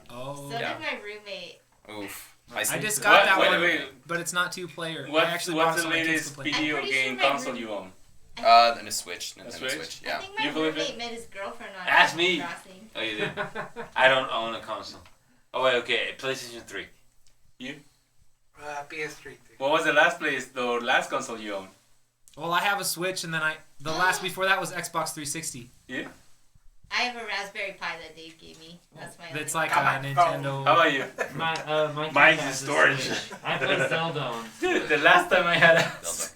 Oh. So did my roommate. Oof. I just got that one, wait. but it's not 2-player. What's the latest video game console you own? The Switch. Nintendo Switch. Yeah. I think my roommate met his girlfriend on Ask Animal me. Crossing. Oh, you did? I don't own a console. Oh, wait, okay. PlayStation 3. You? PS3. What was the last console you owned? Well, I have a Switch, and then the last before that was Xbox 360. Yeah. I have a Raspberry Pi that Dave gave me. That's my. It's only like one. a Nintendo. How about you? My Mine's kid in has a storage. Switch. I play Zelda on. Dude, the last time I had a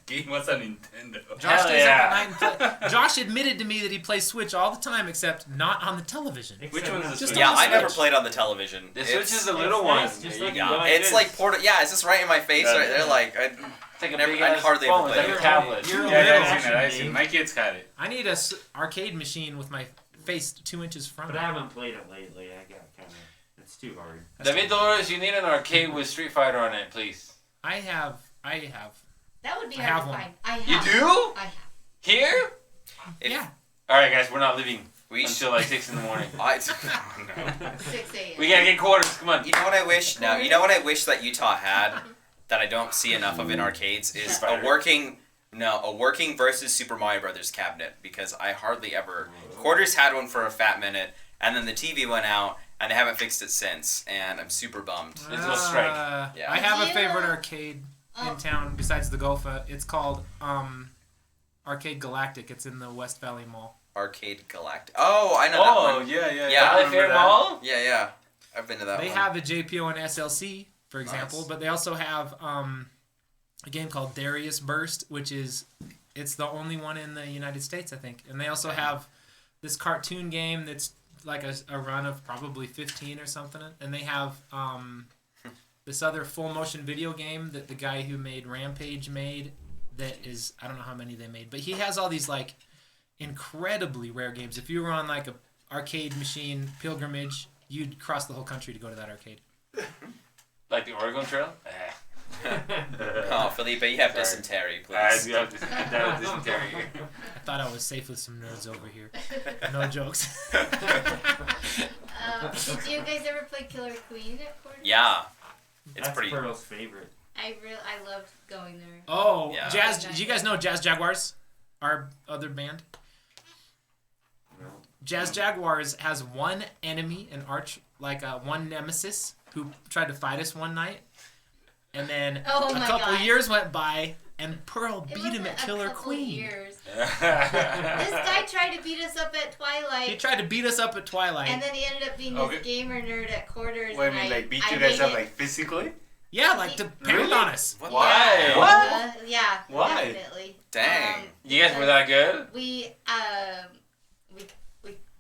game was a Nintendo. Josh stays up at night and play. Josh admitted to me that he plays Switch all the time, except not on the television. Which one is the Just Switch? Yeah, on the I never Switch. played on the television. The Switch is the little one. Nice, just like Yeah, like it's this. like yeah, it's just right in my face right there. Like It's like a Never- big I'd ass hardly phone. ever It's play like a it. tablet. You're Yeah, little. I've seen it. My kids had it. I need a arcade machine with my face 2 inches from But it. I haven't played it lately. I got kind of. It's too hard. David Dolores, you need an arcade with Street Fighter on it, please. I have. That would be I hard have to one. find. I You have. do? I have. Here? Yeah. Alright, guys, we're not leaving we until like 6 in the morning. 6 a.m. We gotta get quarters. Come on. You know what I wish? Now, you know what I wish that Utah had that I don't see enough of in arcades is a working versus Super Mario Brothers cabinet, because I hardly ever. Quarters had one for a fat minute, and then the TV went out, and they haven't fixed it since, and I'm super bummed. It's a strike. Yeah. I have a Yeah. favorite arcade in town besides the Golfa. It's called Arcade Galactic. It's in the West Valley Mall. Arcade Galactic. Oh, I know that one. Yeah. Valley Fair Mall? Yeah. I've been to that They one. have a JPO and SLC, for example, Nice. but they also have a game called Darius Burst, which it's the only one in the United States, I think. And they also have this cartoon game that's like a run of probably 15 or something. And they have this other full motion video game that the guy who made Rampage made that is, I don't know how many they made, but he has all these like incredibly rare games. If you were on like a arcade machine pilgrimage, you'd cross the whole country to go to that arcade. Like the Oregon Trail? Oh, Felipe, you have dysentery, please. I have dysentery. I thought I was safe with some nerds over here. No jokes. Did you guys ever play Killer Queen at Quarters? Yeah. It's That's pretty. Pearl's favorite. I loved going there. Oh, Yeah. Jazz! Do you guys know Jazz Jaguars? Our other band. Jazz Jaguars has one enemy, one nemesis who tried to fight us one night, and then a couple years went by, and Pearl beat him at Killer Queen. Years. This guy tried to beat us up at Twilight. He tried to beat us up at Twilight. And then he ended up being this gamer nerd at Quarters. Wait, I and mean, like beat I you guys up made it- like physically? Yeah, like to pound on us. Why? What? Yeah. Why? Definitely. Dang. You guys were that good? We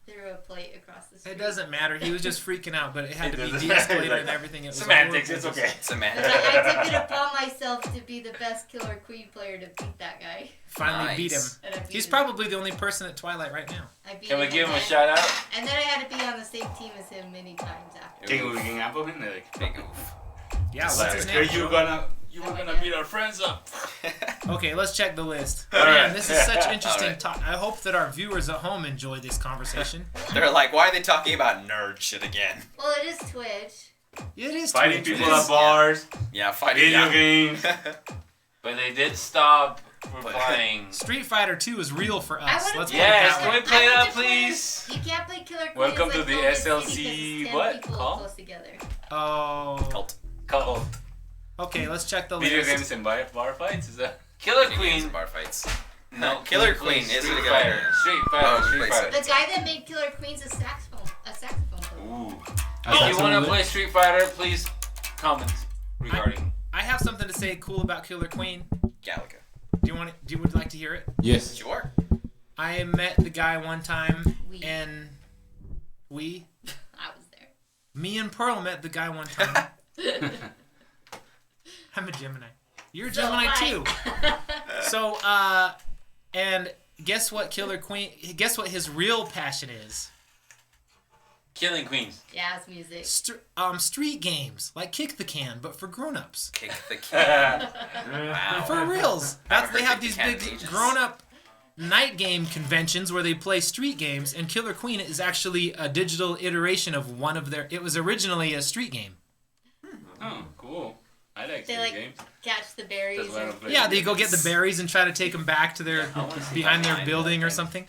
threw a plate across the street. It doesn't matter. He was just freaking out, but it had to be doesn't de-escalated matter. and everything. It was Semantics, all- it's okay. Semantics. I took it upon myself to be the best Killer Queen player to beat that guy. Finally beat him. And I beat He's him. probably the only person at Twilight right now. I beat Can we him give him a again. shout out? And then I had to be on the same team as him many times after. Big apple him like big oof. Yeah, what's like, his "Hey, name? you were gonna beat our friends up. Okay, let's check the list. All Man, right. this is such interesting All right. talk. I hope that our viewers at home enjoy this conversation. They're like, why are they talking about nerd shit again? Well, it is Twitch. It is Fighting Twitch. people at bars, Yeah, fighting. video Yeah. games. But they did stop replying. Street Fighter 2 is real for I us. wanna Let's play put it Yes, that can way. we play I that, want to play- please? You can't play Killer Queen. Welcome it's to like the Golden City 'cause SLC it's 10 what? people Call? close together. Oh. Cult. Okay, let's check the Video list. games and bar fights? Is that? Killer Video games Queen. and bar fights. No, Killer please, Queen is Street a good Fighter. idea. Street Fighter. Oh, Street please. Fighter. The guy that made Killer Queen's a saxophone player. Ooh. That's If you want to absolutely- play Street Fighter, please comment regarding. I have something to say cool about Killer Queen. Galaga. Do you would like to hear it? Yes. Sure. I met the guy one time, We. and we, I was there. me and Pearl met the guy one time. I'm a Gemini. You're a So Gemini am too. So, and guess what Killer Queen, guess what his real passion is? Killing Queens. Jazz music. Street games, like Kick the Can, but for grown-ups. Kick the can. For reals. Haven't They heard have Kick these the Can big in ages. grown-up night game conventions where they play street games, and Killer Queen is actually a digital iteration of one of their. It was originally a street game. Oh, cool. I like They street like games. catch the berries. That's why I don't play Yeah, they video go get games. the berries and try to take them back to their behind their building or something.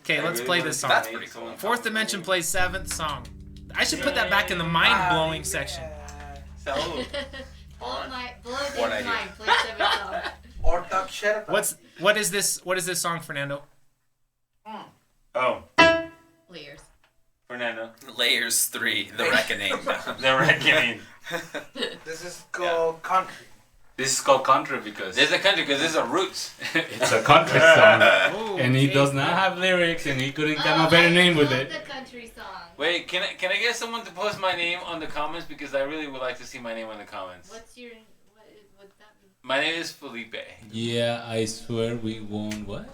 Okay, let's play this song. That's pretty cool. Fourth Dimension plays seventh song. I should put that back in the mind-blowing section. So, Blow What Dave's idea? mind. Play 7 song. Or talk shit about What is this song, Fernando? Oh, Lears. Fernando. Layers 3, The Reckoning. The Reckoning. This is called country. this is called country because This is a country because this is a roots. It's a country song. Ooh, And he okay. does not have lyrics, and he couldn't come up with a name with it. The country song. Wait, can I get someone to post my name on the comments because I really would like to see my name on the comments. What's your what's that mean? My name is Felipe. Yeah, I swear we won what?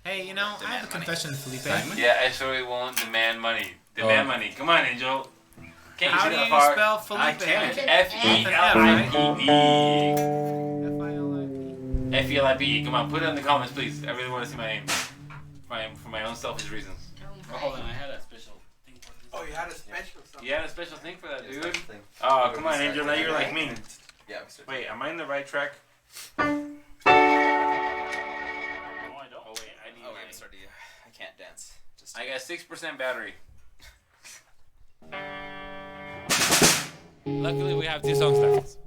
Hey, you know, I have a confession, Felipe. Simon? Yeah, I sure won't demand money. Demand money. Come on, Angel. Can't How see do that you far. spell I Felipe? can't. F-E-L-I-P-E. F-E-L-I-P-E. F-E-L-I-P-E. Come on, put it in the comments, please. I really want to see my name. For my own selfish reasons. Oh, hold on, I had a special thing for this. Oh, you had a special something. You had a special thing for that, Yeah, dude? special thing. Oh, come on, Angel. Now you're like me. Yeah, we started. Wait, am I in the right track? Oh, wait, I need Oh, wait, I'm sorry. I can't dance. Just I got 6% battery. Luckily, we have 2 song starts.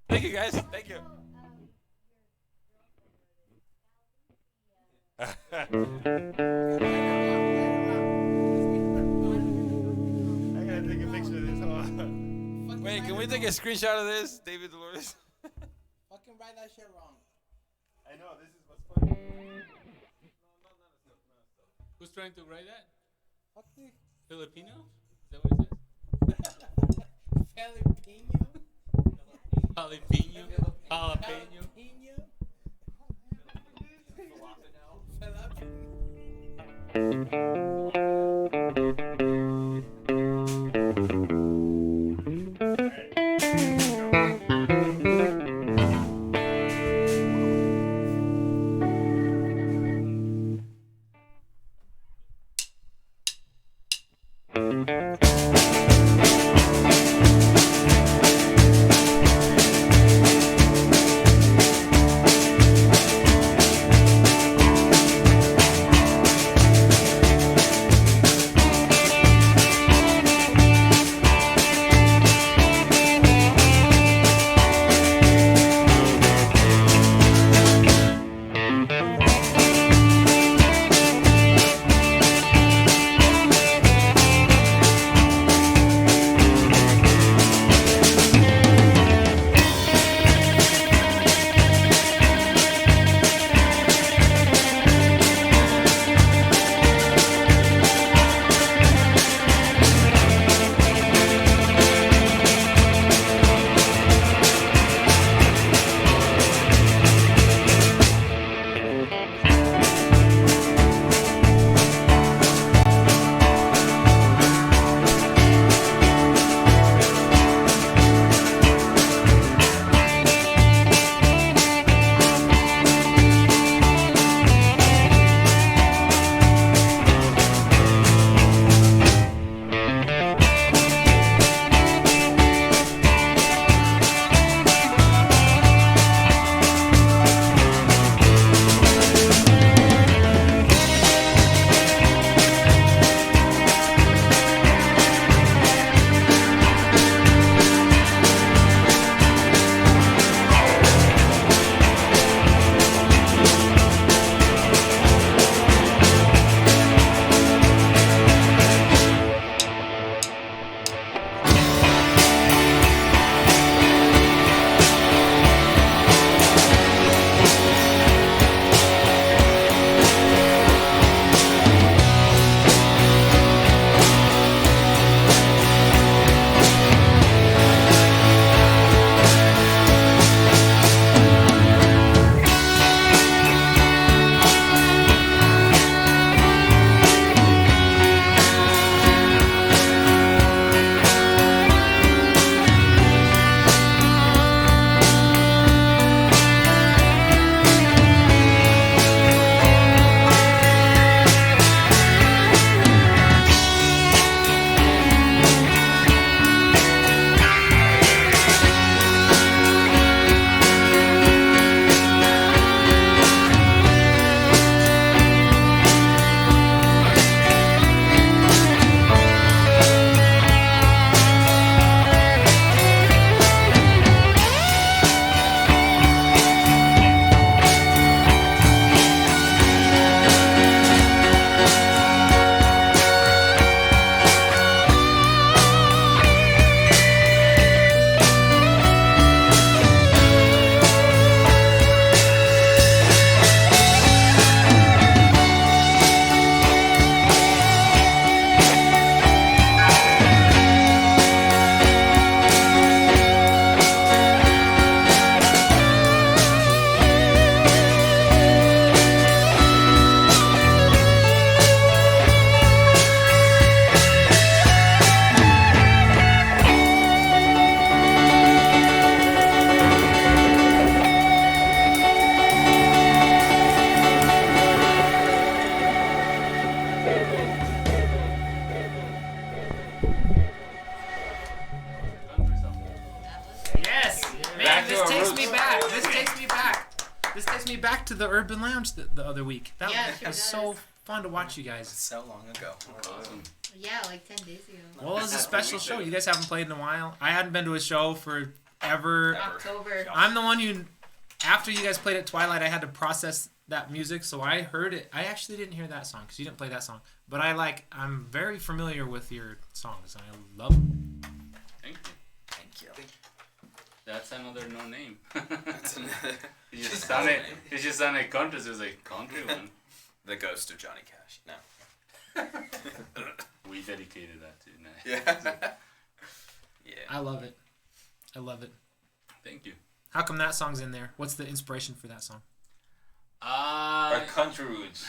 Thank you, guys. Thank you. I gotta take a picture of this. Wait, can we take a screenshot of this, David Dolores? Fucking write that shit wrong. I know, this is what's funny. Who's trying to write that? Fuck this. Filipino? Is that what it says? Filipino? Jalapeno? Jalapeno? to this our takes roots. me back. This takes me back. This takes me back to the Urban Lounge the other week. That Yeah, it sure was does. so fun to watch you guys. So long ago. Awesome. Yeah, like 10 days ago. Well, it was a special show. You guys haven't played in a while. I hadn't been to a show for ever. October. I'm the one who, after you guys played at Twilight, I had to process that music, so I heard it. I actually didn't hear that song because you didn't play that song. But I'm very familiar with your songs, and I love them. Thank you. Thank you. That's another no name. It just sounded country. So it was like country one. The Ghost of Johnny Cash. No. We dedicated that to Nick. Yeah. Yeah. I love it. I love it. Thank you. How come that song's in there? What's the inspiration for that song? Our country roots.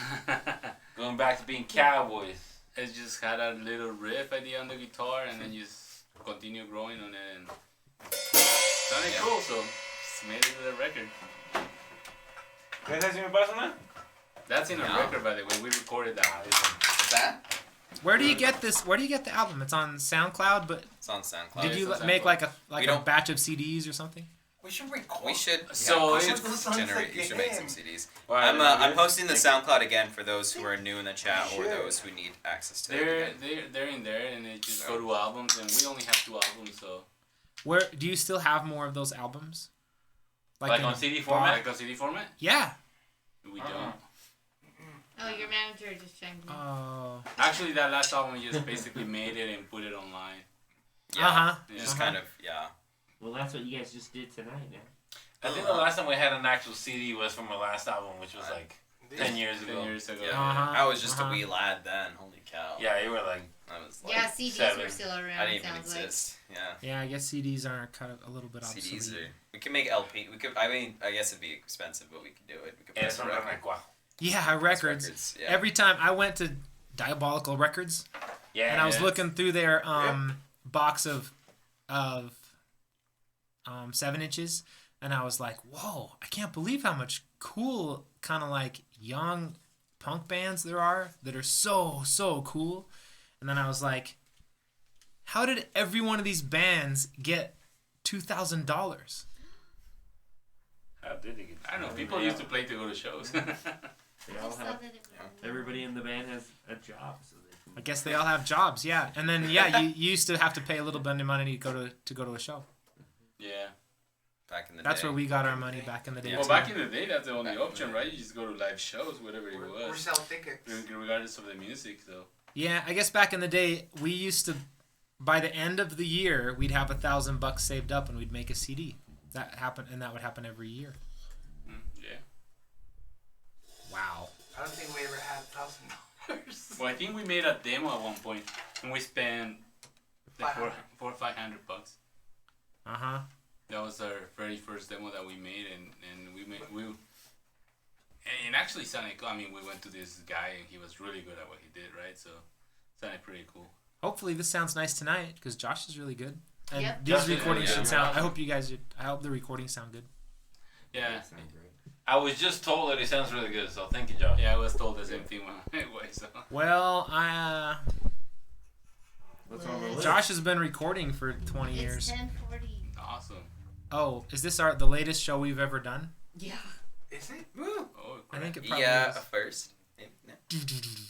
Going back to being cowboys. It just had a little riff idea on the guitar, and then just continue growing on it, and sounded cool. So just made it a record. That's in a record, by the way. We recorded that. What's that? Where do you get this? Where do you get the album? It's on SoundCloud, but It's on SoundCloud. did you It's on make SoundCloud. like We a don't- batch of CDs or something? We should record. We should. So we should it's- generate. You should make some CDs. Why, I'm posting the SoundCloud again for those who are new in the chat or those who need access to it. They're in there, and they just go to albums, and we only have 2 albums, so. Where do you still have more of those albums? Like in on a CD box? format? Like on CD format? Yeah. We don't. Oh, your manager just chimed in. Oh. Actually, that last album, we just basically made it and put it online. Yeah. Uh-huh. Just Uh-huh. kind of, yeah. Well, that's what you guys just did tonight, man. I think the last time we had an actual CD was from our last album, which was like 10 years ago. 10 years ago. Yeah. Uh-huh. I was just a wee lad then. Holy cow. Yeah, you were like. I was like Yeah, CDs 7. were still around. I didn't even sounds like. exist. Yeah. Yeah, I guess CDs are kind of a little bit obsolete. CDs are. We could make LP. We could. I mean, I guess it'd be expensive, but we could do it. We could press a record. Yeah, records. Yeah. Every time I went to Diabolical Records, and I was looking through their box of 7-inches, and I was like, whoa, I can't believe how much cool kind of like young punk bands there are that are so cool. And then I was like, how did every one of these bands get $2,000? How did they get? I don't know. People used to play to go to shows. They all have, everybody in the band has a job, so they can. I guess they all have jobs, yeah. And then you used to have to pay a little bit of money to go to a show. Yeah. Back in the That's day. where we got our money back in the day. Well, too. back in the day, that's the only option, right? You just go to live shows, whatever it was. Or sell tickets. Regardless of the music, so. Yeah, I guess back in the day, we used to, by the end of the year, we'd have $1,000 saved up and we'd make a CD. That happened, and that would happen every year. Yeah. Wow. I don't think we ever had $1,000. Well, I think we made a demo at one point, and we spent like $400 or $500. Uh-huh. That was our very first demo that we made, and and actually sounded cool. I mean, we went to this guy, and he was really good at what he did, right? So, it sounded pretty cool. Hopefully this sounds nice tonight, because Josh is really good. And Yep. these Josh is recordings really should good. sound, I hope you guys, I hope the recordings sound good. Yeah. I was just told that it sounds really good, so thank you, Josh. Yeah, I was told the same thing anyway, so. Well, What's on the list? Josh has been recording for 20 It's years. 10:40. Awesome. Oh, is this the latest show we've ever done? Yeah. Is it? Oh, I think it probably Yeah, is. first.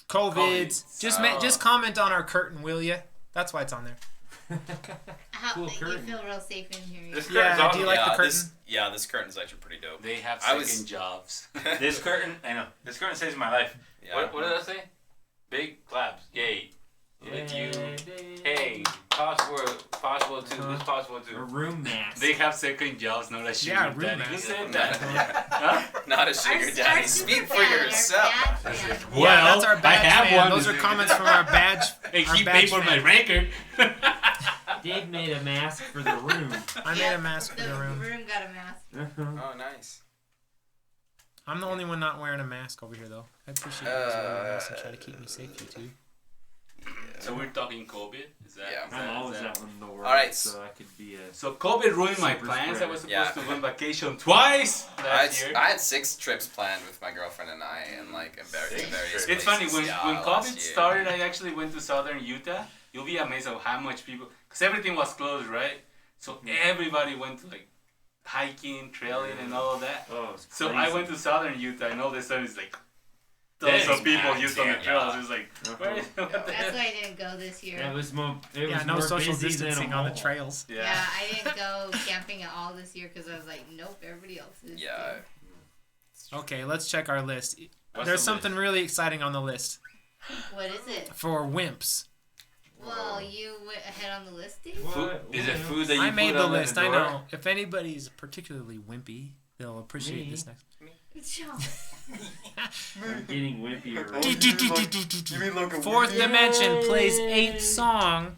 COVID. Just comment on our curtain, will you? That's why it's on there. Cool You curtain. feel real safe in here. This Yeah, curtain's do you awesome. like the curtain? This curtain's actually pretty dope. They have I second was- jobs. This curtain, I know. This curtain saves my life. Yeah. What did I say? Big claps. Yay. With you. Yay. Hey. Possible too. Who's possible A too? room mask. They have second jobs, not a sugar Yeah, room daddy. mask. Who said that? Huh? Not a sugar Our daddy. super Speak for fan, our yourself. bad fan. Yeah, that's our badge I have fan. one. Those are comments from our badge. Hey, our he badge paid for my fan. record. Dave made a mask for the room. I made a mask for the room. room got a mask. Oh, nice. I'm the only one not wearing a mask over here, though. I appreciate you guys wearing a mask and try to keep me safe, you two. So we're talking COVID? Is that, Yeah. is that- I'm always is that- out in the world, Alright. so I could be a. So COVID ruined my Super plans. I was spreader. supposed to go on vacation twice last year. I had 6 trips planned with my girlfriend and I, and like in various trips. It's funny, when last COVID year. started, I actually went to southern Utah. You'll be amazed of how much people, because everything was closed, right? So everybody went to like hiking, trailing, and all of that. Oh, so crazy. I went to southern Utah, and all of a sudden it's like Yeah, tons of it's people packed used on the here, trails. yeah. It's like, what the That's heck? why I didn't go this year. It was more. It Yeah, was no more social busy than a distancing on the mall. trails. Yeah, I didn't go camping at all this year because I was like, nope, everybody else is. Yeah. Okay, let's check our list. What's There's the something really exciting on the list What is it? for wimps. Well, you went ahead on the list, Dave? Is it food that you I put made the on list. the I door? know. If anybody's particularly wimpy, they'll appreciate Me. this next. I'm getting wimpy already. Fourth Dimension plays 8th song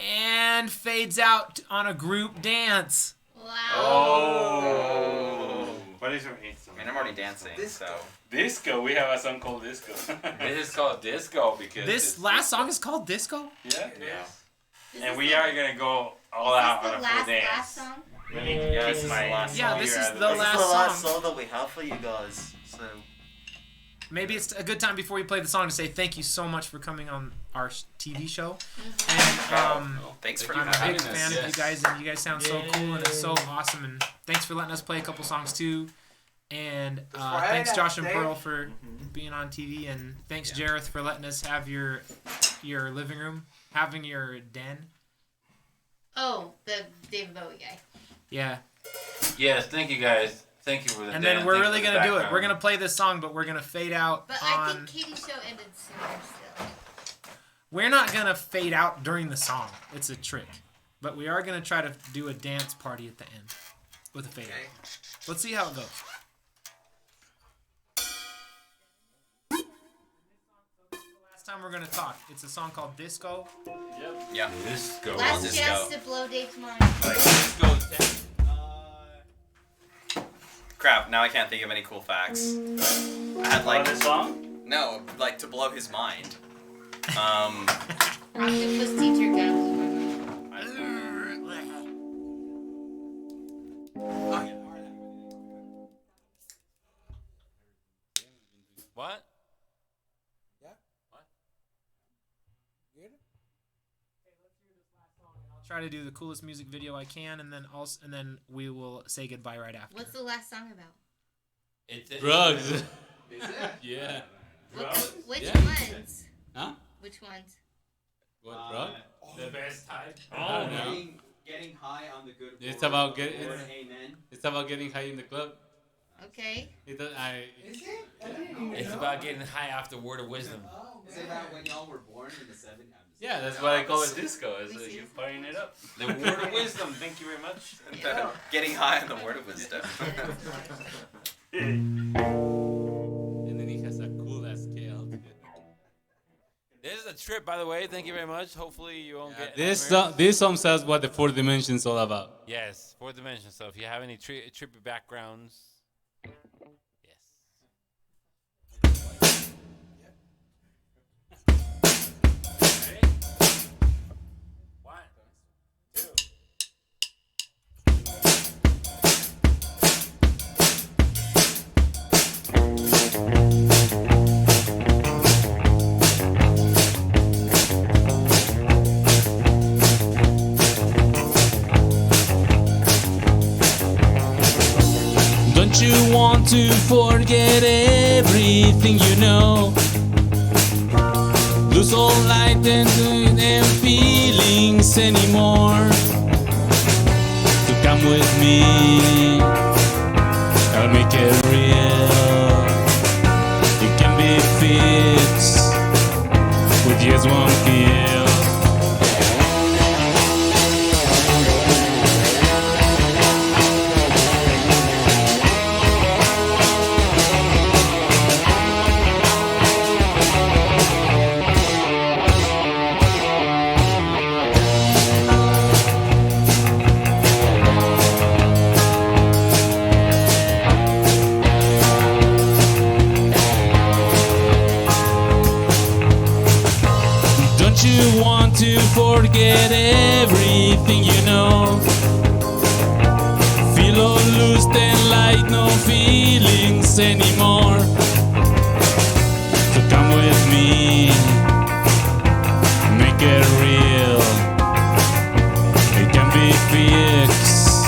and fades out on a group dance. Wow. Oh. What is your 8th song? I mean, I'm already dancing, so. Disco. We have a song called Disco. This is called disco because This last song is called Disco? Yeah. Yeah. And we are gonna go all out on a full dance. Last song? Really? Yeah, this is the last Yeah, song. this is This the is This is last the last song. song that we have for you guys. So Maybe it's a good time before we play the song to say thank you so much for coming on our TV show. And Thanks for I'm a having big us. fan of you guys, and you guys sound so cool and it's so awesome. And thanks for letting us play a couple songs too. And thanks Josh and Pearl for being on TV, and thanks Jareth for letting us have your living room, having your den. Oh, the David Bowie guy. Yeah. Yes, thank you guys. Thank you for the And dance. then we're Thank you really for the gonna do it. background. We're gonna play this song, but we're gonna fade out But I on. think Katie's show ended sooner still. We're not gonna fade out during the song. It's a trick, but we are gonna try to do a dance party at the end with a fade out. Let's see how it goes. Last time we're gonna talk. It's a song called Disco. Yep. Yeah. Disco. Last Disco. chance to blow Dave's mind. Crap, now I can't think of any cool facts. I had like. this song? No, like to blow his mind. Octopus teacher kind of blew my mind. What? I'll try to do the coolest music video I can, and then we will say goodbye right after. What's the last song about? Drugs. Is it? Yeah. Which Yeah. ones? Huh? Which ones? What drug? The best type. Oh, no. Getting high on the good. It's Lord, about Lord, getting. amen. It's about getting high in the club. Okay. It does, I. Is it? I didn't even know. It's about getting high off the word of wisdom. Oh, Is it about when y'all were born in the 70s? Yeah, that's what I call it. Disco. Is you firing it up. The word of wisdom. Thank you very much. Getting high on the word of wisdom. And then he has a cool ass scale. This is a trip, by the way. Thank you very much. Hopefully you won't get This song says what the fourth dimension is all about. Yes, fourth dimension. So if you have any trippy backgrounds, yes. Ready? 1, 2. Don't you want to forget everything you know? Lose all light and feelings anymore. So come with me, I'll make it real. You can be fixed with just one feel. Don't you want to forget everything you know? Feel all loose and light, no feelings anymore. So come with me, make it real. It can be fixed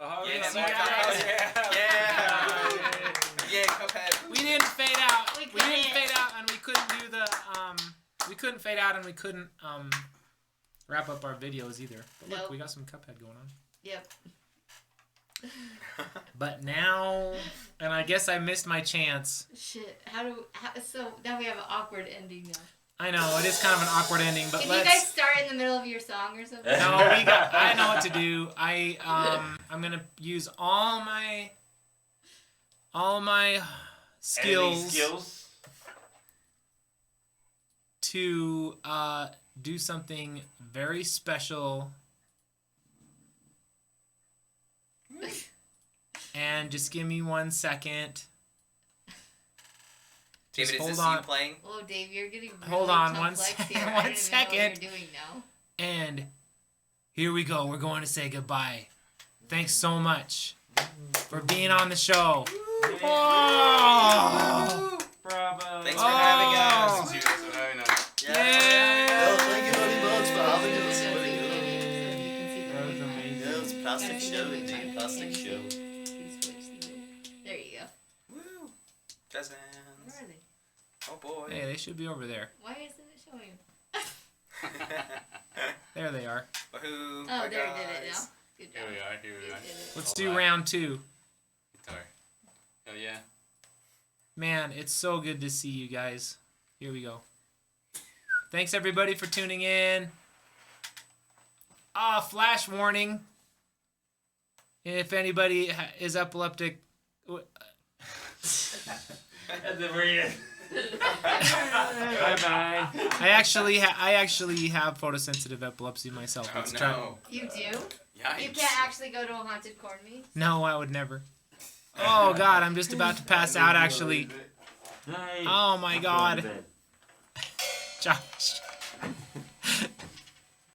Oh, Yeah, yes, more you tacos. guys. Yeah, cuphead. We didn't fade out. We didn't fade out, and we couldn't do the we couldn't fade out, and we couldn't wrap up our videos either. But look, Nope. we got some Cuphead going on. Yep. But now, and I guess I missed my chance. Shit. So now we have an awkward ending now. I know it is kind of an awkward ending, but Can let's. you guys start in the middle of your song or something? No, I know what to do. I'm gonna use all my skills to do something very special. And just give me 1 second. David, is hold this on. you playing? Oh, Dave, you're getting really Hold on complex here. I don't even know one what second. you're doing now. And here we go. We're going to say goodbye. Thanks so much for being on the show. Oh! Bravo. Thanks for having us. Thanks for having us. Yeah. Thank you very much for having us. Very good. That was amazing. Yeah, it was a plastic show indeed. Plastic show. There you go. Woo. Presents. Where are they? Oh boy. Hey, they should be over there. Why isn't it showing? There they are. Woohoo. Oh, Bye, there guys. did it now. Good job. Here we are. Let's do round 2. Guitar. Hell yeah. Man, it's so good to see you guys. Here we go. Thanks everybody for tuning in. Flash warning. If anybody is epileptic, At the very end. Bye-bye. I actually have photosensitive epilepsy myself. Oh, Let's no. try. You do? Yikes. You can't actually go to a haunted corn meet? No, I would never. Oh God, I'm just about to pass out. Actually. Nice. Oh my I'm going to God. bed. Josh.